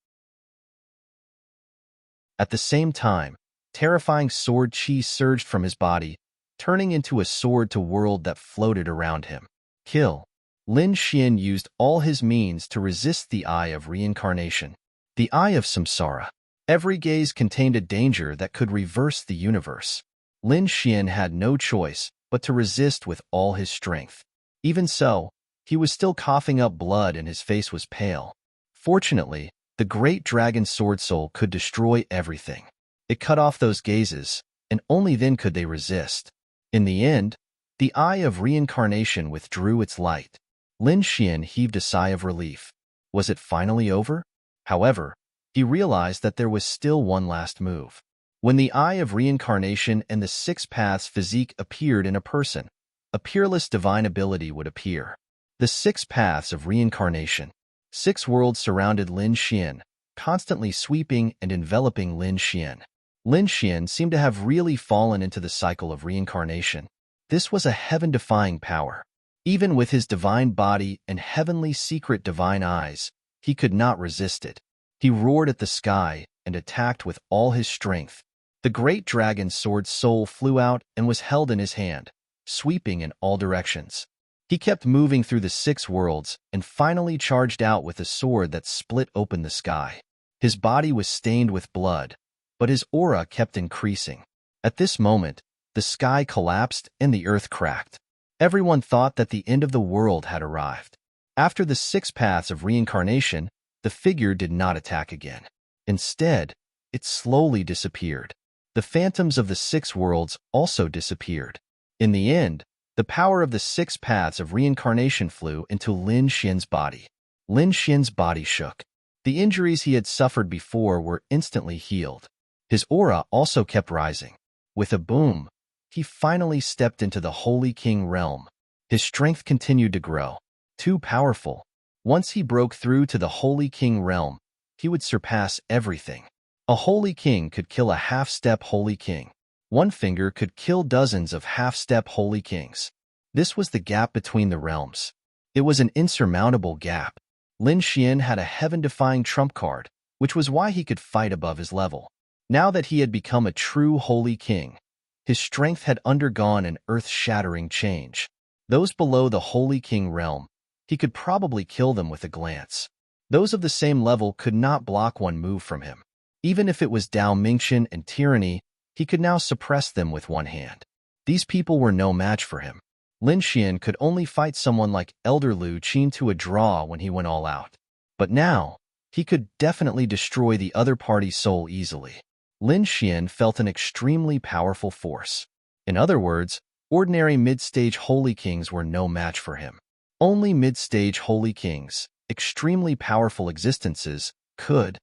At the same time, terrifying sword chi surged from his body, turning into a sword to world that floated around him. Kill. Lin Xian used all his means to resist the eye of reincarnation. The eye of samsara. Every gaze contained a danger that could reverse the universe. Lin Xian had no choice but to resist with all his strength. Even so, he was still coughing up blood and his face was pale. Fortunately, the great dragon sword soul could destroy everything. It cut off those gazes, and only then could they resist. In the end, the eye of reincarnation withdrew its light. Lin Xian heaved a sigh of relief. Was it finally over? However, he realized that there was still one last move. When the eye of reincarnation and the Six Paths physique appeared in a person, a peerless divine ability would appear. The Six Paths of Reincarnation. 6 worlds surrounded Lin Xian, constantly sweeping and enveloping Lin Xian. Lin Xian seemed to have really fallen into the cycle of reincarnation. This was a heaven-defying power. Even with his divine body and heavenly secret divine eyes, he could not resist it. He roared at the sky and attacked with all his strength. The great dragon sword soul flew out and was held in his hand, sweeping in all directions. He kept moving through the 6 worlds and finally charged out with a sword that split open the sky. His body was stained with blood, but his aura kept increasing. At this moment, the sky collapsed and the earth cracked. Everyone thought that the end of the world had arrived. After the 6 paths of reincarnation, the figure did not attack again. Instead, it slowly disappeared. The phantoms of the 6 worlds also disappeared. In the end, the power of the 6 paths of reincarnation flew into Lin Xian's body. Lin Xian's body shook. The injuries he had suffered before were instantly healed. His aura also kept rising. With a boom, he finally stepped into the Holy King realm. His strength continued to grow. Too powerful. Once he broke through to the Holy King realm, he would surpass everything. A Holy King could kill a half-step Holy King. One finger could kill dozens of half-step Holy Kings. This was the gap between the realms. It was an insurmountable gap. Lin Xian had a heaven-defying trump card, which was why he could fight above his level. Now that he had become a true Holy King, his strength had undergone an earth-shattering change. Those below the Holy King realm, he could probably kill them with a glance. Those of the same level could not block one move from him. Even if it was Dao Mingqian and tyranny, he could now suppress them with one hand. These people were no match for him. Lin Xian could only fight someone like Elder Lu Qin to a draw when he went all out. But now, he could definitely destroy the other party's soul easily. Lin Xian felt an extremely powerful force. In other words, ordinary mid-stage Holy Kings were no match for him. Only mid-stage Holy Kings, extremely powerful existences, could.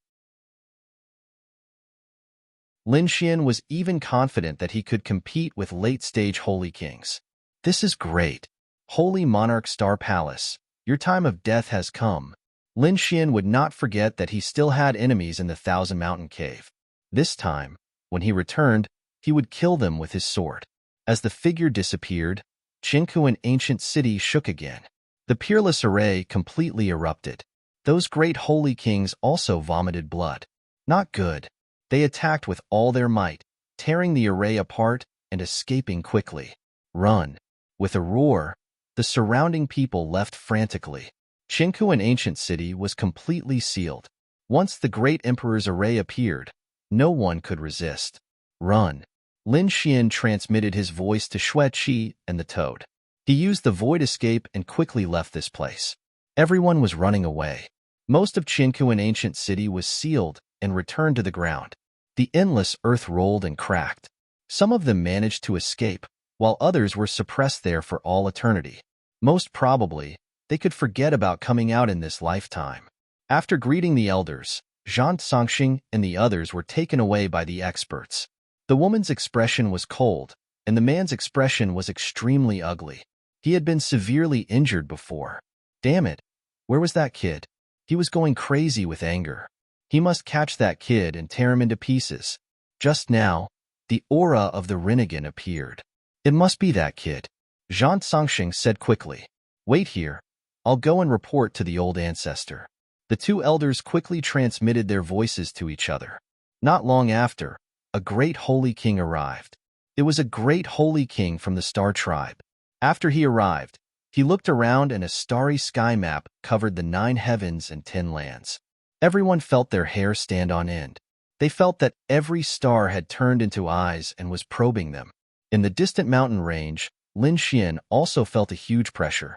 Lin Xian was even confident that he could compete with late-stage Holy Kings. This is great. Holy Monarch Star Palace, your time of death has come. Lin Xian would not forget that he still had enemies in the Thousand Mountain Cave. This time, when he returned, he would kill them with his sword. As the figure disappeared, Qingkuan ancient city shook again. The peerless array completely erupted. Those great holy kings also vomited blood. Not good. They attacked with all their might, tearing the array apart and escaping quickly. Run. With a roar, the surrounding people left frantically. Qingkuan ancient city was completely sealed. Once the great emperor's array appeared, no one could resist. Run. Lin Xian transmitted his voice to Xueqi and the toad. He used the void escape and quickly left this place. Everyone was running away. Most of Qingkuan ancient city was sealed and returned to the ground. The endless earth rolled and cracked. Some of them managed to escape, while others were suppressed there for all eternity. Most probably, they could forget about coming out in this lifetime. After greeting the elders, Zhang Songxing and the others were taken away by the experts. The woman's expression was cold, and the man's expression was extremely ugly. He had been severely injured before. Damn it, where was that kid? He was going crazy with anger. He must catch that kid and tear him into pieces. Just now, the aura of the Rinnegan appeared. It must be that kid. Zhang Songxing said quickly. Wait here. I'll go and report to the old ancestor. The two elders quickly transmitted their voices to each other. Not long after, a great holy king arrived. It was a great holy king from the Star Tribe. After he arrived, he looked around and a starry sky map covered the 9 heavens and 10 lands. Everyone felt their hair stand on end. They felt that every star had turned into eyes and was probing them. In the distant mountain range, Lin Xian also felt a huge pressure.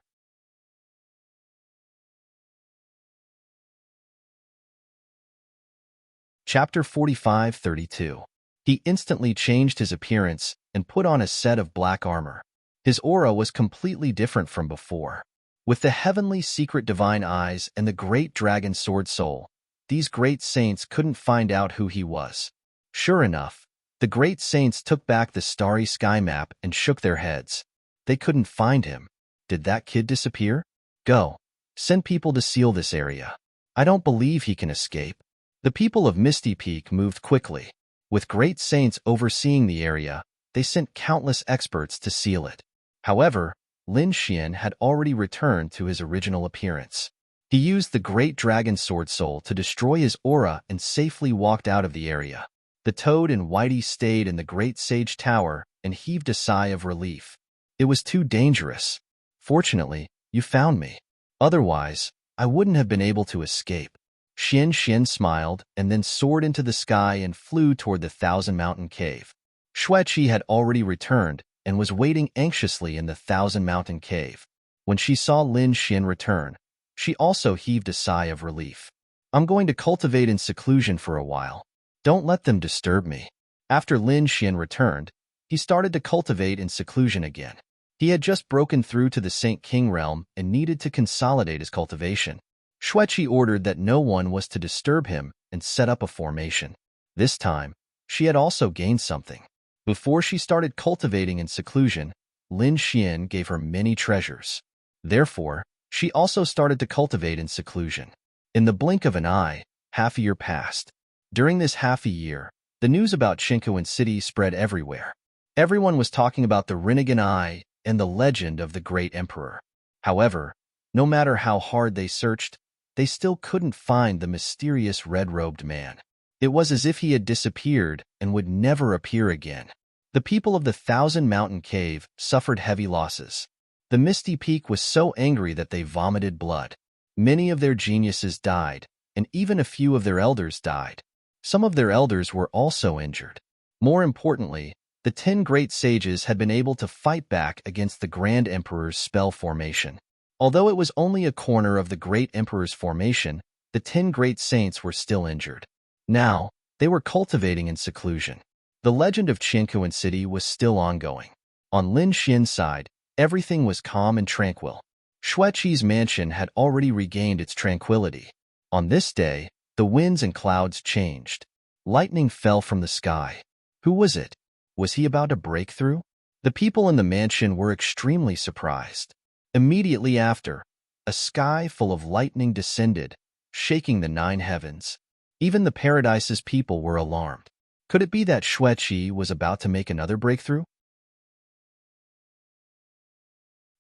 Chapter 45-32. He instantly changed his appearance and put on a set of black armor. His aura was completely different from before. With the heavenly secret divine eyes and the great dragon sword soul, these great saints couldn't find out who he was. Sure enough, the great saints took back the starry sky map and shook their heads. They couldn't find him. Did that kid disappear? Go. Send people to seal this area. I don't believe he can escape. The people of Misty Peak moved quickly. With great saints overseeing the area, they sent countless experts to seal it. However, Lin Xian had already returned to his original appearance. He used the great dragon sword soul to destroy his aura and safely walked out of the area. The toad and Whitey stayed in the great sage tower and heaved a sigh of relief. It was too dangerous. Fortunately, you found me. Otherwise, I wouldn't have been able to escape. Xian smiled and then soared into the sky and flew toward the Thousand Mountain Cave. Xueqi had already returned and was waiting anxiously in the Thousand Mountain Cave. When she saw Lin Xian return, she also heaved a sigh of relief. I'm going to cultivate in seclusion for a while. Don't let them disturb me. After Lin Xian returned, he started to cultivate in seclusion again. He had just broken through to the Saint King realm and needed to consolidate his cultivation. Xueqi ordered that no one was to disturb him and set up a formation. This time, she had also gained something. Before she started cultivating in seclusion, Lin Xian gave her many treasures. Therefore, she also started to cultivate in seclusion. In the blink of an eye, half a year passed. During this half a year, the news about Qingkuan City spread everywhere. Everyone was talking about the Rinnegan Eye and the legend of the great emperor. However, no matter how hard they searched, they still couldn't find the mysterious red-robed man. It was as if he had disappeared and would never appear again. The people of the Thousand Mountain Cave suffered heavy losses. The The Misty Peak was so angry that they vomited blood. Many of their geniuses died, and even a few of their elders died. Some of their elders were also injured. More importantly, the 10 great sages had been able to fight back against the Grand Emperor's spell formation. Although it was only a corner of the Great Emperor's formation, the 10 great saints were still injured. Now, they were cultivating in seclusion. The legend of Qiankuan City was still ongoing. On Lin Xian's side, everything was calm and tranquil. Xueqi's mansion had already regained its tranquility. On this day, the winds and clouds changed. Lightning fell from the sky. Who was it? Was he about to break through? The people in the mansion were extremely surprised. Immediately after, a sky full of lightning descended, shaking the 9 heavens. Even the paradise's people were alarmed. Could it be that Xueqi was about to make another breakthrough?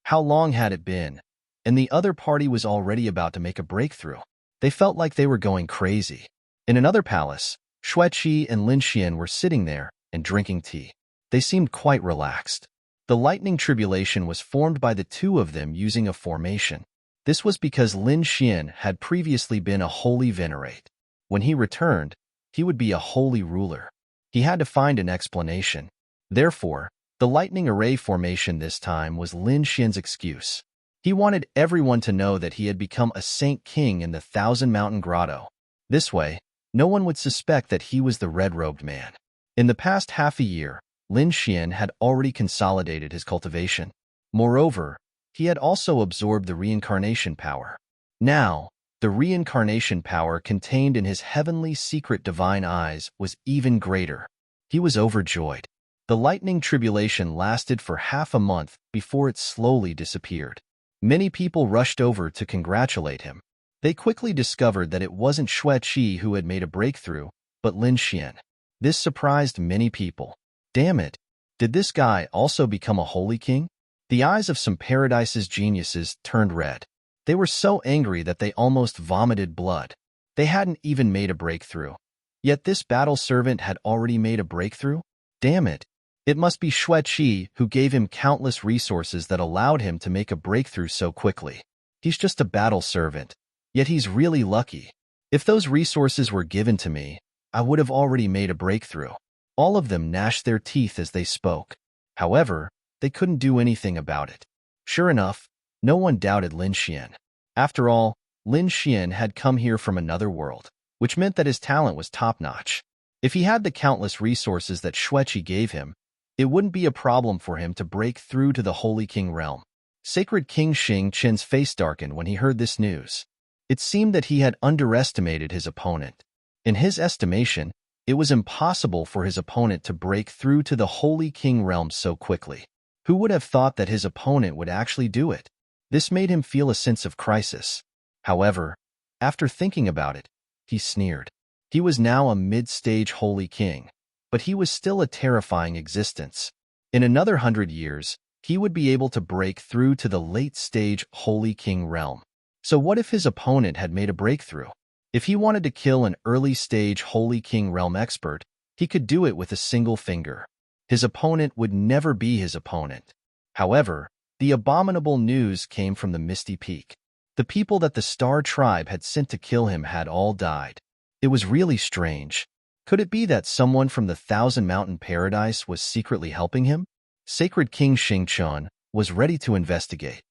How long had it been? And the other party was already about to make a breakthrough. They felt like they were going crazy. In another palace, Xueqi and Lin Xian were sitting there and drinking tea. They seemed quite relaxed. The lightning tribulation was formed by the two of them using a formation. This was because Lin Xian had previously been a holy venerate. When he returned, he would be a holy ruler. He had to find an explanation. Therefore, the lightning array formation this time was Lin Xian's excuse. He wanted everyone to know that he had become a saint king in the Thousand Mountain Grotto. This way, no one would suspect that he was the red-robed man. In the past half a year, Lin Xian had already consolidated his cultivation. Moreover, he had also absorbed the reincarnation power. Now, the reincarnation power contained in his heavenly secret divine eyes was even greater. He was overjoyed. The lightning tribulation lasted for half a month before it slowly disappeared. Many people rushed over to congratulate him. They quickly discovered that it wasn't Xueqi who had made a breakthrough, but Lin Xian. This surprised many people. Damn it! Did this guy also become a holy king? The eyes of some paradise's geniuses turned red. They were so angry that they almost vomited blood. They hadn't even made a breakthrough. Yet this battle servant had already made a breakthrough? Damn it! It must be Xueqi who gave him countless resources that allowed him to make a breakthrough so quickly. He's just a battle servant. Yet he's really lucky. If those resources were given to me, I would have already made a breakthrough. All of them gnashed their teeth as they spoke. However, they couldn't do anything about it. Sure enough, no one doubted Lin Xian. After all, Lin Xian had come here from another world, which meant that his talent was top-notch. If he had the countless resources that Xueqi gave him, it wouldn't be a problem for him to break through to the Holy King realm. Sacred King Xing Qin's face darkened when he heard this news. It seemed that he had underestimated his opponent. In his estimation, it was impossible for his opponent to break through to the Holy King realm so quickly. Who would have thought that his opponent would actually do it? This made him feel a sense of crisis. However, after thinking about it, he sneered. He was now a mid-stage Holy King, but he was still a terrifying existence. In another 100 years, he would be able to break through to the late-stage Holy King realm. So what if his opponent had made a breakthrough? If he wanted to kill an early-stage Holy King realm expert, he could do it with a single finger. His opponent would never be his opponent. However, the abominable news came from the Misty Peak. The people that the Star Tribe had sent to kill him had all died. It was really strange. Could it be that someone from the Thousand Mountain Paradise was secretly helping him? Sacred King Xingqian was ready to investigate.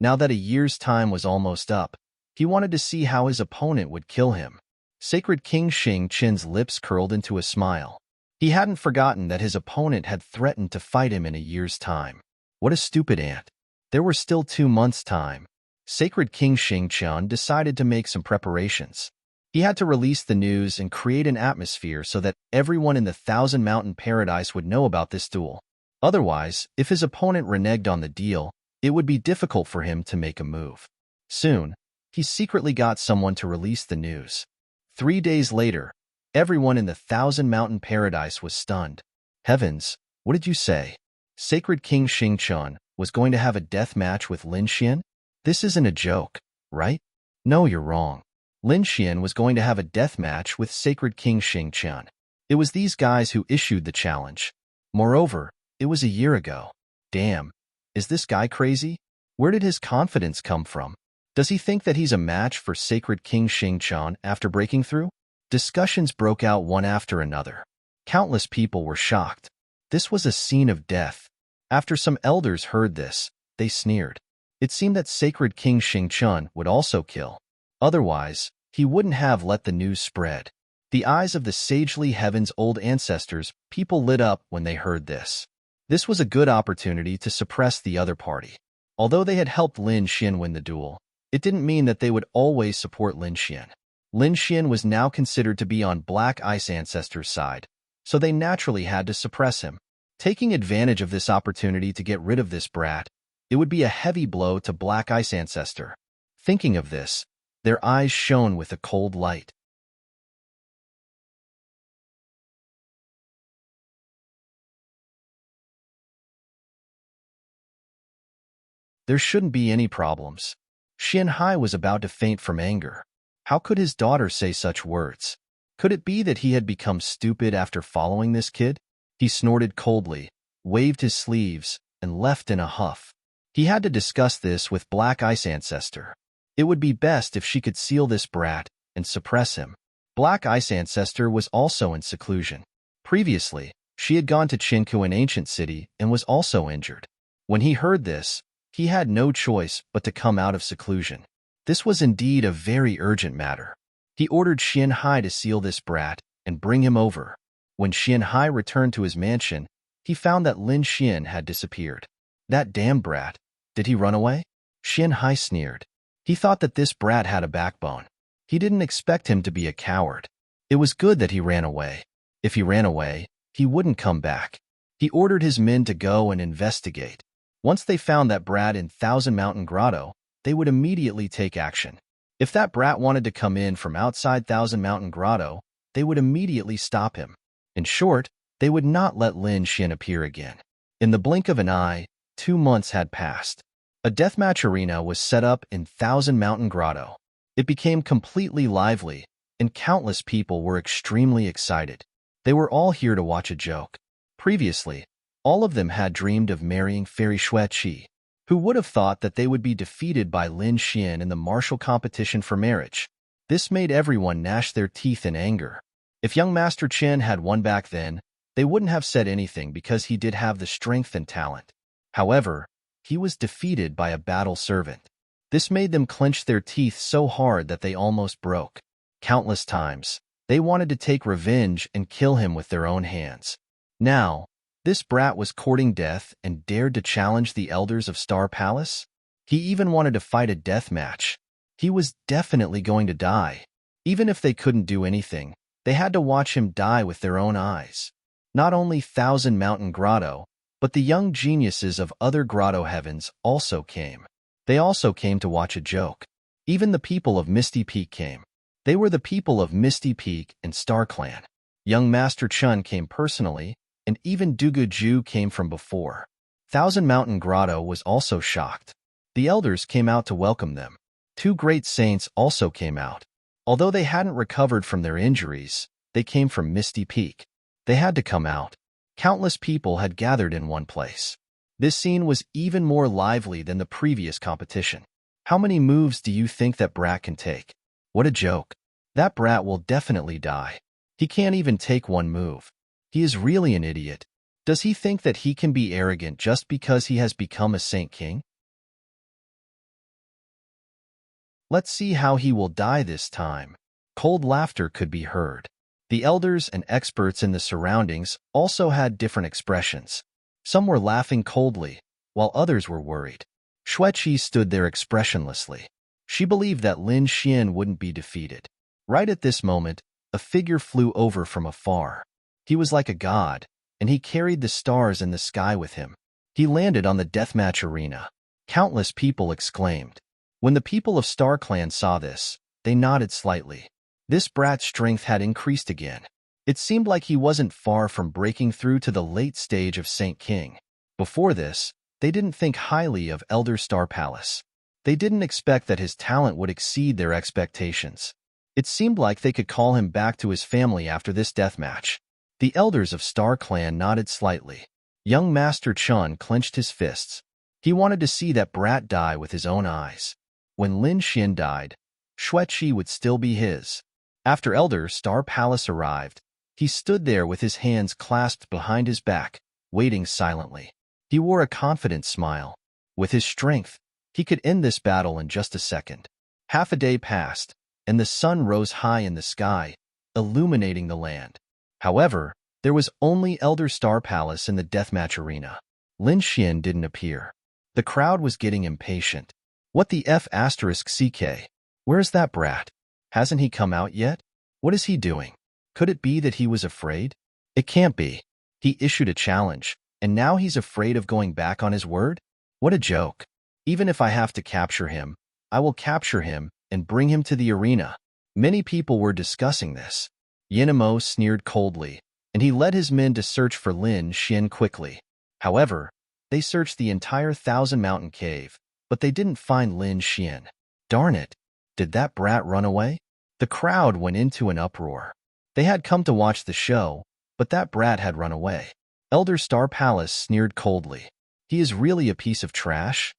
Now that a year's time was almost up, he wanted to see how his opponent would kill him. Sacred King Xingqian's lips curled into a smile. He hadn't forgotten that his opponent had threatened to fight him in a year's time. What a stupid ant. There were still 2 months' time. Sacred King Xingqian decided to make some preparations. He had to release the news and create an atmosphere so that everyone in the Thousand Mountain Paradise would know about this duel. Otherwise, if his opponent reneged on the deal, it would be difficult for him to make a move. Soon, he secretly got someone to release the news. 3 days later, everyone in the Thousand Mountain Paradise was stunned. Heavens, what did you say? Sacred King Xingqian was going to have a death match with Lin Xian? This isn't a joke, right? No, you're wrong. Lin Xian was going to have a death match with Sacred King Xingqian. It was these guys who issued the challenge. Moreover, It was a year ago. Damn, is this guy crazy? Where did his confidence come from? Does he think that he's a match for Sacred King Xingqian after breaking through? Discussions broke out one after another. Countless people were shocked. This was a scene of death. After some elders heard this, they sneered. It seemed that Sacred King Xingqian would also kill. Otherwise, he wouldn't have let the news spread. The eyes of the sagely heaven's old ancestors, people lit up when they heard this. This was a good opportunity to suppress the other party. Although they had helped Lin Xian win the duel, it didn't mean that they would always support Lin Xian. Lin Xian was now considered to be on Black Ice Ancestor's side, so they naturally had to suppress him. Taking advantage of this opportunity to get rid of this brat, it would be a heavy blow to Black Ice Ancestor. Thinking of this, their eyes shone with a cold light. There shouldn't be any problems. Xian Hai was about to faint from anger. How could his daughter say such words? Could it be that he had become stupid after following this kid? He snorted coldly, waved his sleeves, and left in a huff. He had to discuss this with Black Ice Ancestor. It would be best if she could seal this brat and suppress him. Black Ice Ancestor was also in seclusion. Previously, she had gone to Chinku, an ancient city, and was also injured. When he heard this, he had no choice but to come out of seclusion. This was indeed a very urgent matter. He ordered Xian Hai to seal this brat and bring him over. When Xian Hai returned to his mansion, he found that Lin Xian had disappeared. That damn brat. Did he run away? Xian Hai sneered. He thought that this brat had a backbone. He didn't expect him to be a coward. It was good that he ran away. If he ran away, he wouldn't come back. He ordered his men to go and investigate. Once they found that brat in Thousand Mountain Grotto, they would immediately take action. If that brat wanted to come in from outside Thousand Mountain Grotto, they would immediately stop him. In short, they would not let Lin Xian appear again. In the blink of an eye, 2 months had passed. A deathmatch arena was set up in Thousand Mountain Grotto. It became completely lively, and countless people were extremely excited. They were all here to watch a joke. Previously, all of them had dreamed of marrying Fairy Xueqi. Who would have thought that they would be defeated by Lin Xian in the martial competition for marriage? This made everyone gnash their teeth in anger. If young Master Chen had won back then, they wouldn't have said anything because he did have the strength and talent. However, he was defeated by a battle servant. This made them clench their teeth so hard that they almost broke. Countless times, they wanted to take revenge and kill him with their own hands. Now, this brat was courting death and dared to challenge the elders of Star Palace? He even wanted to fight a death match. He was definitely going to die. Even if they couldn't do anything, they had to watch him die with their own eyes. Not only Thousand Mountain Grotto, but the young geniuses of other grotto heavens also came. They also came to watch a joke. Even the people of Misty Peak came. They were the people of Misty Peak and Star Clan. Young Master Chun came personally, and even Dugu Ju came from before. Thousand Mountain Grotto was also shocked. The elders came out to welcome them. 2 great saints also came out. Although they hadn't recovered from their injuries, they came from Misty Peak. They had to come out. Countless people had gathered in one place. This scene was even more lively than the previous competition. How many moves do you think that brat can take? What a joke. That brat will definitely die. He can't even take one move. He is really an idiot. Does he think that he can be arrogant just because he has become a Saint King? Let's see how he will die this time. Cold laughter could be heard. The elders and experts in the surroundings also had different expressions. Some were laughing coldly, while others were worried. Xueqi stood there expressionlessly. She believed that Lin Xian wouldn't be defeated. Right at this moment, a figure flew over from afar. He was like a god, and he carried the stars in the sky with him. He landed on the deathmatch arena. Countless people exclaimed. When the people of Star Clan saw this, they nodded slightly. This brat's strength had increased again. It seemed like he wasn't far from breaking through to the late stage of Saint King. Before this, they didn't think highly of Elder Star Palace. They didn't expect that his talent would exceed their expectations. It seemed like they could call him back to his family after this deathmatch. The elders of Star Clan nodded slightly. Young Master Chun clenched his fists. He wanted to see that brat die with his own eyes. When Lin Xian died, Xueqi would still be his. After Elder Star Palace arrived, he stood there with his hands clasped behind his back, waiting silently. He wore a confident smile. With his strength, he could end this battle in just a second. Half a day passed, and the sun rose high in the sky, illuminating the land. However, there was only Elder Star Palace in the deathmatch arena. Lin Xian didn't appear. The crowd was getting impatient. What the F*** CK? Where's that brat? Hasn't he come out yet? What is he doing? Could it be that he was afraid? It can't be. He issued a challenge, and now he's afraid of going back on his word? What a joke. Even if I have to capture him, I will capture him and bring him to the arena. Many people were discussing this. Yinamo sneered coldly, and he led his men to search for Lin Xian quickly. However, they searched the entire Thousand Mountain Cave, but they didn't find Lin Xian. Darn it! Did that brat run away? The crowd went into an uproar. They had come to watch the show, but that brat had run away. Elder Star Palace sneered coldly. He is really a piece of trash?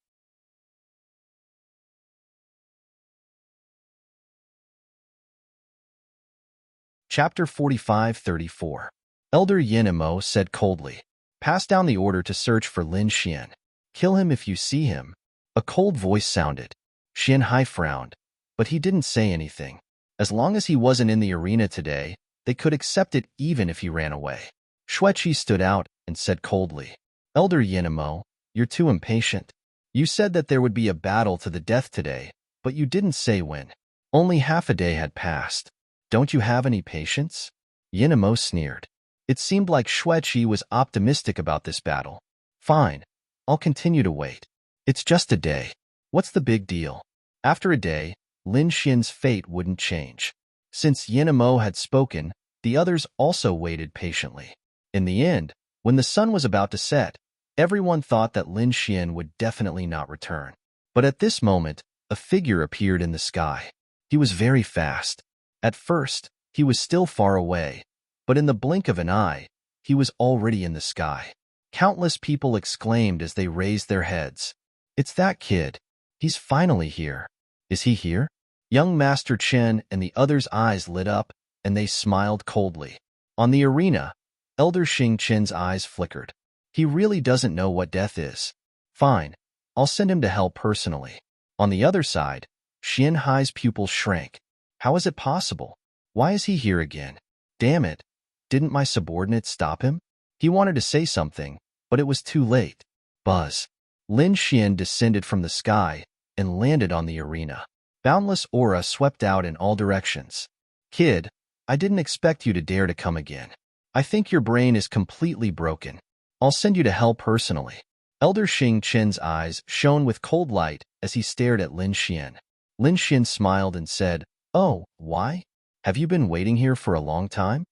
Chapter 45-34. Elder Yinamo said coldly, "Pass down the order to search for Lin Xian. Kill him if you see him." A cold voice sounded. Xian Hai frowned, but he didn't say anything. As long as he wasn't in the arena today, they could accept it even if he ran away. Xueqi stood out and said coldly, "Elder Yinamo, you're too impatient. You said that there would be a battle to the death today, but you didn't say when. Only half a day had passed. Don't you have any patience?" Yinamo sneered. It seemed like Xueqi was optimistic about this battle. "Fine, I'll continue to wait. It's just a day. What's the big deal?" After a day, Lin Xian's fate wouldn't change. Since Yinamo had spoken, the others also waited patiently. In the end, when the sun was about to set, everyone thought that Lin Xian would definitely not return. But at this moment, a figure appeared in the sky. He was very fast. At first, he was still far away, but in the blink of an eye, he was already in the sky. Countless people exclaimed as they raised their heads. "It's that kid. He's finally here. Is he here?" Young Master Chen and the others' eyes lit up, and they smiled coldly. On the arena, Elder Xing Chen's eyes flickered. He really doesn't know what death is. Fine, I'll send him to hell personally. On the other side, Xian Hai's pupils shrank. How is it possible? Why is he here again? Damn it, didn't my subordinate stop him? He wanted to say something, but it was too late. Buzz. Lin Xian descended from the sky and landed on the arena. Boundless aura swept out in all directions. "Kid, I didn't expect you to dare to come again. I think your brain is completely broken. I'll send you to hell personally." Elder Xing Chen's eyes shone with cold light as he stared at Lin Xian. Lin Xian smiled and said, "Oh, why? Have you been waiting here for a long time?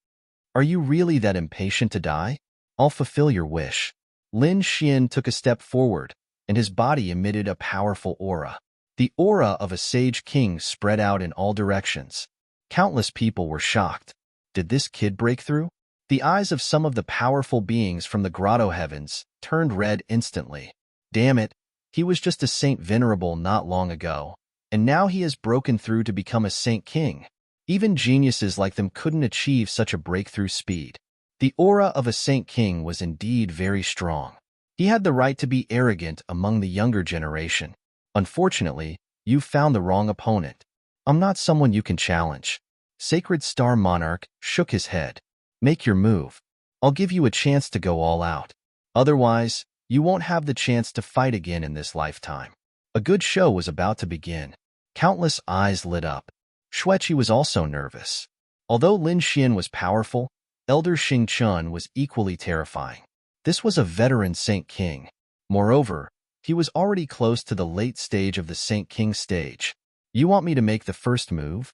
Are you really that impatient to die? I'll fulfill your wish." Lin Xian took a step forward, and his body emitted a powerful aura. The aura of a sage king spread out in all directions. Countless people were shocked. Did this kid break through? The eyes of some of the powerful beings from the grotto heavens turned red instantly. Damn it, he was just a saint venerable not long ago, and now he has broken through to become a saint king. Even geniuses like them couldn't achieve such a breakthrough speed. The aura of a saint king was indeed very strong. He had the right to be arrogant among the younger generation. Unfortunately, you found the wrong opponent. I'm not someone you can challenge. Sacred Star Monarch shook his head. Make your move. I'll give you a chance to go all out. Otherwise, you won't have the chance to fight again in this lifetime. A good show was about to begin. Countless eyes lit up. Xueqi was also nervous. Although Lin Xian was powerful, Elder Xing Chun was equally terrifying. This was a veteran Saint King. Moreover, he was already close to the late stage of the Saint King stage. You want me to make the first move?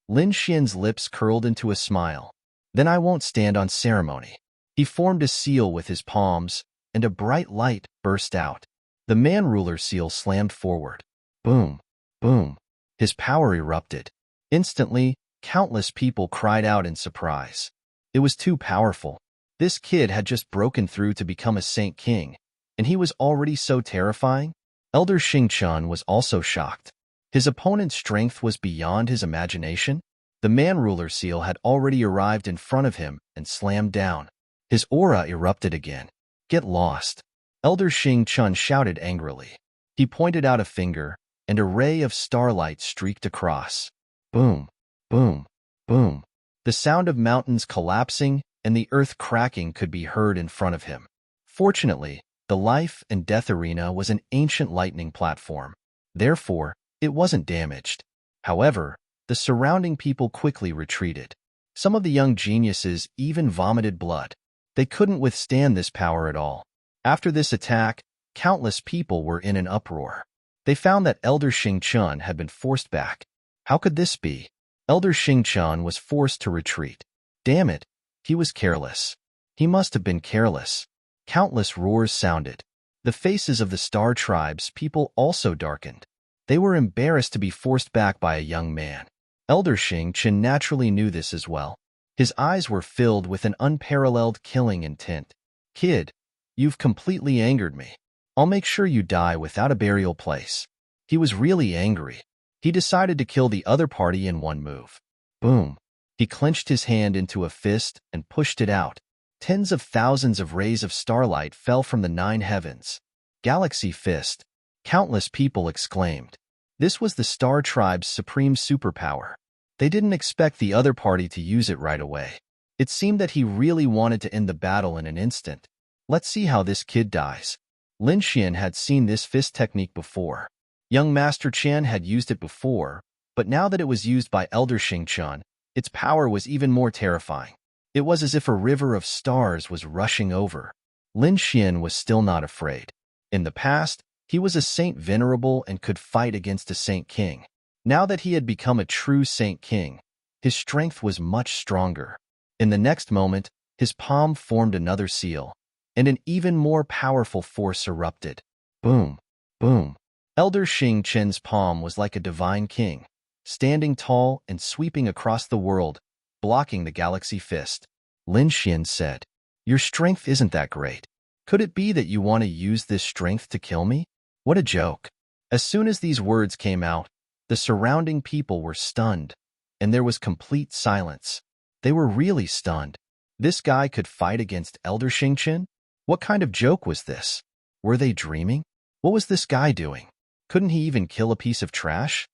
Lin Xian's lips curled into a smile. Then I won't stand on ceremony. He formed a seal with his palms, and a bright light burst out. The man-ruler seal slammed forward. Boom, boom. His power erupted. Instantly, countless people cried out in surprise. It was too powerful. This kid had just broken through to become a Saint King, and he was already so terrifying. Elder Xingqian was also shocked. His opponent's strength was beyond his imagination. The man-ruler seal had already arrived in front of him and slammed down. His aura erupted again. Get lost. Elder Xingqian shouted angrily. He pointed out a finger, and a ray of starlight streaked across. Boom, boom, boom. The sound of mountains collapsing and the earth cracking could be heard in front of him. Fortunately, the life and death arena was an ancient lightning platform. Therefore, it wasn't damaged. However, the surrounding people quickly retreated. Some of the young geniuses even vomited blood. They couldn't withstand this power at all. After this attack, countless people were in an uproar. They found that Elder Xingqian had been forced back. How could this be? Elder Xingqian was forced to retreat. Damn it, he was careless. He must have been careless. Countless roars sounded. The faces of the Star Tribe's people also darkened. They were embarrassed to be forced back by a young man. Elder Xingqian naturally knew this as well. His eyes were filled with an unparalleled killing intent. Kid, you've completely angered me. I'll make sure you die without a burial place. He was really angry. He decided to kill the other party in one move. Boom. He clenched his hand into a fist and pushed it out. Tens of thousands of rays of starlight fell from the 9 heavens. Galaxy Fist. Countless people exclaimed. This was the Star Tribe's supreme superpower. They didn't expect the other party to use it right away. It seemed that he really wanted to end the battle in an instant. Let's see how this kid dies. Lin Xian had seen this fist technique before. Young Master Qian had used it before, but now that it was used by Elder Xingqian, its power was even more terrifying. It was as if a river of stars was rushing over. Lin Xian was still not afraid. In the past, he was a saint venerable and could fight against a Saint King. Now that he had become a true Saint King, his strength was much stronger. In the next moment, his palm formed another seal, and an even more powerful force erupted. Boom, boom. Elder Xingqian's palm was like a divine king, standing tall and sweeping across the world, blocking the Galaxy Fist. Lin Xian said, "Your strength isn't that great. Could it be that you want to use this strength to kill me?" What a joke. As soon as these words came out, the surrounding people were stunned, and there was complete silence. They were really stunned. This guy could fight against Elder Xingqian? What kind of joke was this? Were they dreaming? What was this guy doing? Couldn't he even kill a piece of trash?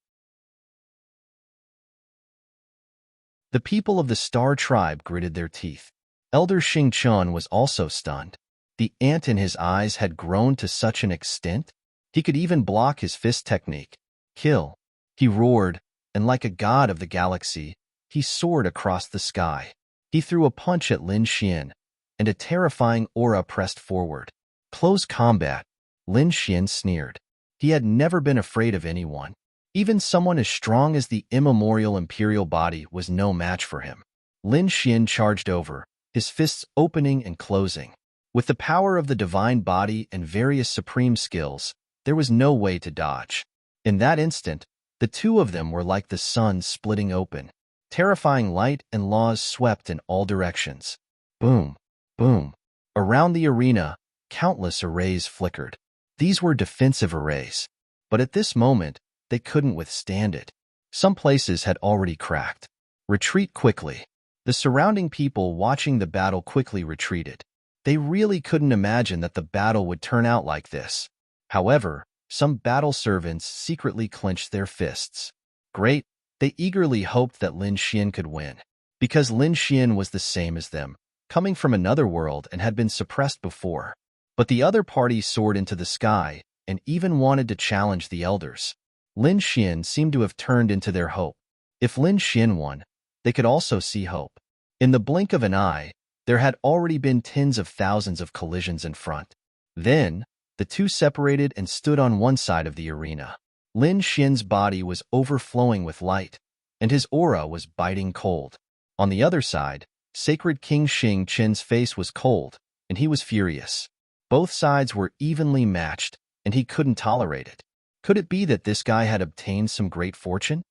The people of the Star Tribe gritted their teeth. Elder Xingqian was also stunned. The ant in his eyes had grown to such an extent. He could even block his fist technique. Kill. He roared, and like a god of the galaxy, he soared across the sky. He threw a punch at Lin Xian, and a terrifying aura pressed forward. Close combat. Lin Xian sneered. He had never been afraid of anyone. Even someone as strong as the immemorial imperial body was no match for him. Lin Xian charged over, his fists opening and closing. With the power of the divine body and various supreme skills, there was no way to dodge. In that instant, the two of them were like the sun splitting open. Terrifying light and laws swept in all directions. Boom, boom. Around the arena, countless arrays flickered. These were defensive arrays, but at this moment, they couldn't withstand it. Some places had already cracked. Retreat quickly. The surrounding people watching the battle quickly retreated. They really couldn't imagine that the battle would turn out like this. However, some battle servants secretly clenched their fists. Great, they eagerly hoped that Lin Xian could win. Because Lin Xian was the same as them, coming from another world and had been suppressed before. But the other party soared into the sky and even wanted to challenge the elders. Lin Xian seemed to have turned into their hope. If Lin Xian won, they could also see hope. In the blink of an eye, there had already been tens of thousands of collisions in front. Then, the two separated and stood on one side of the arena. Lin Xian's body was overflowing with light, and his aura was biting cold. On the other side, Sacred King Xingqian's face was cold, and he was furious. Both sides were evenly matched, and he couldn't tolerate it. Could it be that this guy had obtained some great fortune?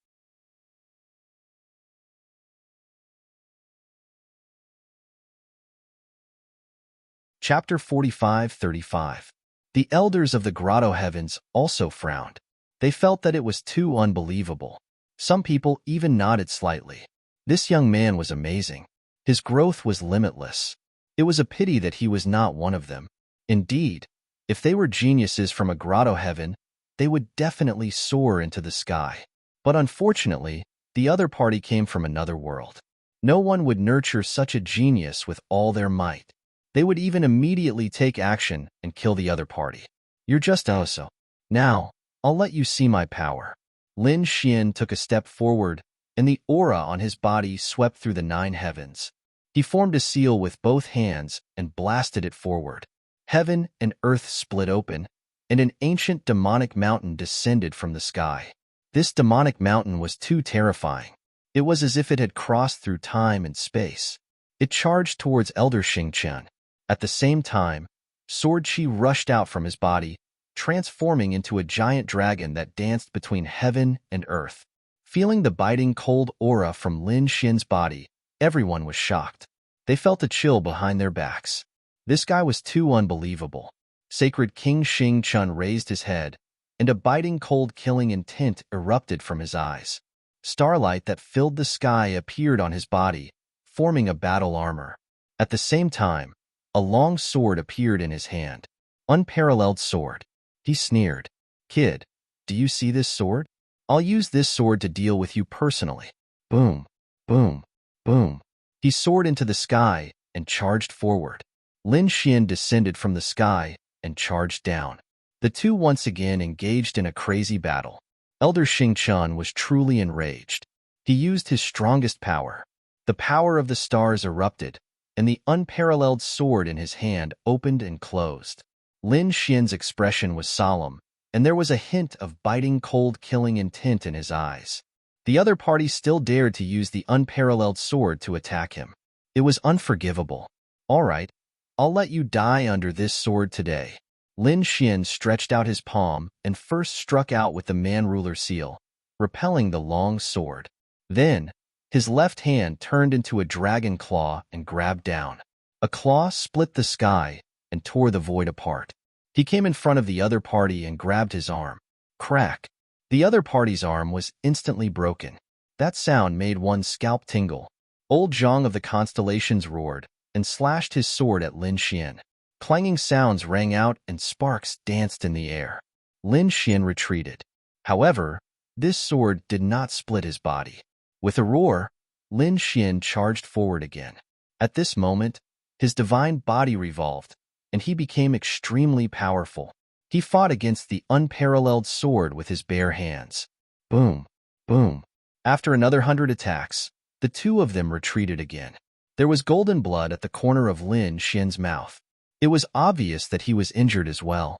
Chapter 45-35. The elders of the grotto heavens also frowned. They felt that it was too unbelievable. Some people even nodded slightly. This young man was amazing. His growth was limitless. It was a pity that he was not one of them. Indeed, if they were geniuses from a grotto heaven, they would definitely soar into the sky. But unfortunately, the other party came from another world. No one would nurture such a genius with all their might. They would even immediately take action and kill the other party. You're just Oso. Now, I'll let you see my power. Lin Xian took a step forward, and the aura on his body swept through the 9 heavens. He formed a seal with both hands and blasted it forward. Heaven and earth split open, and an ancient demonic mountain descended from the sky. This demonic mountain was too terrifying. It was as if it had crossed through time and space. It charged towards Elder Xingqian. At the same time, sword chi rushed out from his body, transforming into a giant dragon that danced between heaven and earth. Feeling the biting cold aura from Lin Xian's body, everyone was shocked. They felt a chill behind their backs. This guy was too unbelievable. Sacred King Xingqian raised his head, and a biting cold killing intent erupted from his eyes. Starlight that filled the sky appeared on his body, forming a battle armor. At the same time, a long sword appeared in his hand. Unparalleled sword. He sneered. Kid, do you see this sword? I'll use this sword to deal with you personally. Boom, boom, boom. He soared into the sky and charged forward. Lin Xian descended from the sky and charged down. The two once again engaged in a crazy battle. Elder Xingqian was truly enraged. He used his strongest power. The power of the stars erupted, and the unparalleled sword in his hand opened and closed. Lin Xian's expression was solemn, and there was a hint of biting cold killing intent in his eyes. The other party still dared to use the unparalleled sword to attack him. It was unforgivable. All right, I'll let you die under this sword today. Lin Xian stretched out his palm and first struck out with the man-ruler seal, repelling the long sword. Then, his left hand turned into a dragon claw and grabbed down. A claw split the sky and tore the void apart. He came in front of the other party and grabbed his arm. Crack! The other party's arm was instantly broken. That sound made one's scalp tingle. Old Zhang of the constellations roared and slashed his sword at Lin Xian. Clanging sounds rang out and sparks danced in the air. Lin Xian retreated. However, this sword did not split his body. With a roar, Lin Xian charged forward again. At this moment, his divine body revolved, and he became extremely powerful. He fought against the unparalleled sword with his bare hands. Boom, boom. After another 100 attacks, the two of them retreated again. There was golden blood at the corner of Lin Xian's mouth. It was obvious that he was injured as well.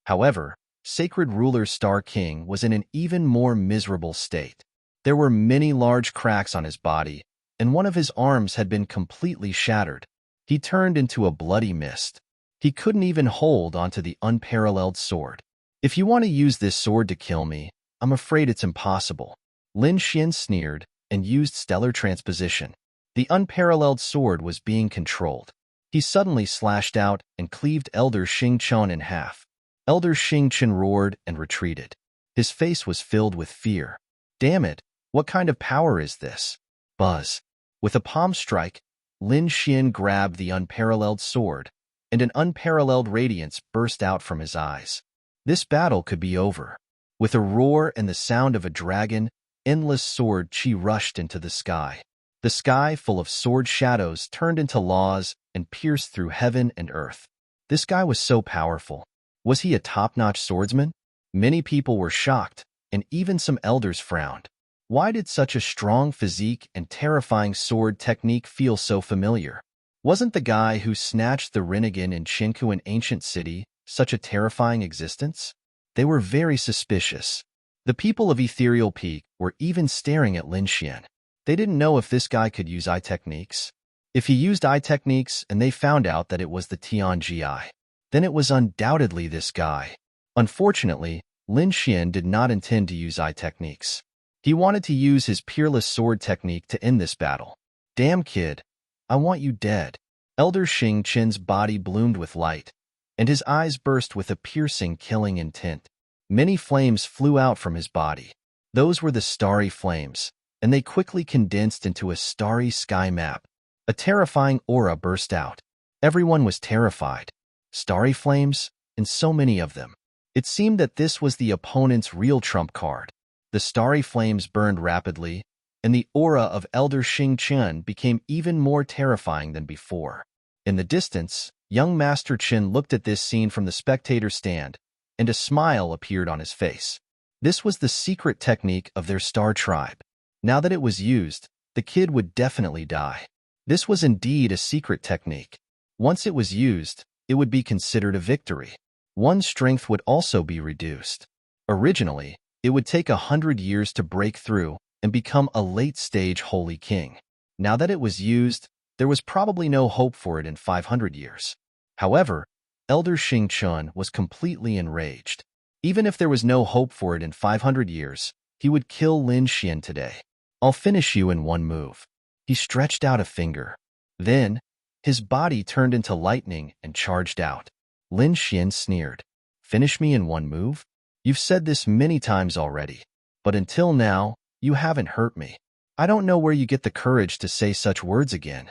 However, Sacred Ruler Star King was in an even more miserable state. There were many large cracks on his body, and one of his arms had been completely shattered. He turned into a bloody mist. He couldn't even hold onto the unparalleled sword. If you want to use this sword to kill me, I'm afraid it's impossible. Lin Xian sneered and used stellar transposition. The unparalleled sword was being controlled. He suddenly slashed out and cleaved Elder Xingqian in half. Elder Xingqian roared and retreated. His face was filled with fear. Damn it, what kind of power is this? Buzz. With a palm strike, Lin Xian grabbed the unparalleled sword, and an unparalleled radiance burst out from his eyes. This battle could be over. With a roar and the sound of a dragon, endless sword chi rushed into the sky. The sky, full of sword shadows, turned into laws and pierced through heaven and earth. This guy was so powerful. Was he a top-notch swordsman? Many people were shocked, and even some elders frowned. Why did such a strong physique and terrifying sword technique feel so familiar? Wasn't the guy who snatched the Rinnegan in Chinku, an ancient city, such a terrifying existence? They were very suspicious. The people of Ethereal Peak were even staring at Lin Xian. They didn't know if this guy could use eye techniques. If he used eye techniques and they found out that it was the Tianji, then it was undoubtedly this guy. Unfortunately, Lin Xian did not intend to use eye techniques. He wanted to use his peerless sword technique to end this battle. Damn kid, I want you dead. Elder Xing Qin's body bloomed with light, and his eyes burst with a piercing, killing intent. Many flames flew out from his body. Those were the starry flames, and they quickly condensed into a starry sky map. A terrifying aura burst out. Everyone was terrified. Starry flames, and so many of them. It seemed that this was the opponent's real trump card. The starry flames burned rapidly, and the aura of Elder Xing Qin became even more terrifying than before. In the distance, young Master Qin looked at this scene from the spectator stand, and a smile appeared on his face. This was the secret technique of their star tribe. Now that it was used, the kid would definitely die. This was indeed a secret technique. Once it was used, it would be considered a victory. One's strength would also be reduced. Originally, it would take 100 years to break through and become a late-stage holy king. Now that it was used, there was probably no hope for it in 500 years. However, Elder Xing Qin was completely enraged. Even if there was no hope for it in 500 years, he would kill Lin Xian today. I'll finish you in one move. He stretched out a finger. Then, his body turned into lightning and charged out. Lin Xian sneered. Finish me in one move? You've said this many times already, but until now, you haven't hurt me. I don't know where you get the courage to say such words again.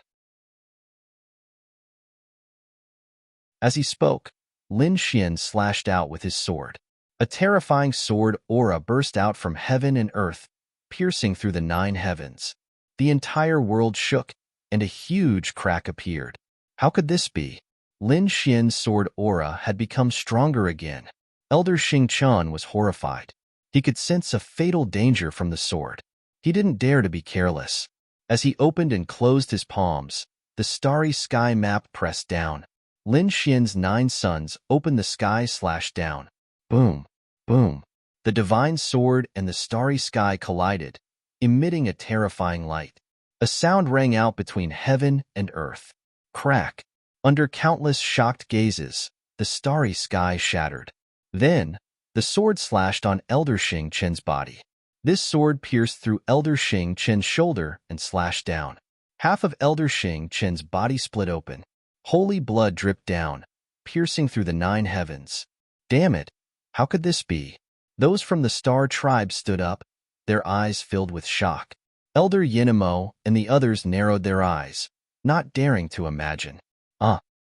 As he spoke, Lin Xian slashed out with his sword. A terrifying sword aura burst out from heaven and earth, piercing through the 9 heavens. The entire world shook, and a huge crack appeared. How could this be? Lin Xian's sword aura had become stronger again. Elder Xing Qin was horrified. He could sense a fatal danger from the sword. He didn't dare to be careless. As he opened and closed his palms, the starry sky map pressed down. Lin Xian's 9 suns opened, the sky slashed down. Boom, boom. The divine sword and the starry sky collided, emitting a terrifying light. A sound rang out between heaven and earth. Crack. Under countless shocked gazes, the starry sky shattered. Then, the sword slashed on Elder Xing Qin's body. This sword pierced through Elder Xing Qin's shoulder and slashed down. Half of Elder Xing Qin's body split open. Holy blood dripped down, piercing through the 9 heavens. Damn it! How could this be? Those from the Star Tribe stood up, their eyes filled with shock. Elder Yinamo and the others narrowed their eyes, not daring to imagine.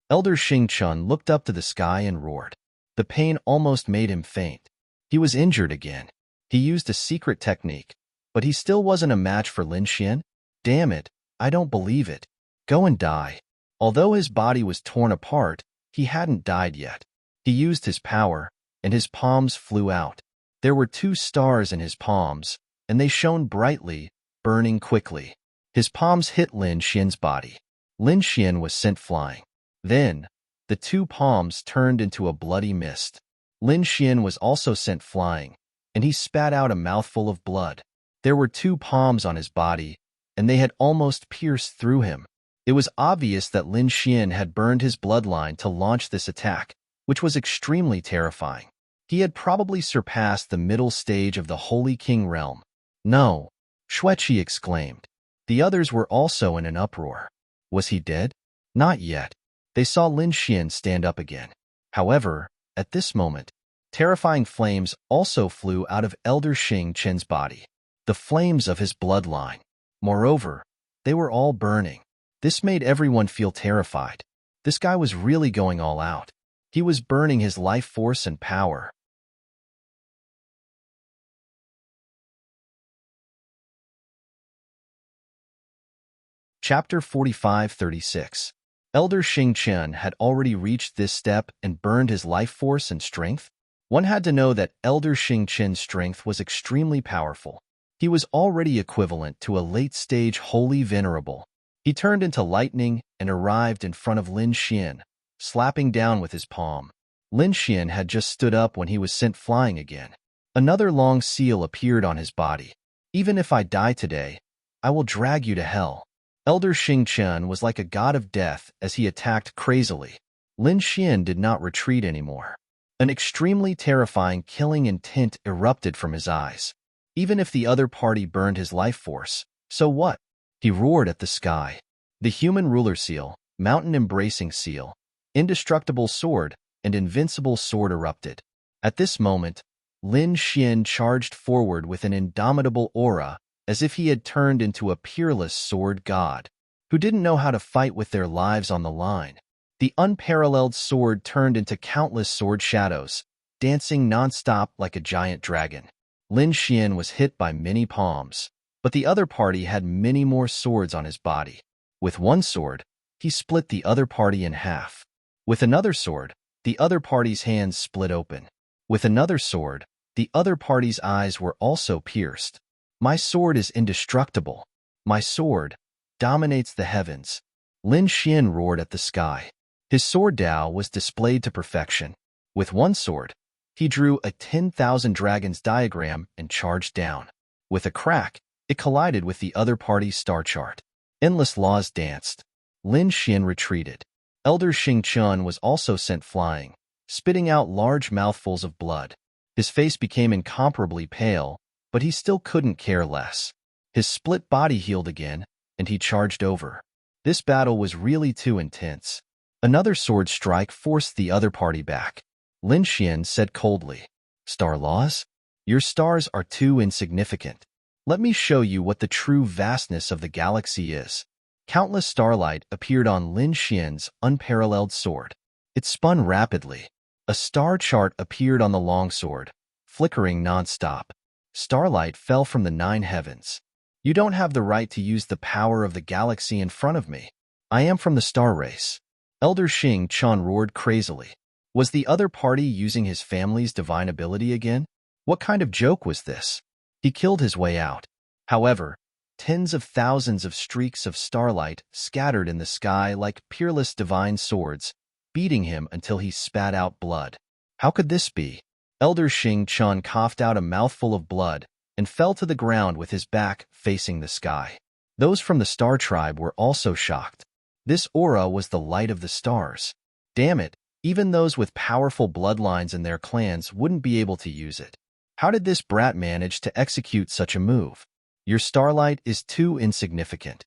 Elder Xing Qin looked up to the sky and roared. The pain almost made him faint. He was injured again. He used a secret technique, but he still wasn't a match for Lin Xian. Damn it, I don't believe it. Go and die. Although his body was torn apart, he hadn't died yet. He used his power, and his palms flew out. There were 2 stars in his palms, and they shone brightly, burning quickly. His palms hit Lin Xian's body. Lin Xian was sent flying. Then, the 2 palms turned into a bloody mist. Lin Xian was also sent flying, and he spat out a mouthful of blood. There were 2 palms on his body, and they had almost pierced through him. It was obvious that Lin Xian had burned his bloodline to launch this attack, which was extremely terrifying. He had probably surpassed the middle stage of the Holy King realm. No, Xueqi exclaimed. The others were also in an uproar. Was he dead? Not yet. They saw Lin Xian stand up again. However, at this moment, terrifying flames also flew out of Elder Xing Qin's body. The flames of his bloodline. Moreover, they were all burning. This made everyone feel terrified. This guy was really going all out. He was burning his life force and power. Chapter 45-36. Elder Xing Qin had already reached this step and burned his life force and strength. One had to know that Elder Xing Qin's strength was extremely powerful. He was already equivalent to a late-stage holy venerable. He turned into lightning and arrived in front of Lin Xian, slapping down with his palm. Lin Xian had just stood up when he was sent flying again. Another long seal appeared on his body. Even if I die today, I will drag you to hell. Elder Xing Qin was like a god of death as he attacked crazily. Lin Xian did not retreat anymore. An extremely terrifying killing intent erupted from his eyes. Even if the other party burned his life force, so what? He roared at the sky. The human ruler seal, mountain-embracing seal, indestructible sword, and invincible sword erupted. At this moment, Lin Xian charged forward with an indomitable aura, as if he had turned into a peerless sword god, who didn't know how to fight with their lives on the line. The unparalleled sword turned into countless sword shadows, dancing non-stop like a giant dragon. Lin Xian was hit by many palms, but the other party had many more swords on his body. With one sword, he split the other party in half. With another sword, the other party's hands split open. With another sword, the other party's eyes were also pierced. My sword is indestructible. My sword dominates the heavens. Lin Xian roared at the sky. His sword Dao was displayed to perfection. With one sword, he drew a 10,000 dragons diagram and charged down. With a crack, it collided with the other party's star chart. Endless laws danced. Lin Xian retreated. Elder Xing Chun was also sent flying, spitting out large mouthfuls of blood. His face became incomparably pale, but he still couldn't care less. His split body healed again, and he charged over. This battle was really too intense. Another sword strike forced the other party back. Lin Xian said coldly, "Star laws? Your stars are too insignificant. Let me show you what the true vastness of the galaxy is." Countless starlight appeared on Lin Xian's unparalleled sword. It spun rapidly. A star chart appeared on the longsword, flickering non-stop. Starlight fell from the 9 heavens. You don't have the right to use the power of the galaxy in front of me. I am from the star race. Elder Xing Chun roared crazily. Was the other party using his family's divine ability again? What kind of joke was this? He killed his way out. However, tens of thousands of streaks of starlight scattered in the sky like peerless divine swords, beating him until he spat out blood. How could this be? Elder Xing Chun coughed out a mouthful of blood and fell to the ground with his back facing the sky. Those from the star tribe were also shocked. This aura was the light of the stars. Damn it, even those with powerful bloodlines in their clans wouldn't be able to use it. How did this brat manage to execute such a move? Your starlight is too insignificant.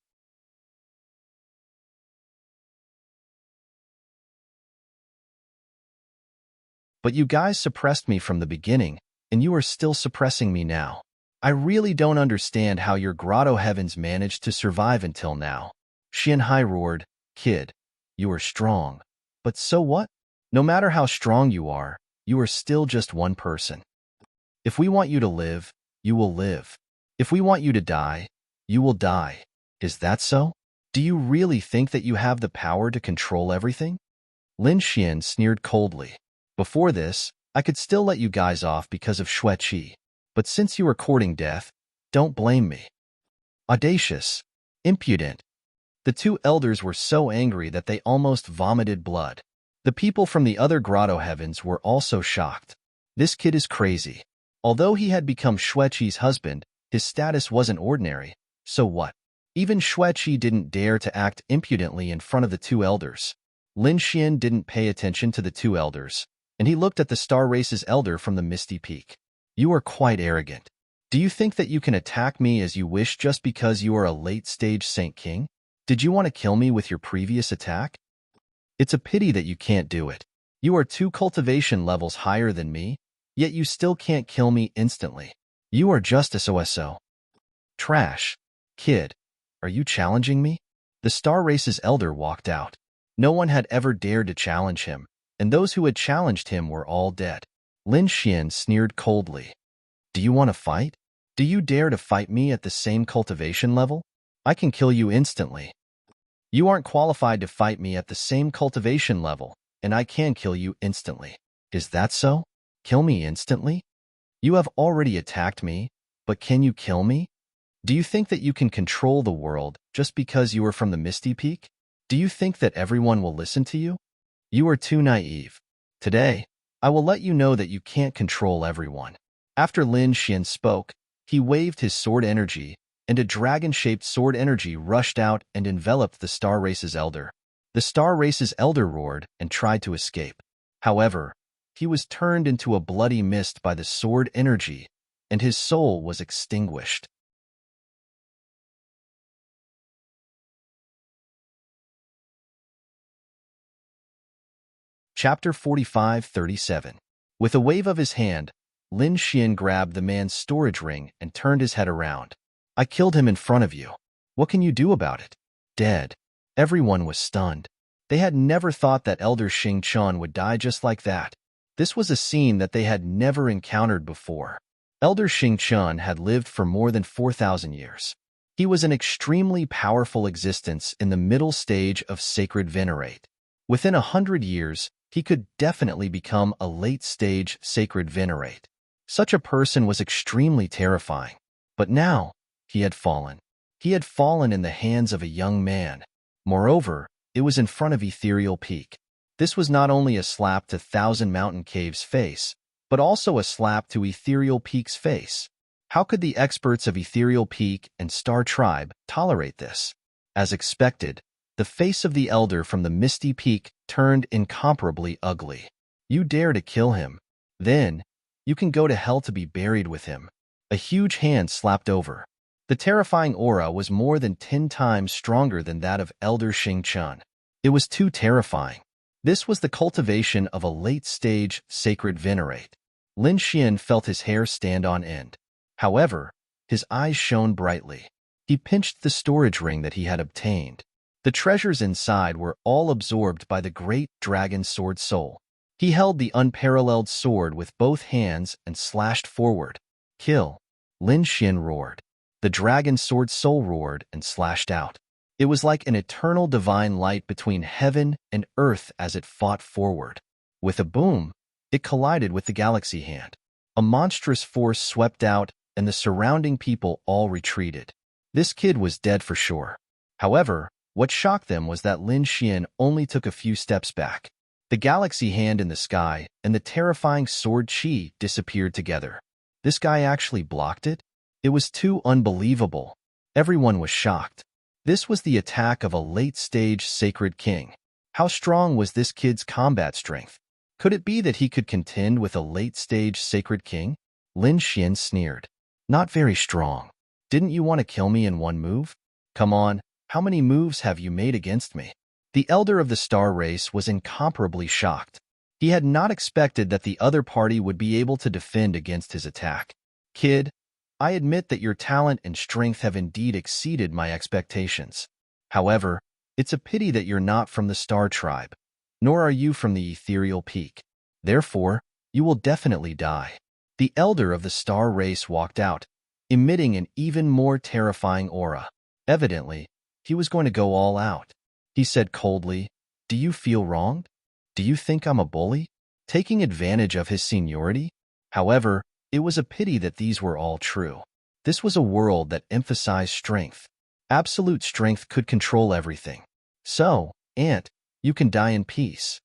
But you guys suppressed me from the beginning, and you are still suppressing me now. I really don't understand how your grotto heavens managed to survive until now. Xianhai roared, "Kid, you are strong. But so what? No matter how strong you are still just one person. If we want you to live, you will live. If we want you to die, you will die. Is that so? Do you really think that you have the power to control everything?" Lin Xian sneered coldly. Before this, I could still let you guys off because of Xue Qi. But since you are courting death, don't blame me. Audacious. Impudent. The 2 elders were so angry that they almost vomited blood. The people from the other grotto heavens were also shocked. This kid is crazy. Although he had become Xue Qi's husband, his status wasn't ordinary. So what? Even Xue Qi didn't dare to act impudently in front of the 2 elders. Lin Xian didn't pay attention to the 2 elders, and he looked at the Star Race's elder from the Misty Peak. You are quite arrogant. Do you think that you can attack me as you wish just because you are a late-stage Saint King? Did you want to kill me with your previous attack? It's a pity that you can't do it. You are 2 cultivation levels higher than me, yet you still can't kill me instantly. You are just SOSO. Trash. Kid, are you challenging me? The Star Race's elder walked out. No one had ever dared to challenge him, and those who had challenged him were all dead. Lin Xian sneered coldly. Do you want to fight? Do you dare to fight me at the same cultivation level? I can kill you instantly. You aren't qualified to fight me at the same cultivation level, and I can kill you instantly. Is that so? Kill me instantly? You have already attacked me, but can you kill me? Do you think that you can control the world just because you are from the Misty Peak? Do you think that everyone will listen to you? You are too naive. Today, I will let you know that you can't control everyone. After Lin Xian spoke, he waved his sword energy, and a dragon-shaped sword energy rushed out and enveloped the Star Race's elder. The Star Race's elder roared and tried to escape. However, he was turned into a bloody mist by the sword energy, and his soul was extinguished. Chapter 45-37. With a wave of his hand, Lin Xian grabbed the man's storage ring and turned his head around. I killed him in front of you. What can you do about it? Dead. Everyone was stunned. They had never thought that Elder Xing Chun would die just like that. This was a scene that they had never encountered before. Elder Xing Chun had lived for more than 4,000 years. He was an extremely powerful existence in the middle stage of sacred venerate. Within 100 years, he could definitely become a late-stage sacred venerate. Such a person was extremely terrifying. But now, he had fallen. He had fallen in the hands of a young man. Moreover, it was in front of Ethereal Peak. This was not only a slap to Thousand Mountain Cave's face, but also a slap to Ethereal Peak's face. How could the experts of Ethereal Peak and Star Tribe tolerate this? As expected, the face of the elder from the Misty Peak turned incomparably ugly. You dare to kill him? Then, you can go to hell to be buried with him. A huge hand slapped over. The terrifying aura was more than 10 times stronger than that of Elder Xing Chun. It was too terrifying. This was the cultivation of a late-stage sacred venerate. Lin Xian felt his hair stand on end. However, his eyes shone brightly. He pinched the storage ring that he had obtained. The treasures inside were all absorbed by the great dragon sword soul. He held the unparalleled sword with both hands and slashed forward. Kill! Lin Xian roared. The dragon sword soul roared and slashed out. It was like an eternal divine light between heaven and earth as it fought forward. With a boom, it collided with the galaxy hand. A monstrous force swept out, and the surrounding people all retreated. This kid was dead for sure. However, what shocked them was that Lin Xian only took a few steps back. The galaxy hand in the sky and the terrifying sword chi disappeared together. This guy actually blocked it? It was too unbelievable. Everyone was shocked. This was the attack of a late-stage sacred king. How strong was this kid's combat strength? Could it be that he could contend with a late-stage sacred king? Lin Xian sneered. Not very strong. Didn't you want to kill me in one move? Come on, how many moves have you made against me? The elder of the star race was incomparably shocked. He had not expected that the other party would be able to defend against his attack. Kid, I admit that your talent and strength have indeed exceeded my expectations. However, it's a pity that you're not from the Star Tribe, nor are you from the Ethereal Peak. Therefore, you will definitely die. The elder of the star race walked out, emitting an even more terrifying aura. Evidently, he was going to go all out. He said coldly, "Do you feel wronged? Do you think I'm a bully? Taking advantage of his seniority?" However, it was a pity that these were all true. This was a world that emphasized strength. Absolute strength could control everything. So, Ant, you can die in peace.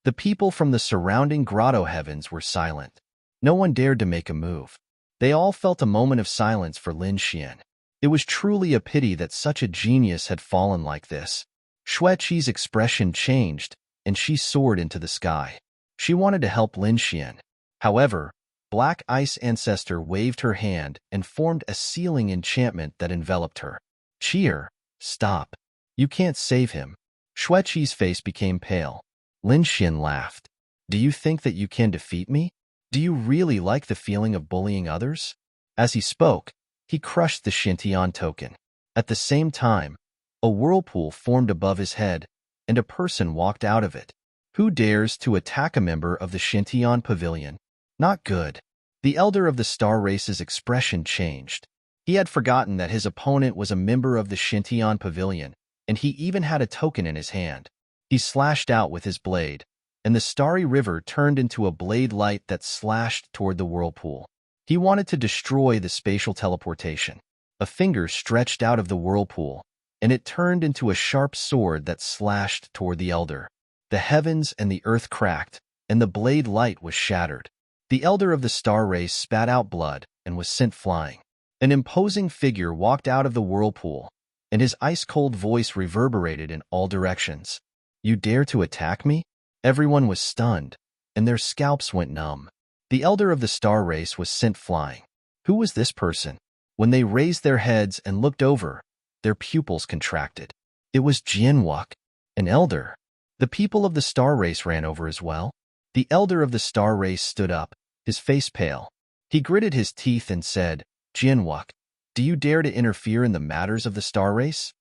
The people from the surrounding grotto heavens were silent. No one dared to make a move. They all felt a moment of silence for Lin Xian. It was truly a pity that such a genius had fallen like this. Xueqi's expression changed, and she soared into the sky. She wanted to help Lin Xian. However, Black Ice Ancestor waved her hand and formed a sealing enchantment that enveloped her. Cheer! Stop! You can't save him. Xueqi's face became pale. Lin Xian laughed. Do you think that you can defeat me? Do you really like the feeling of bullying others? As he spoke, he crushed the Xintian token. At the same time, a whirlpool formed above his head, and a person walked out of it. Who dares to attack a member of the Xintian Pavilion? Not good. The elder of the star race's expression changed. He had forgotten that his opponent was a member of the Xintian Pavilion, and he even had a token in his hand. He slashed out with his blade, and the starry river turned into a blade light that slashed toward the whirlpool. He wanted to destroy the spatial teleportation. A finger stretched out of the whirlpool, and it turned into a sharp sword that slashed toward the elder. The heavens and the earth cracked, and the blade light was shattered. The elder of the star race spat out blood and was sent flying. An imposing figure walked out of the whirlpool, and his ice-cold voice reverberated in all directions. You dare to attack me? Everyone was stunned, and their scalps went numb. The elder of the star race was sent flying. Who was this person? When they raised their heads and looked over, their pupils contracted. It was Jianwuk. An elder. The people of the star race ran over as well. The elder of the star race stood up, his face pale. He gritted his teeth and said, Jianwuk, do you dare to interfere in the matters of the star race?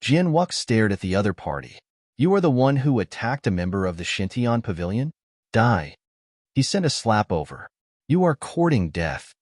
Jianwuk stared at the other party. You are the one who attacked a member of the Xintian pavilion? Die. He sent a slap over. You are courting death.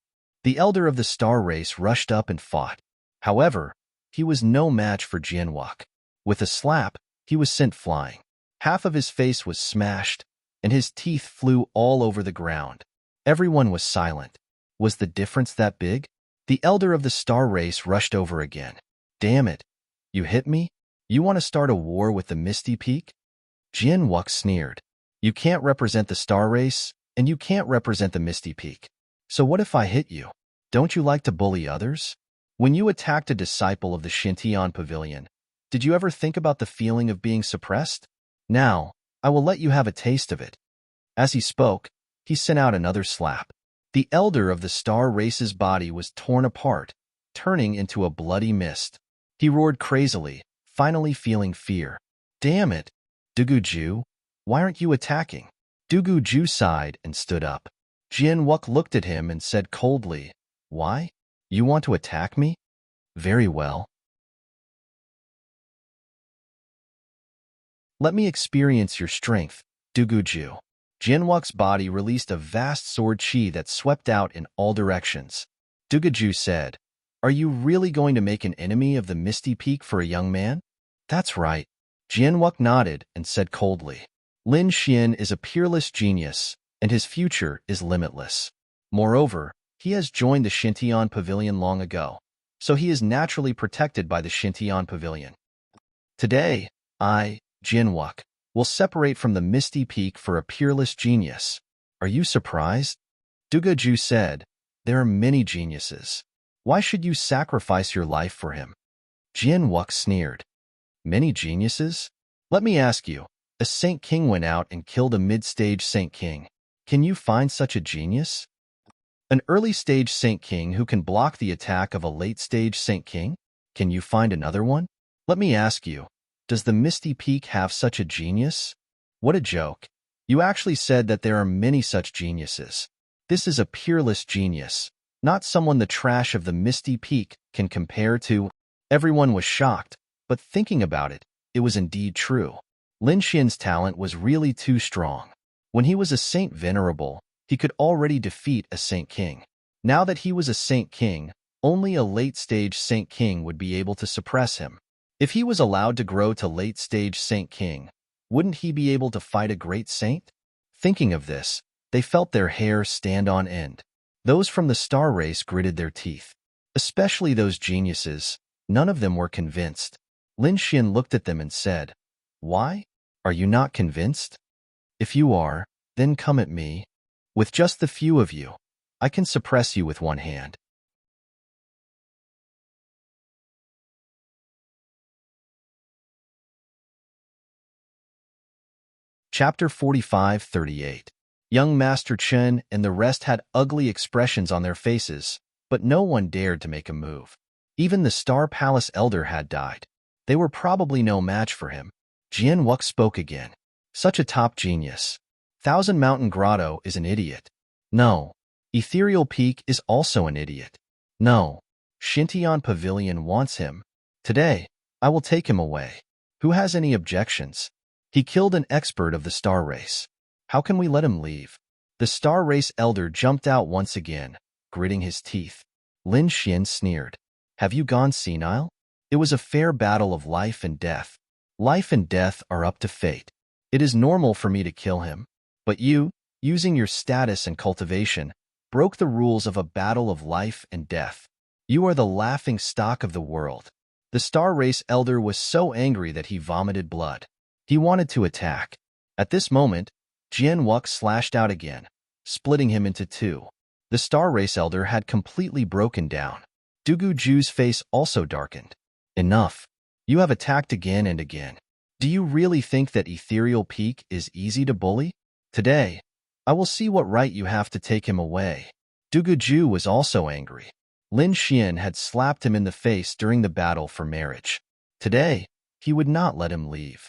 The elder of the star race rushed up and fought. However, he was no match for Jianwuk. With a slap, he was sent flying. Half of his face was smashed, and his teeth flew all over the ground. Everyone was silent. Was the difference that big? The elder of the star race rushed over again. Damn it. You hit me? You want to start a war with the Misty Peak? Jianwuk sneered. You can't represent the star race, and you can't represent the Misty Peak. So what if I hit you? Don't you like to bully others? When you attacked a disciple of the Xintian pavilion, did you ever think about the feeling of being suppressed? Now, I will let you have a taste of it. As he spoke, he sent out another slap. The elder of the star race's body was torn apart, turning into a bloody mist. He roared crazily, finally feeling fear. Damn it! Duguju, why aren't you attacking? Duguju sighed and stood up. Jianwuk looked at him and said coldly, Why? You want to attack me? Very well. Let me experience your strength, Duguju. Jianwuk's body released a vast sword chi that swept out in all directions. Duguju said, Are you really going to make an enemy of the Misty Peak for a young man? That's right. Jianwuk nodded and said coldly, Lin Xian is a peerless genius, and his future is limitless. Moreover, he has joined the Xintian Pavilion long ago, so he is naturally protected by the Xintian Pavilion. Today, I, Jianwuk, will separate from the Misty Peak for a peerless genius. Are you surprised? Duguju said, There are many geniuses. Why should you sacrifice your life for him? Jianwuk sneered. Many geniuses? Let me ask you, a Saint King went out and killed a mid-stage Saint King. Can you find such a genius? An early-stage Saint King who can block the attack of a late-stage Saint King? Can you find another one? Let me ask you, does the Misty Peak have such a genius? What a joke. You actually said that there are many such geniuses. This is a peerless genius, not someone the trash of the Misty Peak can compare to. Everyone was shocked, but thinking about it, it was indeed true. Lin Xian's talent was really too strong. When he was a Saint Venerable, he could already defeat a Saint King. Now that he was a Saint King, only a late-stage Saint King would be able to suppress him. If he was allowed to grow to late-stage Saint King, wouldn't he be able to fight a great saint? Thinking of this, they felt their hair stand on end. Those from the star race gritted their teeth. Especially those geniuses, none of them were convinced. Lin Xian looked at them and said, Why? Are you not convinced? If you are, then come at me. With just the few of you, I can suppress you with one hand. Chapter 45-38. Young Master Chen and the rest had ugly expressions on their faces, but no one dared to make a move. Even the Star Palace Elder had died. They were probably no match for him. Jianwuk spoke again. Such a top genius. Thousand Mountain Grotto is an idiot. No. Ethereal Peak is also an idiot. No. Xintian Pavilion wants him. Today, I will take him away. Who has any objections? He killed an expert of the star race. How can we let him leave? The star race elder jumped out once again, gritting his teeth. Lin Xian sneered. Have you gone senile? It was a fair battle of life and death. Life and death are up to fate. It is normal for me to kill him. But you, using your status and cultivation, broke the rules of a battle of life and death. You are the laughing stock of the world. The star race elder was so angry that he vomited blood. He wanted to attack. At this moment, Jianwuk slashed out again, splitting him into two. The star race elder had completely broken down. Duguju's face also darkened. Enough. You have attacked again and again. Do you really think that Ethereal Peak is easy to bully? Today, I will see what right you have to take him away. Duguju was also angry. Lin Xian had slapped him in the face during the battle for marriage. Today, he would not let him leave.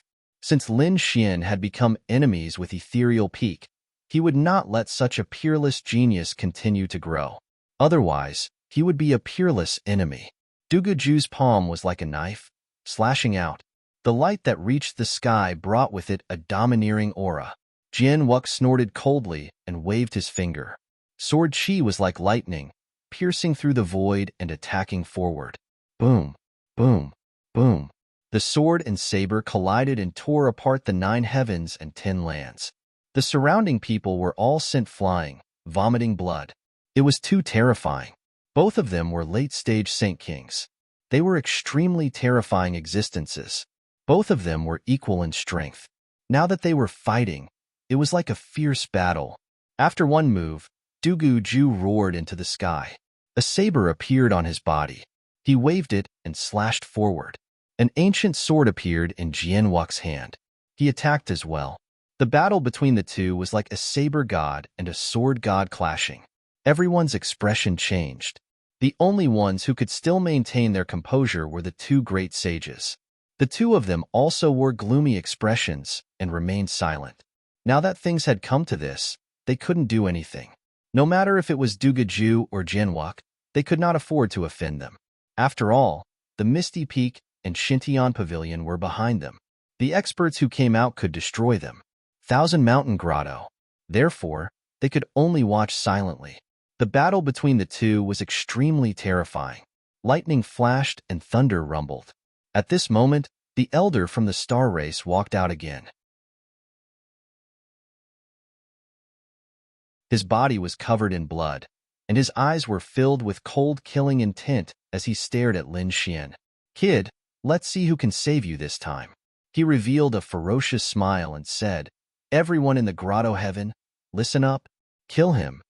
Since Lin Xian had become enemies with Ethereal Peak, he would not let such a peerless genius continue to grow. Otherwise, he would be a peerless enemy. Duguju's palm was like a knife, slashing out. The light that reached the sky brought with it a domineering aura. Jian Wuck snorted coldly and waved his finger. Sword Chi was like lightning, piercing through the void and attacking forward. Boom, boom, boom. The sword and saber collided and tore apart the 9 heavens and 10 lands. The surrounding people were all sent flying, vomiting blood. It was too terrifying. Both of them were late-stage Saint Kings. They were extremely terrifying existences. Both of them were equal in strength. Now that they were fighting, it was like a fierce battle. After one move, Duguju roared into the sky. A saber appeared on his body. He waved it and slashed forward. An ancient sword appeared in Jian Wuck's hand. He attacked as well. The battle between the two was like a saber god and a sword god clashing. Everyone's expression changed. The only ones who could still maintain their composure were the 2 great sages. The 2 of them also wore gloomy expressions and remained silent. Now that things had come to this, they couldn't do anything. No matter if it was Duguju or Jian Wuck, they could not afford to offend them. After all, the Misty Peak and Xintian Pavilion were behind them. The experts who came out could destroy them. Thousand Mountain Grotto. Therefore, they could only watch silently. The battle between the two was extremely terrifying. Lightning flashed and thunder rumbled. At this moment, the elder from the star race walked out again. His body was covered in blood, and his eyes were filled with cold killing intent as he stared at Lin Xian. Kid, let's see who can save you this time. He revealed a ferocious smile and said, Everyone in the grotto heaven, listen up, kill him.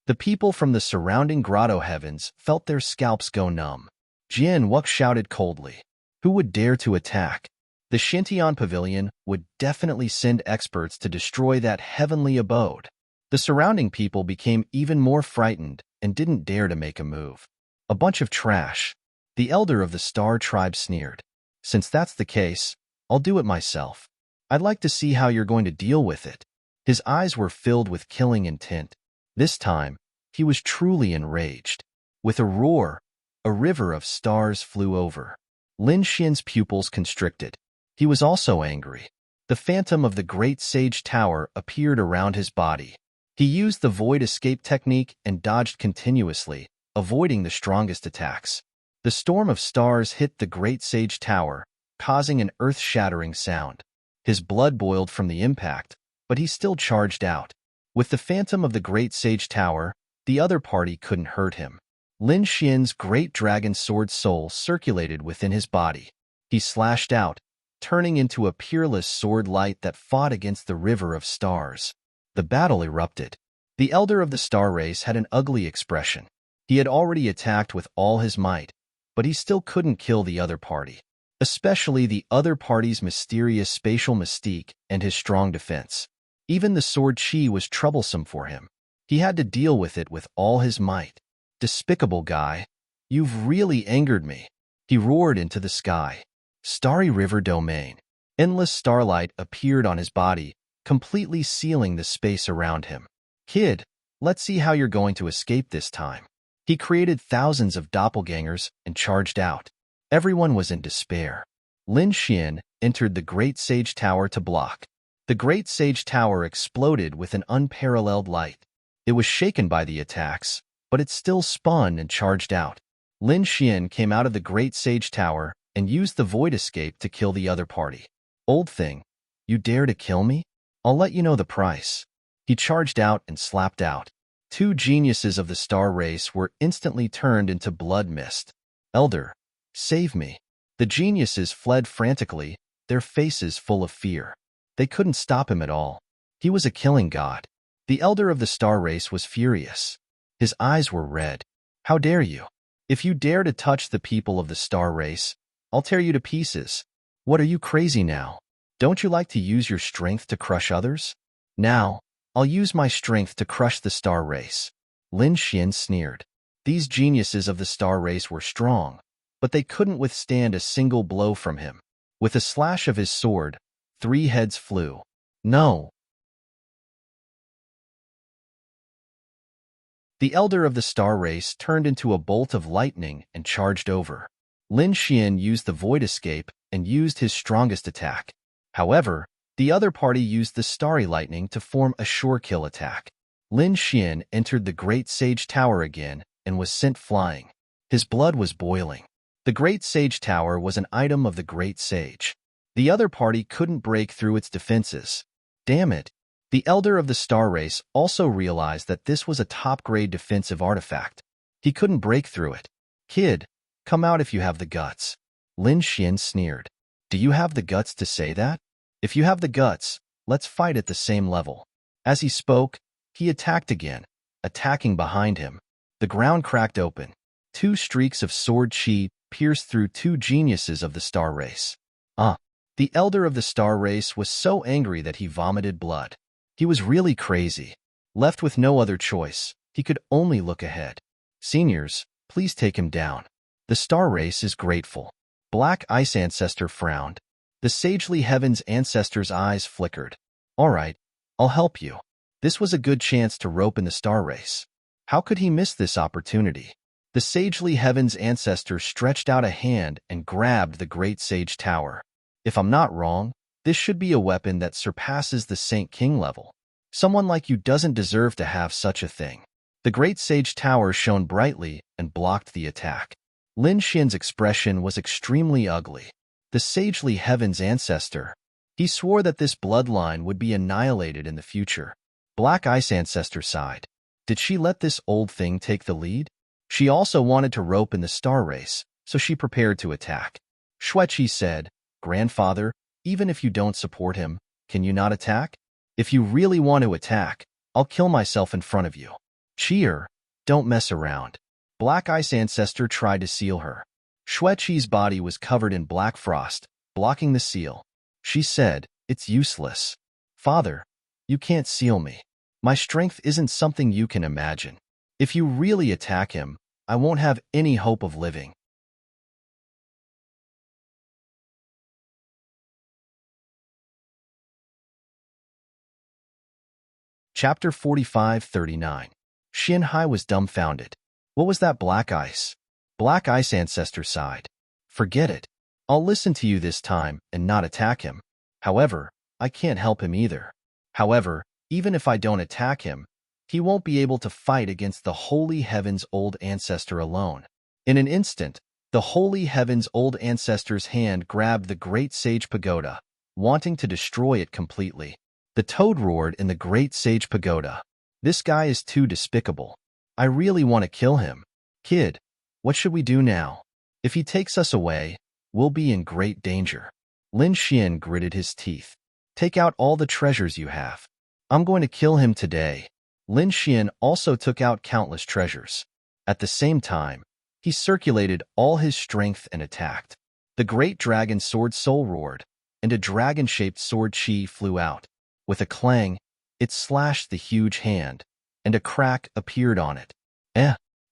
The people from the surrounding grotto heavens felt their scalps go numb. Jian Wuck shouted coldly. Who would dare to attack? The Xintian Pavilion would definitely send experts to destroy that heavenly abode. The surrounding people became even more frightened and didn't dare to make a move. A bunch of trash. The elder of the Star Tribe sneered. Since that's the case, I'll do it myself. I'd like to see how you're going to deal with it. His eyes were filled with killing intent. This time, he was truly enraged. With a roar, a river of stars flew over. Lin Xian's pupils constricted. He was also angry. The phantom of the Great Sage Tower appeared around his body. He used the void escape technique and dodged continuously, avoiding the strongest attacks. The storm of stars hit the Great Sage Tower, causing an earth-shattering sound. His blood boiled from the impact, but he still charged out. With the phantom of the Great Sage Tower, the other party couldn't hurt him. Lin Xian's great dragon sword soul circulated within his body. He slashed out, turning into a peerless sword light that fought against the river of stars. The battle erupted. The elder of the star race had an ugly expression. He had already attacked with all his might, but he still couldn't kill the other party, especially the other party's mysterious spatial mystique and his strong defense. Even the sword chi was troublesome for him. He had to deal with it with all his might. Despicable guy, you've really angered me. He roared into the sky. Starry River Domain. Endless starlight appeared on his body, completely sealing the space around him. Kid, let's see how you're going to escape this time. He created thousands of doppelgangers and charged out. Everyone was in despair. Lin Xian entered the Great Sage Tower to block. The Great Sage Tower exploded with an unparalleled light. It was shaken by the attacks, but it still spun and charged out. Lin Xian came out of the Great Sage Tower and used the void escape to kill the other party. Old thing, you dare to kill me? I'll let you know the price. He charged out and slapped out. 2 geniuses of the star race were instantly turned into blood mist. Elder, save me. The geniuses fled frantically, their faces full of fear. They couldn't stop him at all. He was a killing god. The elder of the star race was furious. His eyes were red. How dare you? If you dare to touch the people of the star race, I'll tear you to pieces. What, are you crazy now? Don't you like to use your strength to crush others? Now, I'll use my strength to crush the star race. Lin Xian sneered. These geniuses of the star race were strong, but they couldn't withstand a single blow from him. With a slash of his sword, 3 heads flew. No. The elder of the star race turned into a bolt of lightning and charged over. Lin Xian used the void escape and used his strongest attack. However, the other party used the starry lightning to form a sure kill attack. Lin Xian entered the Great Sage Tower again and was sent flying. His blood was boiling. The Great Sage Tower was an item of the Great Sage. The other party couldn't break through its defenses. Damn it. The Elder of the Star Race also realized that this was a top-grade defensive artifact. He couldn't break through it. Kid, come out if you have the guts. Lin Xian sneered. Do you have the guts to say that? If you have the guts, let's fight at the same level. As he spoke, he attacked again, attacking behind him. The ground cracked open. 2 streaks of sword chi pierced through 2 geniuses of the Star Race. The Elder of the Star Race was so angry that he vomited blood. He was really crazy. Left with no other choice, he could only look ahead. Seniors, please take him down. The Star Race is grateful. Black Ice Ancestor frowned. The Sagely Heavens Ancestor's eyes flickered. All right, I'll help you. This was a good chance to rope in the Star Race. How could he miss this opportunity? The Sagely Heavens Ancestor stretched out a hand and grabbed the Great Sage Tower. If I'm not wrong, this should be a weapon that surpasses the Saint King level. Someone like you doesn't deserve to have such a thing. The Great Sage Tower shone brightly and blocked the attack. Lin Xian's expression was extremely ugly. The Sagely Heavens Ancestor. He swore that this bloodline would be annihilated in the future. Black Ice Ancestor sighed. Did she let this old thing take the lead? She also wanted to rope in the Star Race, so she prepared to attack. Xueqi said, Grandfather, even if you don't support him, can you not attack? If you really want to attack, I'll kill myself in front of you. Cheer, don't mess around. Black Ice Ancestor tried to seal her. Xueqi's body was covered in black frost, blocking the seal. She said, it's useless. Father, you can't seal me. My strength isn't something you can imagine. If you really attack him, I won't have any hope of living. Chapter 45-39. Xianhai was dumbfounded. What was that black ice? Black Ice Ancestor sighed. Forget it. I'll listen to you this time and not attack him. However, I can't help him either. However, even if I don't attack him, he won't be able to fight against the Holy Heaven's Old Ancestor alone. In an instant, the Holy Heaven's Old Ancestor's hand grabbed the Great Sage Pagoda, wanting to destroy it completely. The toad roared in the Great Sage Pagoda. This guy is too despicable. I really want to kill him. Kid, what should we do now? If he takes us away, we'll be in great danger. Lin Xian gritted his teeth. Take out all the treasures you have. I'm going to kill him today. Lin Xian also took out countless treasures. At the same time, he circulated all his strength and attacked. The great dragon sword soul roared, and a dragon-shaped sword chi flew out. With a clang, it slashed the huge hand, and a crack appeared on it.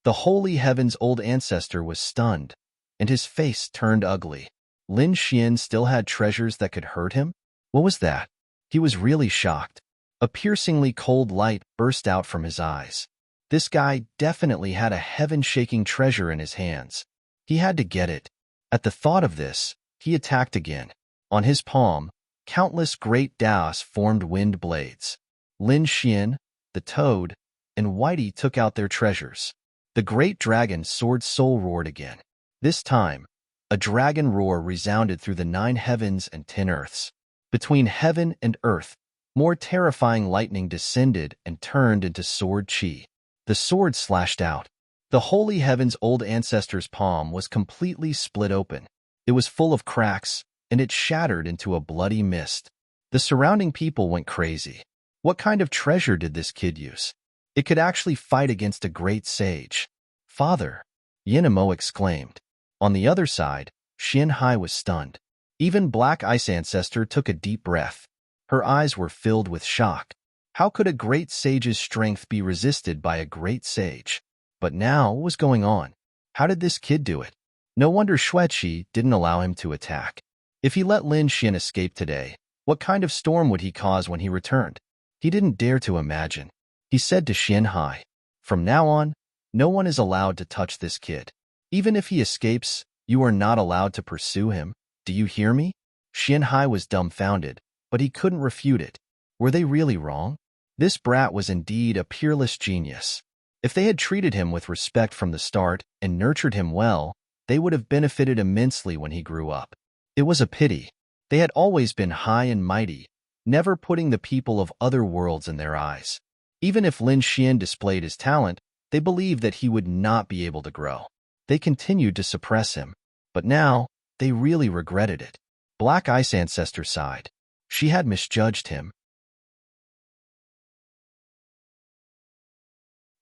The Holy Heaven's Old Ancestor was stunned, and his face turned ugly. Lin Xian still had treasures that could hurt him? What was that? He was really shocked. A piercingly cold light burst out from his eyes. This guy definitely had a heaven-shaking treasure in his hands. He had to get it. At the thought of this, he attacked again. On his palm, countless great daos formed wind blades. Lin Xian, the toad, and Whitey took out their treasures. The great dragon sword soul roared again. This time, a dragon roar resounded through the 9 heavens and 10 earths. Between heaven and earth, more terrifying lightning descended and turned into sword chi. The sword slashed out. The Holy Heaven's Old Ancestor's palm was completely split open. It was full of cracks, and it shattered into a bloody mist. The surrounding people went crazy. What kind of treasure did this kid use? It could actually fight against a great sage. Father, Yinamo exclaimed. On the other side, Xianhai was stunned. Even Black Ice Ancestor took a deep breath. Her eyes were filled with shock. How could a great sage's strength be resisted by a great sage? But now, what was going on? How did this kid do it? No wonder Xueqi didn't allow him to attack. If he let Lin Xian escape today, What kind of storm would he cause when he returned? He didn't dare to imagine. He said to Xianhai, "From now on, no one is allowed to touch this kid. Even if he escapes, you are not allowed to pursue him. Do you hear me?" Xianhai was dumbfounded, but he couldn't refute it. Were they really wrong? This brat was indeed a peerless genius. If they had treated him with respect from the start and nurtured him well, they would have benefited immensely when he grew up. It was a pity. They had always been high and mighty, never putting the people of other worlds in their eyes. Even if Lin Xian displayed his talent, they believed that he would not be able to grow. They continued to suppress him, but now they really regretted it. Black Ice Ancestor sighed. She had misjudged him.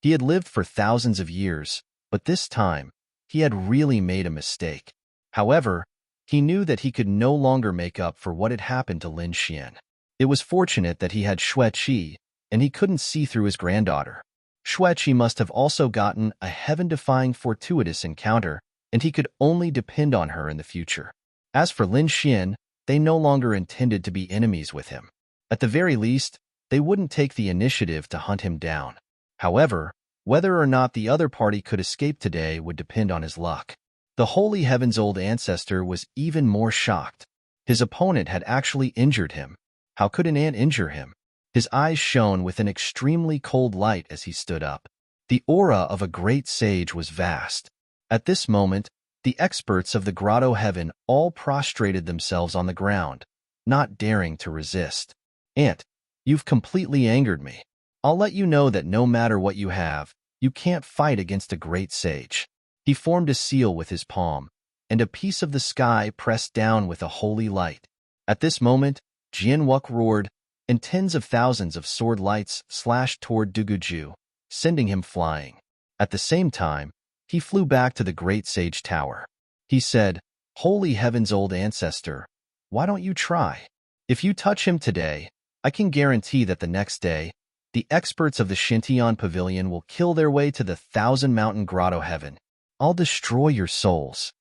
He had lived for thousands of years, but this time, he had really made a mistake. However, he knew that he could no longer make up for what had happened to Lin Xian. It was fortunate that he had Xueqi, and he couldn't see through his granddaughter. Xueqi must have also gotten a heaven-defying fortuitous encounter, and he could only depend on her in the future. As for Lin Xian, they no longer intended to be enemies with him. At the very least, they wouldn't take the initiative to hunt him down. However, whether or not the other party could escape today would depend on his luck. The Holy Heaven's old ancestor was even more shocked. His opponent had actually injured him. How could an ant injure him? His eyes shone with an extremely cold light as he stood up. The aura of a great sage was vast. At this moment, the experts of the Grotto Heaven all prostrated themselves on the ground, not daring to resist. "Ant, you've completely angered me. I'll let you know that no matter what you have, you can't fight against a great sage." He formed a seal with his palm, and a piece of the sky pressed down with a holy light. At this moment, Jianwuk roared, and tens of thousands of sword lights slashed toward Duguju, sending him flying. At the same time, he flew back to the great sage tower. He said, "Holy Heaven's old ancestor, why don't you try? If you touch him today, I can guarantee that the next day, the experts of the Shintian Pavilion will kill their way to the thousand-mountain grotto heaven. I'll destroy your souls."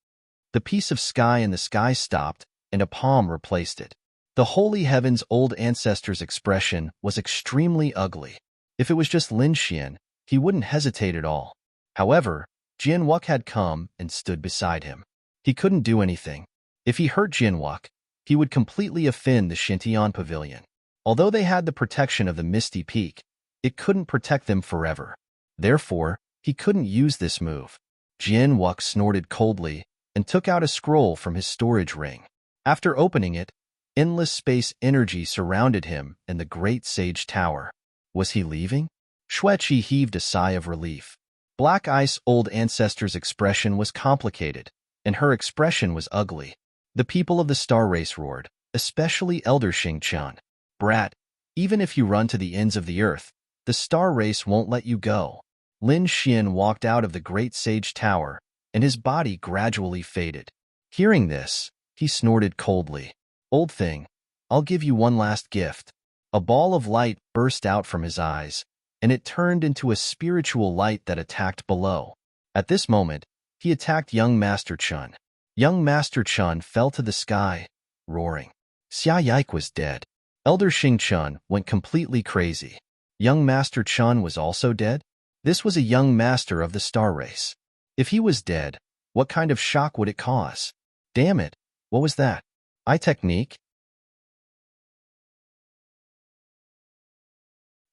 The piece of sky in the sky stopped, and a palm replaced it. The Holy Heaven's old ancestor's expression was extremely ugly. If it was just Lin Xian, he wouldn't hesitate at all. However, Jianwuk had come and stood beside him. He couldn't do anything. If he hurt Jianwuk, he would completely offend the Shintian Pavilion. Although they had the protection of the Misty Peak, it couldn't protect them forever. Therefore, he couldn't use this move. Jianwuk snorted coldly and took out a scroll from his storage ring. After opening it, endless space energy surrounded him in the great sage tower. Was he leaving? Xueqi heaved a sigh of relief. Black Ice old ancestor's expression was complicated, and her expression was ugly. The people of the star race roared, especially Elder Xingqian. "Brat, even if you run to the ends of the earth, the star race won't let you go." Lin Xian walked out of the great sage tower, and his body gradually faded. Hearing this, he snorted coldly. "Old thing, I'll give you one last gift." A ball of light burst out from his eyes, and it turned into a spiritual light that attacked below. At this moment, he attacked young Master Chun. Young Master Chun fell to the sky, roaring. Xia Yike was dead. Elder Xingqian went completely crazy. Young Master Chun was also dead? This was a young master of the star race. If he was dead, what kind of shock would it cause? Damn it, what was that? Eye technique?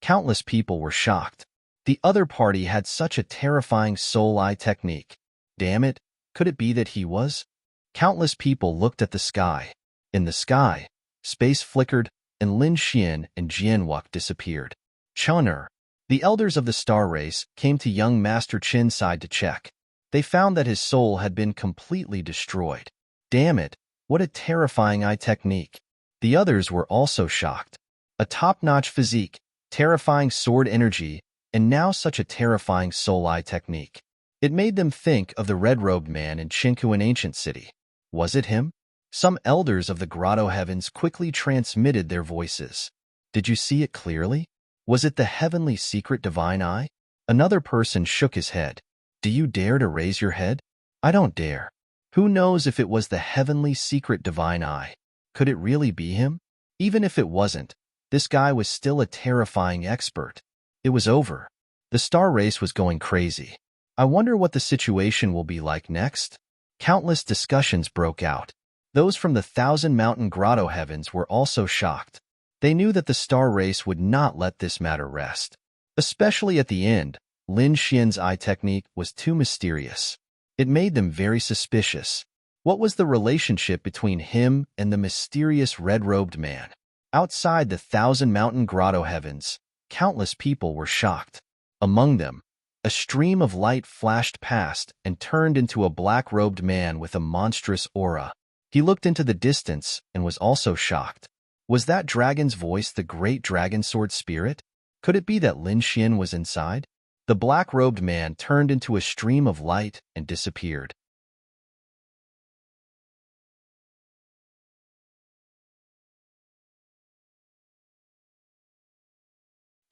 Countless people were shocked. The other party had such a terrifying soul eye technique. Damn it, could it be that he was? Countless people looked at the sky. In the sky, space flickered, and Lin Xian and Jianwuk disappeared. Chun'er, the elders of the star race, came to young Master Chin's side to check. They found that his soul had been completely destroyed. Damn it, what a terrifying eye technique. The others were also shocked. A top-notch physique, terrifying sword energy, and now such a terrifying soul eye technique. It made them think of the red-robed man in Chinkuan ancient city. Was it him? Some elders of the Grotto Heavens quickly transmitted their voices. Did you see it clearly? Was it the heavenly secret divine eye? Another person shook his head. Do you dare to raise your head? I don't dare. Who knows if it was the heavenly secret divine eye? Could it really be him? Even if it wasn't, this guy was still a terrifying expert. It was over. The star race was going crazy. I wonder what the situation will be like next? Countless discussions broke out. Those from the Thousand Mountain Grotto heavens were also shocked. They knew that the star race would not let this matter rest. Especially at the end, Lin Xian's eye technique was too mysterious. It made them very suspicious. What was the relationship between him and the mysterious red-robed man? Outside the Thousand Mountain Grotto heavens, countless people were shocked. Among them, a stream of light flashed past and turned into a black-robed man with a monstrous aura. He looked into the distance and was also shocked. Was that dragon's voice the great dragon sword spirit? Could it be that Lin Xian was inside? The black-robed man turned into a stream of light and disappeared.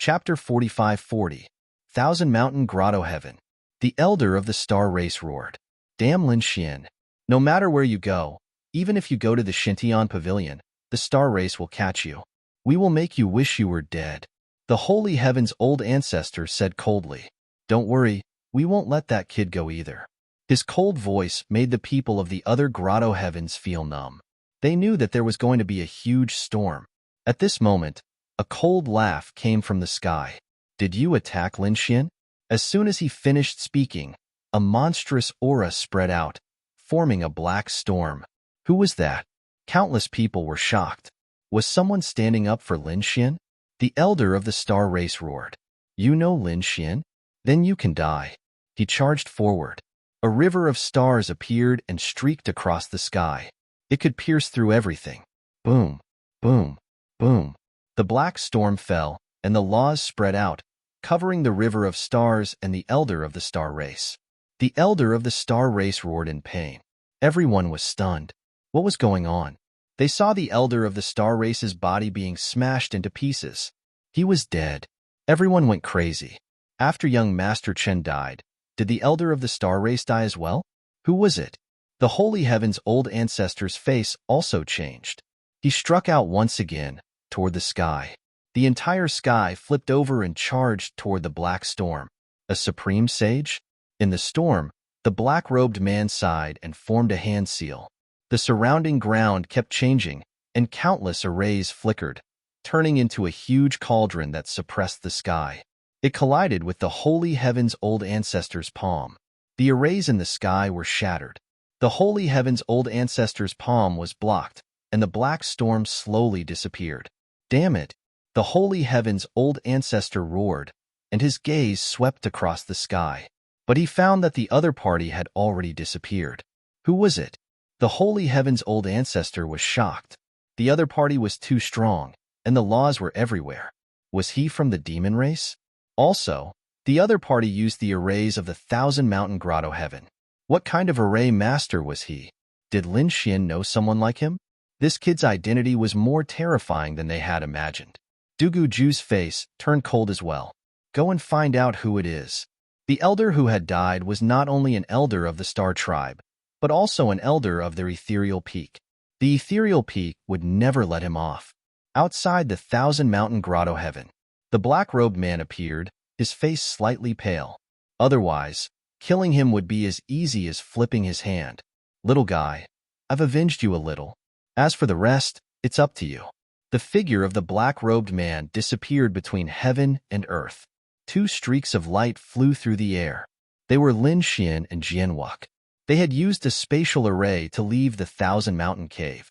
Chapter 45-40 Thousand Mountain Grotto Heaven. The Elder of the Star Race roared. Damn Lin Xian. No matter where you go, even if you go to the Xintian Pavilion, the Star Race will catch you. We will make you wish you were dead. The Holy Heaven's old ancestor said coldly. Don't worry, we won't let that kid go either. His cold voice made the people of the other Grotto Heavens feel numb. They knew that there was going to be a huge storm. At this moment, a cold laugh came from the sky. Did you attack Lin Xian? As soon as he finished speaking, a monstrous aura spread out, forming a black storm. Who was that? Countless people were shocked. Was someone standing up for Lin Xian? The Elder of the Star Race roared. You know Lin Xian? Then you can die. He charged forward. A river of stars appeared and streaked across the sky. It could pierce through everything. Boom, boom, boom. The black storm fell, and the laws spread out, covering the river of stars and the Elder of the Star Race. The Elder of the Star Race roared in pain. Everyone was stunned. What was going on? They saw the Elder of the Star Race's body being smashed into pieces. He was dead. Everyone went crazy. After young Master Chen died, did the Elder of the Star Race die as well? Who was it? The Holy Heaven's old ancestor's face also changed. He struck out once again, toward the sky. The entire sky flipped over and charged toward the black storm. A supreme sage? In the storm, the black-robed man sighed and formed a hand seal. The surrounding ground kept changing, and countless arrays flickered, turning into a huge cauldron that suppressed the sky. It collided with the Holy Heaven's old ancestor's palm. The arrays in the sky were shattered. The Holy Heaven's old ancestor's palm was blocked, and the black storm slowly disappeared. Damn it! The Holy Heaven's old ancestor roared, and his gaze swept across the sky. But he found that the other party had already disappeared. Who was it? The Holy Heaven's old ancestor was shocked. The other party was too strong, and the laws were everywhere. Was he from the demon race? Also, the other party used the arrays of the Thousand Mountain Grotto Heaven. What kind of array master was he? Did Lin Xian know someone like him? This kid's identity was more terrifying than they had imagined. Dugu Ju's face turned cold as well. Go and find out who it is. The elder who had died was not only an elder of the Star Tribe, but also an elder of their ethereal peak. The ethereal peak would never let him off. Outside the Thousand Mountain Grotto Heaven, the black-robed man appeared, his face slightly pale. Otherwise, killing him would be as easy as flipping his hand. Little guy, I've avenged you a little. As for the rest, it's up to you. The figure of the black-robed man disappeared between heaven and earth. Two streaks of light flew through the air. They were Lin Xian and Jianwuk. They had used a spatial array to leave the Thousand Mountain Cave.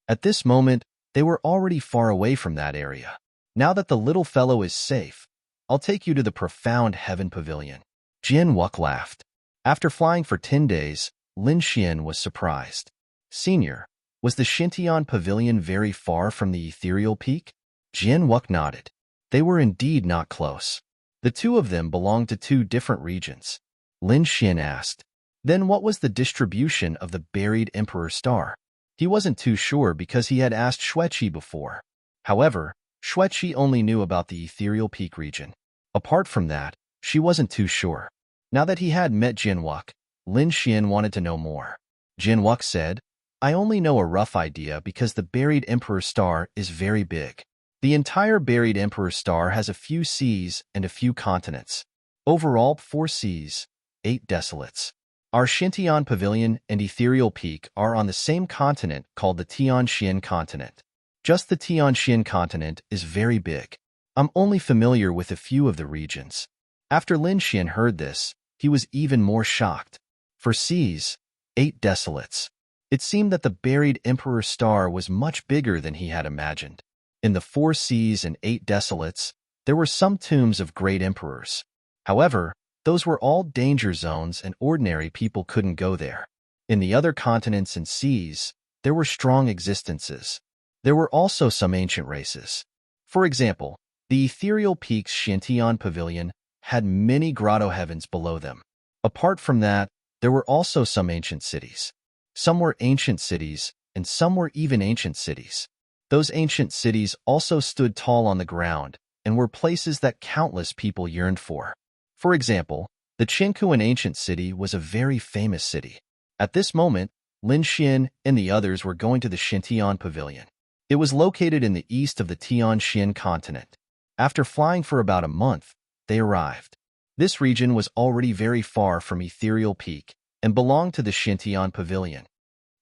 At this moment, they were already far away from that area. Now that the little fellow is safe, I'll take you to the profound Heaven Pavilion. Jianwuk laughed. After flying for 10 days, Lin Xian was surprised. Senior, was the Xintian Pavilion very far from the ethereal peak? Jianwuk nodded. They were indeed not close. The two of them belonged to two different regions. Lin Xian asked. Then what was the distribution of the buried Emperor Star? He wasn't too sure because he had asked Xueqi before. However, Xueqi only knew about the ethereal peak region. Apart from that, she wasn't too sure. Now that he had met Jianwuk, Lin Xian wanted to know more. Jianwuk said, I only know a rough idea because the buried Emperor star is very big. The entire buried Emperor star has a few seas and a few continents. Overall, 4 seas, 8 desolates. Our Xintian Pavilion and Ethereal Peak are on the same continent called the Tianxian continent. Just the Tianxian continent is very big. I'm only familiar with a few of the regions. After Lin Xian heard this, he was even more shocked. For seas, 8 desolates. It seemed that the buried Emperor star was much bigger than he had imagined. In the 4 seas and 8 desolates, there were some tombs of great emperors. However, those were all danger zones and ordinary people couldn't go there. In the other continents and seas, there were strong existences. There were also some ancient races. For example, the Ethereal Peaks Xintian Pavilion had many grotto heavens below them. Apart from that, there were also some ancient cities. Some were ancient cities, and some were even ancient cities. Those ancient cities also stood tall on the ground and were places that countless people yearned for. For example, the Qingkuan ancient city was a very famous city. At this moment, Lin Xian and the others were going to the Xintian Pavilion. It was located in the east of the Tianxian continent. After flying for about a month, they arrived. This region was already very far from Ethereal Peak and belonged to the Xintian Pavilion.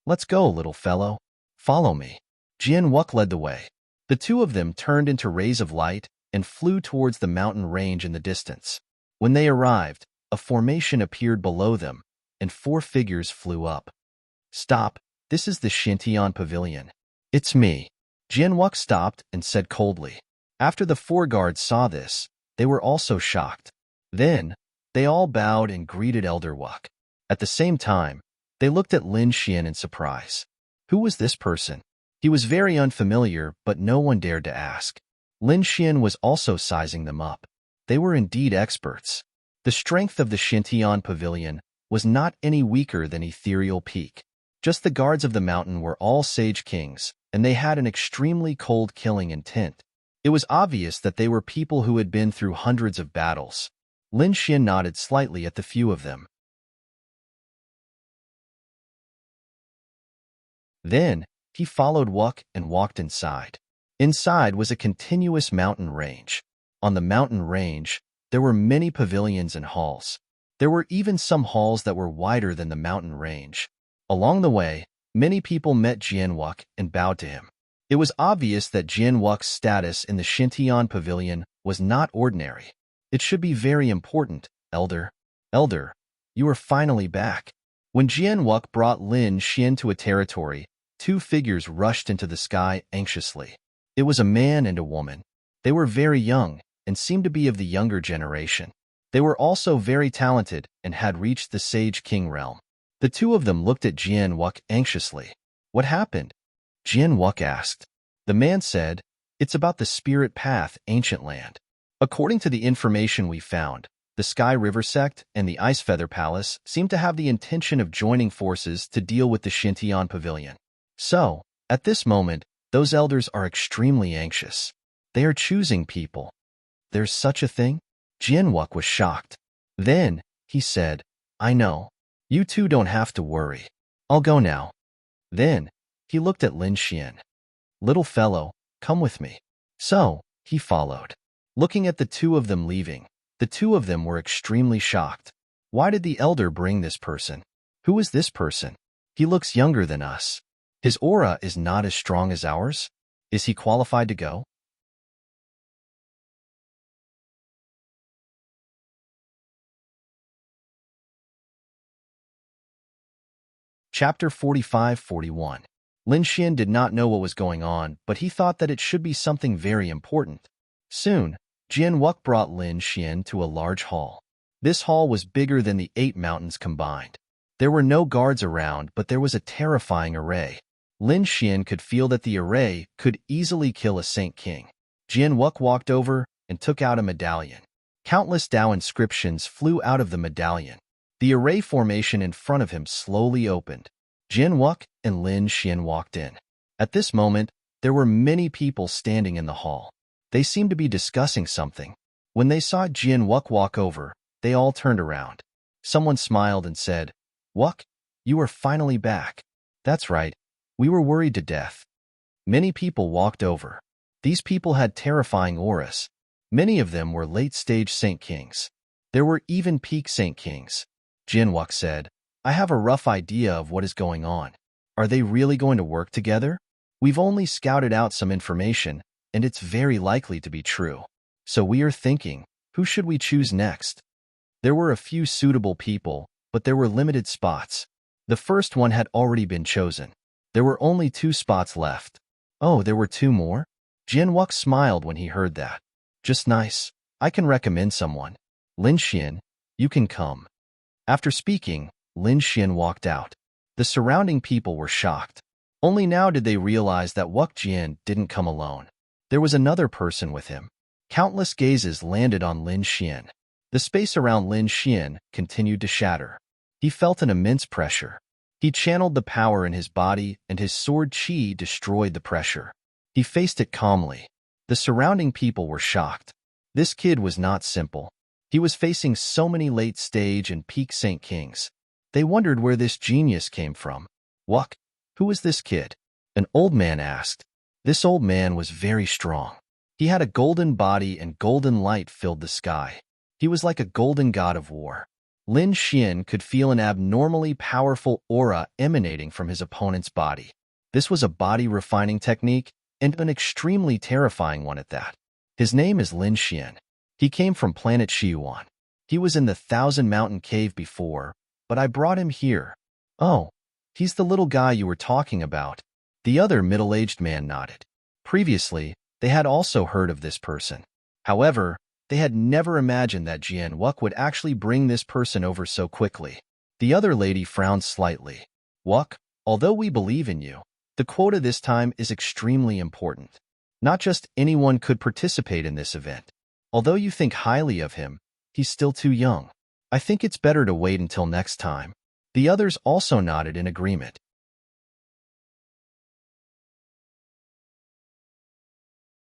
Let's go, little fellow. Follow me. Jian Wuk led the way. The two of them turned into rays of light and flew towards the mountain range in the distance. When they arrived, a formation appeared below them, and 4 figures flew up. Stop, this is the Xintian Pavilion. It's me. Jian Wuk stopped and said coldly. After the 4 guards saw this, they were also shocked. Then, they all bowed and greeted Elder Wuk. At the same time, they looked at Lin Xian in surprise. Who was this person? He was very unfamiliar, but no one dared to ask. Lin Xian was also sizing them up. They were indeed experts. The strength of the Xintian Pavilion was not any weaker than Ethereal Peak. Just the guards of the mountain were all sage kings, and they had an extremely cold killing intent. It was obvious that they were people who had been through hundreds of battles. Lin Xian nodded slightly at the few of them. Then, he followed Wuk and walked inside. Inside was a continuous mountain range. On the mountain range, there were many pavilions and halls. There were even some halls that were wider than the mountain range. Along the way, many people met Jian Wuk and bowed to him. It was obvious that Jian Wuk's status in the Xintian Pavilion was not ordinary. It should be very important, Elder. Elder, you are finally back. When Jian Wuk brought Lin Xian to a territory, 2 figures rushed into the sky anxiously. It was a man and a woman. They were very young and seemed to be of the younger generation. They were also very talented and had reached the Sage King realm. The 2 of them looked at Jian Wuk anxiously. What happened? Jian Wuk asked. The man said, it's about the Spirit Path, Ancient Land. According to the information we found, the Sky River Sect and the Ice Feather Palace seem to have the intention of joining forces to deal with the Xintian Pavilion. So, at this moment, those elders are extremely anxious. They are choosing people. There's such a thing? Jian Wuk was shocked. Then, he said, I know. You 2 don't have to worry. I'll go now. Then, he looked at Lin Xian. Little fellow, come with me. So, he followed. Looking at the 2 of them leaving, the 2 of them were extremely shocked. Why did the elder bring this person? Who is this person? He looks younger than us. His aura is not as strong as ours. Is he qualified to go? Chapter 45-41. Lin Xian did not know what was going on, but he thought that it should be something very important. Soon, Jian Wuk brought Lin Xian to a large hall. This hall was bigger than the 8 mountains combined. There were no guards around, but there was a terrifying array. Lin Xian could feel that the array could easily kill a Saint King. Jian Wuk walked over and took out a medallion. Countless Tao inscriptions flew out of the medallion. The array formation in front of him slowly opened. Jian Wuk and Lin Xian walked in. At this moment, there were many people standing in the hall. They seemed to be discussing something. When they saw Jian Wuk walk over, they all turned around. Someone smiled and said, Wuk, you are finally back. That's right, We were worried to death. Many people walked over. These people had terrifying auras. Many of them were late-stage Saint Kings. There were even peak Saint Kings. Jinwook said, I have a rough idea of what is going on. Are they really going to work together? We've only scouted out some information, and it's very likely to be true. So we are thinking, who should we choose next? There were a few suitable people, but there were limited spots. The first one had already been chosen. There were only 2 spots left. Oh, there were 2 more? Jinwook smiled when he heard that. Just nice. I can recommend someone. Lin Xian, you can come. After speaking, Lin Xian walked out. The surrounding people were shocked. Only now did they realize that Wuk Jian didn't come alone. There was another person with him. Countless gazes landed on Lin Xian. The space around Lin Xian continued to shatter. He felt an immense pressure. He channeled the power in his body, and his sword qi destroyed the pressure. He faced it calmly. The surrounding people were shocked. This kid was not simple. He was facing so many late-stage and peak Saint Kings. They wondered where this genius came from. Wuk, who is this kid? An old man asked. This old man was very strong. He had a golden body and golden light filled the sky. He was like a golden god of war. Lin Xian could feel an abnormally powerful aura emanating from his opponent's body. This was a body-refining technique, and an extremely terrifying one at that. His name is Lin Xian. He came from planet Xiyuan. He was in the 1,000-mountain cave before, but I brought him here. Oh, he's the little guy you were talking about. The other middle-aged man nodded. Previously, they had also heard of this person. However, they had never imagined that Jinwook would actually bring this person over so quickly. The other lady frowned slightly. Wuk, although we believe in you, the quota this time is extremely important. Not just anyone could participate in this event. Although you think highly of him, he's still too young. I think it's better to wait until next time. The others also nodded in agreement.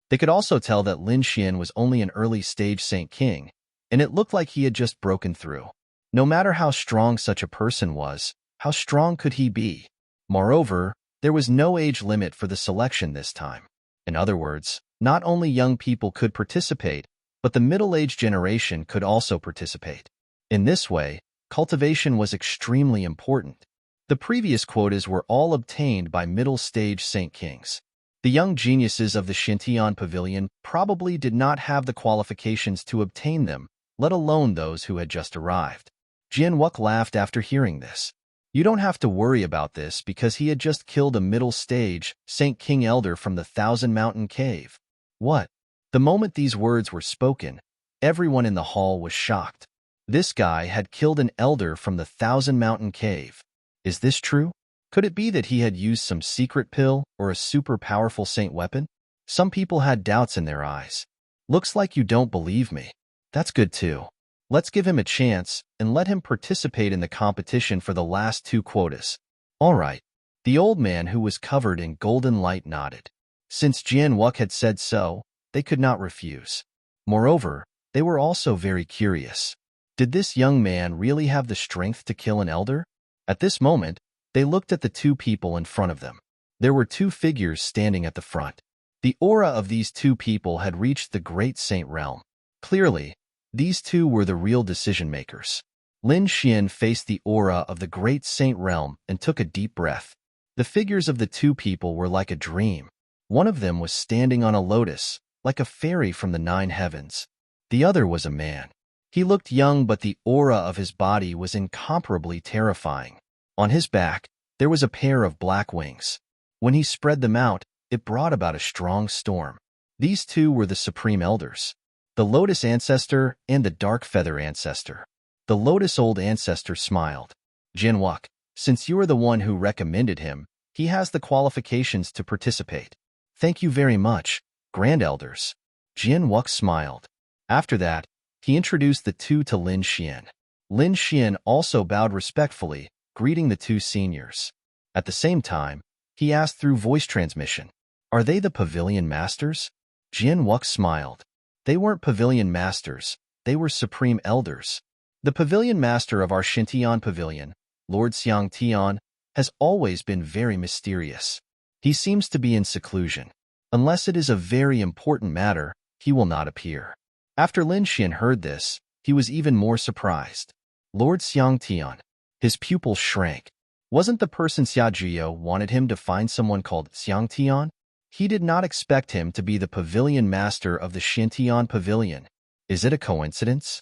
They could also tell that Lin Xian was only an early-stage Saint King, and it looked like he had just broken through. No matter how strong such a person was, how strong could he be? Moreover, there was no age limit for the selection this time. In other words, not only young people could participate, but the middle-aged generation could also participate. In this way, cultivation was extremely important. The previous quotas were all obtained by middle-stage Saint Kings. The young geniuses of the Xintian Pavilion probably did not have the qualifications to obtain them, let alone those who had just arrived. Jinwook laughed after hearing this. You don't have to worry about this because he had just killed a middle-stage Saint King Elder from the 1,000-mountain cave. What? The moment these words were spoken, everyone in the hall was shocked. This guy had killed an elder from the 1,000-mountain cave. Is this true? Could it be that he had used some secret pill or a super powerful saint weapon? Some people had doubts in their eyes. Looks like you don't believe me. That's good too. Let's give him a chance and let him participate in the competition for the last 2 quotas. All right. The old man who was covered in golden light nodded. Since Jinwook had said so, they could not refuse. Moreover, they were also very curious. Did this young man really have the strength to kill an elder? At this moment, they looked at the 2 people in front of them. There were 2 figures standing at the front. The aura of these 2 people had reached the great saint realm. Clearly, these 2 were the real decision-makers. Lin Xian faced the aura of the great saint realm and took a deep breath. The figures of the 2 people were like a dream. One of them was standing on a lotus, like a fairy from the 9 heavens. The other was a man. He looked young, but the aura of his body was incomparably terrifying. On his back, there was a pair of black wings. When he spread them out, it brought about a strong storm. These 2 were the Supreme Elders, the Lotus Ancestor and the Dark Feather Ancestor. The Lotus Old Ancestor smiled. Jinwook, since you are the one who recommended him, he has the qualifications to participate. Thank you very much, Grand Elders. Jinwook smiled. After that, he introduced the 2 to Lin Xian. Lin Xian also bowed respectfully, greeting the 2 seniors. At the same time, he asked through voice transmission, "Are they the Pavilion Masters?" Jinwook smiled. They weren't Pavilion Masters, they were Supreme Elders. The Pavilion Master of our Xintian Pavilion, Lord Xiang Tian, has always been very mysterious. He seems to be in seclusion. Unless it is a very important matter, he will not appear. After Lin Xian heard this, he was even more surprised. Lord Xiangtian. His pupil shrank. Wasn't the person Xia Jiao wanted him to find someone called Xiangtian? He did not expect him to be the pavilion master of the Xintian Pavilion. Is it a coincidence?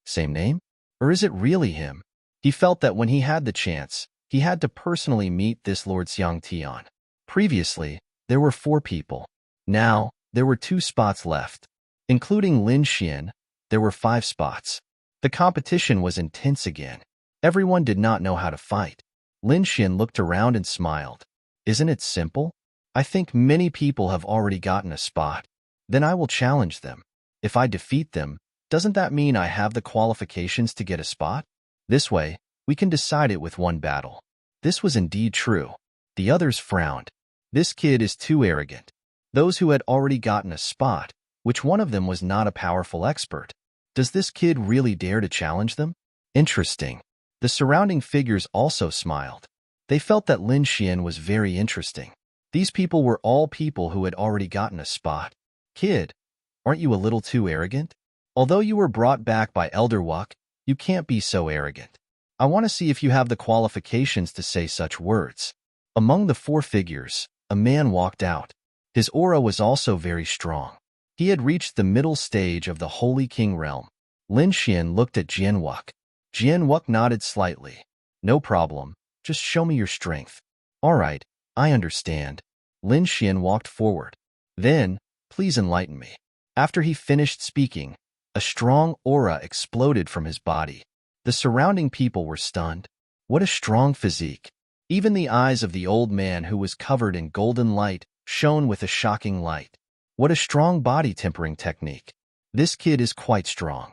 Same name? Or is it really him? He felt that when he had the chance, he had to personally meet this Lord Xiangtian. Previously, there were 4 people. Now, there were 2 spots left. Including Lin Xian, there were 5 spots. The competition was intense again. Everyone did not know how to fight. Lin Xian looked around and smiled. Isn't it simple? I think many people have already gotten a spot. Then I will challenge them. If I defeat them, doesn't that mean I have the qualifications to get a spot? This way, we can decide it with one battle. This was indeed true. The others frowned. This kid is too arrogant. Those who had already gotten a spot, which one of them was not a powerful expert? Does this kid really dare to challenge them? Interesting. The surrounding figures also smiled. They felt that Lin Xian was very interesting. These people were all people who had already gotten a spot. Kid, aren't you a little too arrogant? Although you were brought back by Elder Wuck, you can't be so arrogant. I want to see if you have the qualifications to say such words. Among the 4 figures, a man walked out. His aura was also very strong. He had reached the middle stage of the Holy King realm. Lin Xian looked at Jian Wuck. Jian Wuck nodded slightly. No problem. Just show me your strength. All right, I understand. Lin Xian walked forward. Then, please enlighten me. After he finished speaking, a strong aura exploded from his body. The surrounding people were stunned. What a strong physique. Even the eyes of the old man who was covered in golden light shone with a shocking light. What a strong body tempering technique. This kid is quite strong.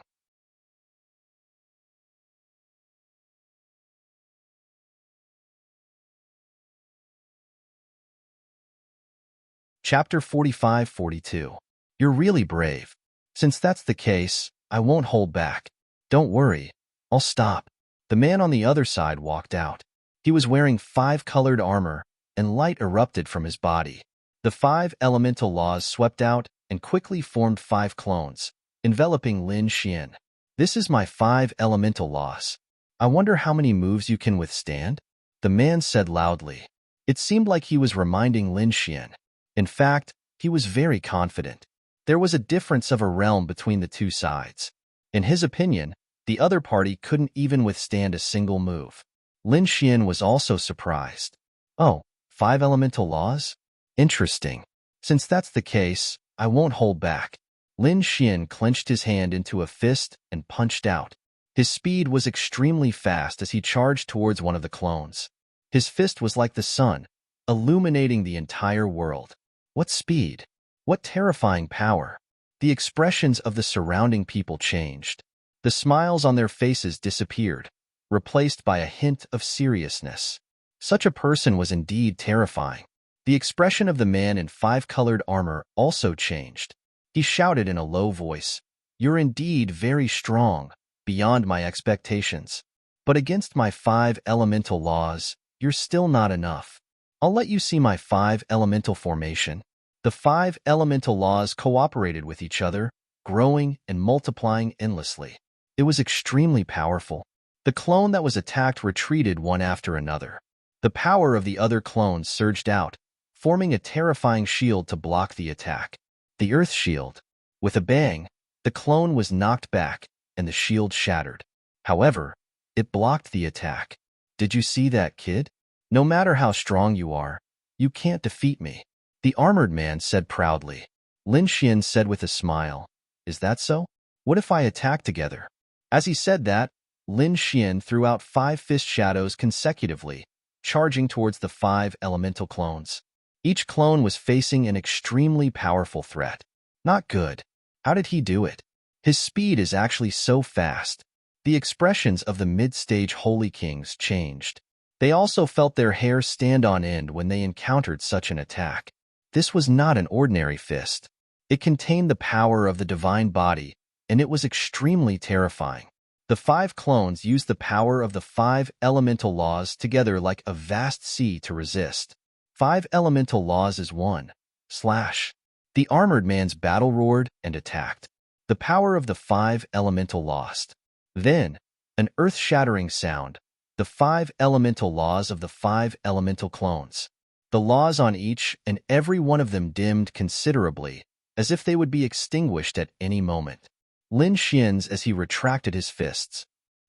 Chapter 45-42. You're really brave. Since that's the case, I won't hold back. Don't worry, I'll stop. The man on the other side walked out. He was wearing 5-colored armor, and light erupted from his body. The 5 elemental laws swept out and quickly formed 5 clones, enveloping Lin Xian. This is my 5 elemental laws. I wonder how many moves you can withstand? The man said loudly. It seemed like he was reminding Lin Xian. In fact, he was very confident. There was a difference of a realm between the 2 sides. In his opinion, the other party couldn't even withstand a single move. Lin Xian was also surprised. Oh, 5 elemental laws? Interesting. Since that's the case, I won't hold back. Lin Xian clenched his hand into a fist and punched out. His speed was extremely fast as he charged towards one of the clones. His fist was like the sun, illuminating the entire world. What speed! What terrifying power! The expressions of the surrounding people changed. The smiles on their faces disappeared, replaced by a hint of seriousness. Such a person was indeed terrifying. The expression of the man in 5-colored armor also changed. He shouted in a low voice, "You're indeed very strong, beyond my expectations. But against my 5 elemental laws, you're still not enough. I'll let you see my 5 elemental formation." The 5 elemental laws cooperated with each other, growing and multiplying endlessly. It was extremely powerful. The clone that was attacked retreated one after another. The power of the other clones surged out, forming a terrifying shield to block the attack. The Earth Shield. With a bang, the clone was knocked back, and the shield shattered. However, it blocked the attack. Did you see that, kid? No matter how strong you are, you can't defeat me. The armored man said proudly. Lin Xian said with a smile, "Is that so? What if I attack together?" As he said that, Lin Xian threw out 5 fist shadows consecutively, charging towards the 5 elemental clones. Each clone was facing an extremely powerful threat. Not good. How did he do it? His speed is actually so fast. The expressions of the mid-stage Holy Kings changed. They also felt their hair stand on end when they encountered such an attack. This was not an ordinary fist. It contained the power of the divine body, and it was extremely terrifying. The 5 clones used the power of the 5 elemental laws together like a vast sea to resist. 5 elemental laws is 1. Slash. The armored man's battle roared and attacked. The power of the 5 elemental lost. Then, an earth-shattering sound. The 5 elemental laws of the 5 elemental clones. The laws on each and every one of them dimmed considerably, as if they would be extinguished at any moment. Lin Xian's as he retracted his fists.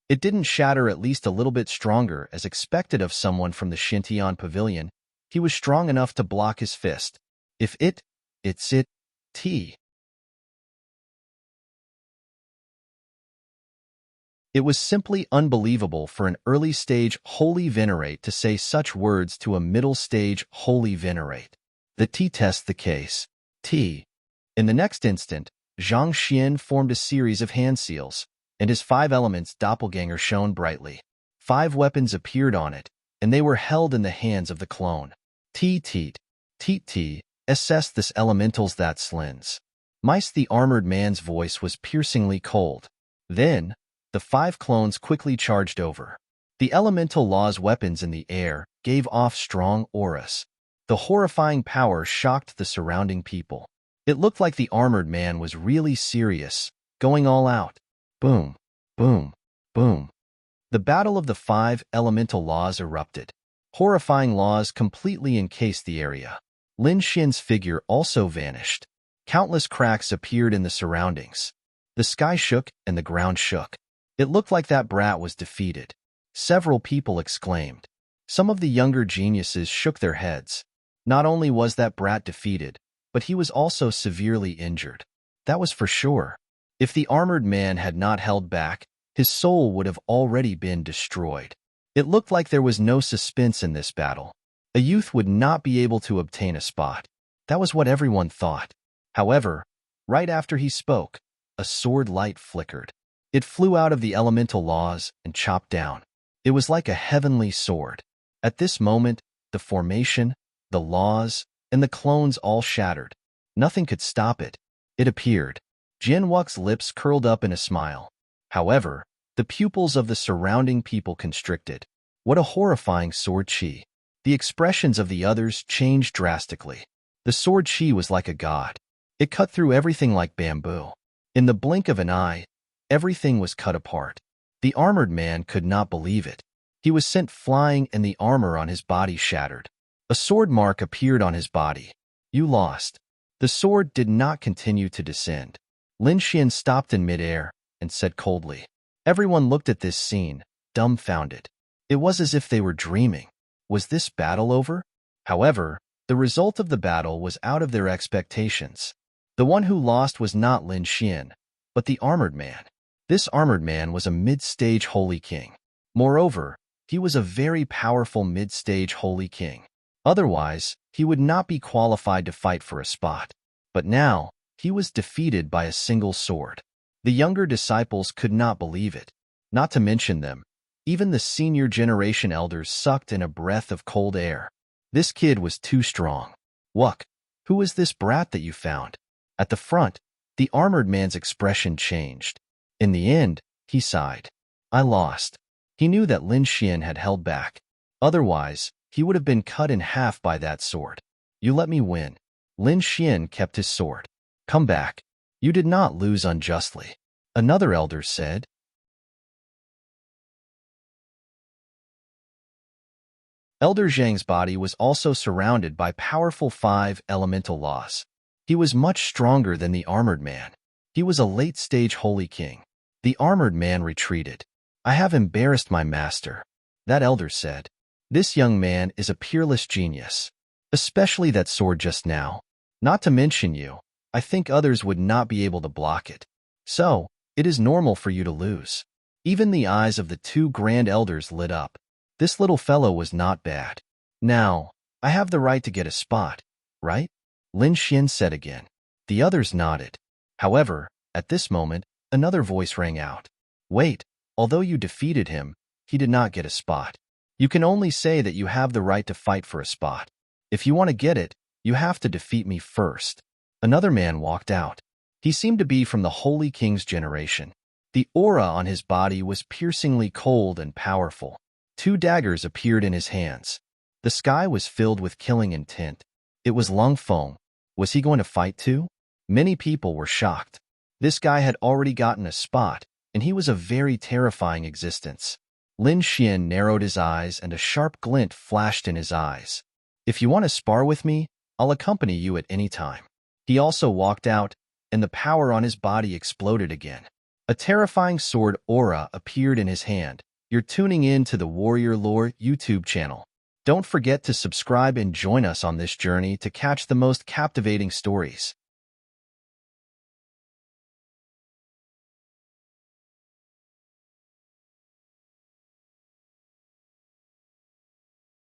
It didn't shatter at least a little bit stronger as expected of someone from the Xintian pavilion. He was strong enough to block his fist. If it's it. It was simply unbelievable for an early-stage holy venerate to say such words to a middle-stage holy venerate. The test the case. In the next instant, Zhang Xian formed a series of hand seals, and his 5 elements doppelganger shone brightly. 5 weapons appeared on it, and they were held in the hands of the clone. Assess this elementals that slins. The armored man's voice was piercingly cold. Then, the 5 clones quickly charged over. The elemental law's weapons in the air gave off strong auras. The horrifying power shocked the surrounding people. It looked like the armored man was really serious, going all out. Boom, boom, boom. The battle of the 5 elemental laws erupted. Horrifying laws completely encased the area. Lin Xian's figure also vanished. Countless cracks appeared in the surroundings. The sky shook and the ground shook. It looked like that brat was defeated. Several people exclaimed. Some of the younger geniuses shook their heads. Not only was that brat defeated, but he was also severely injured. That was for sure. If the armored man had not held back, his soul would have already been destroyed. It looked like there was no suspense in this battle. A youth would not be able to obtain a spot. That was what everyone thought. However, right after he spoke, a sword light flickered. It flew out of the elemental laws and chopped down. It was like a heavenly sword. At this moment, the formation, the laws, and the clones all shattered. Nothing could stop it. It appeared. Jin Wux's lips curled up in a smile. However, the pupils of the surrounding people constricted. What a horrifying sword chi. The expressions of the others changed drastically. The sword chi was like a god. It cut through everything like bamboo. In the blink of an eye, everything was cut apart. The armored man could not believe it. He was sent flying and the armor on his body shattered. A sword mark appeared on his body. You lost. The sword did not continue to descend. Lin Xian stopped in midair and said coldly. Everyone looked at this scene, dumbfounded. It was as if they were dreaming. Was this battle over? However, the result of the battle was out of their expectations. The one who lost was not Lin Xian, but the armored man. This armored man was a mid-stage holy king. Moreover, he was a very powerful mid-stage holy king. Otherwise, he would not be qualified to fight for a spot. But now, he was defeated by a single sword. The younger disciples could not believe it. Not to mention them, even the senior generation elders sucked in a breath of cold air. This kid was too strong. Wuck, who is this brat that you found? At the front, the armored man's expression changed. In the end, he sighed. I lost. He knew that Lin Xian had held back. Otherwise, he would have been cut in half by that sword. You let me win. Lin Xian kept his sword. Come back. You did not lose unjustly. Another elder said. Elder Zhang's body was also surrounded by powerful 5 elemental laws. He was much stronger than the armored man. He was a late-stage holy king. The armored man retreated. I have embarrassed my master. That elder said. This young man is a peerless genius. Especially that sword just now. Not to mention you, I think others would not be able to block it. So, it is normal for you to lose. Even the eyes of the 2 grand elders lit up. This little fellow was not bad. Now, I have the right to get a spot, right? Lin Xian said again. The others nodded. However, at this moment, another voice rang out. Wait, although you defeated him, he did not get a spot. You can only say that you have the right to fight for a spot. If you want to get it, you have to defeat me first. Another man walked out. He seemed to be from the Holy King's generation. The aura on his body was piercingly cold and powerful. 2 daggers appeared in his hands. The sky was filled with killing intent. It was Lung Feng. Was he going to fight too? Many people were shocked. This guy had already gotten a spot, and he was a very terrifying existence. Lin Xian narrowed his eyes and a sharp glint flashed in his eyes. If you want to spar with me, I'll accompany you at any time. He also walked out, and the power on his body exploded again. A terrifying sword aura appeared in his hand. You're tuning in to the Warrior Lore YouTube channel. Don't forget to subscribe and join us on this journey to catch the most captivating stories.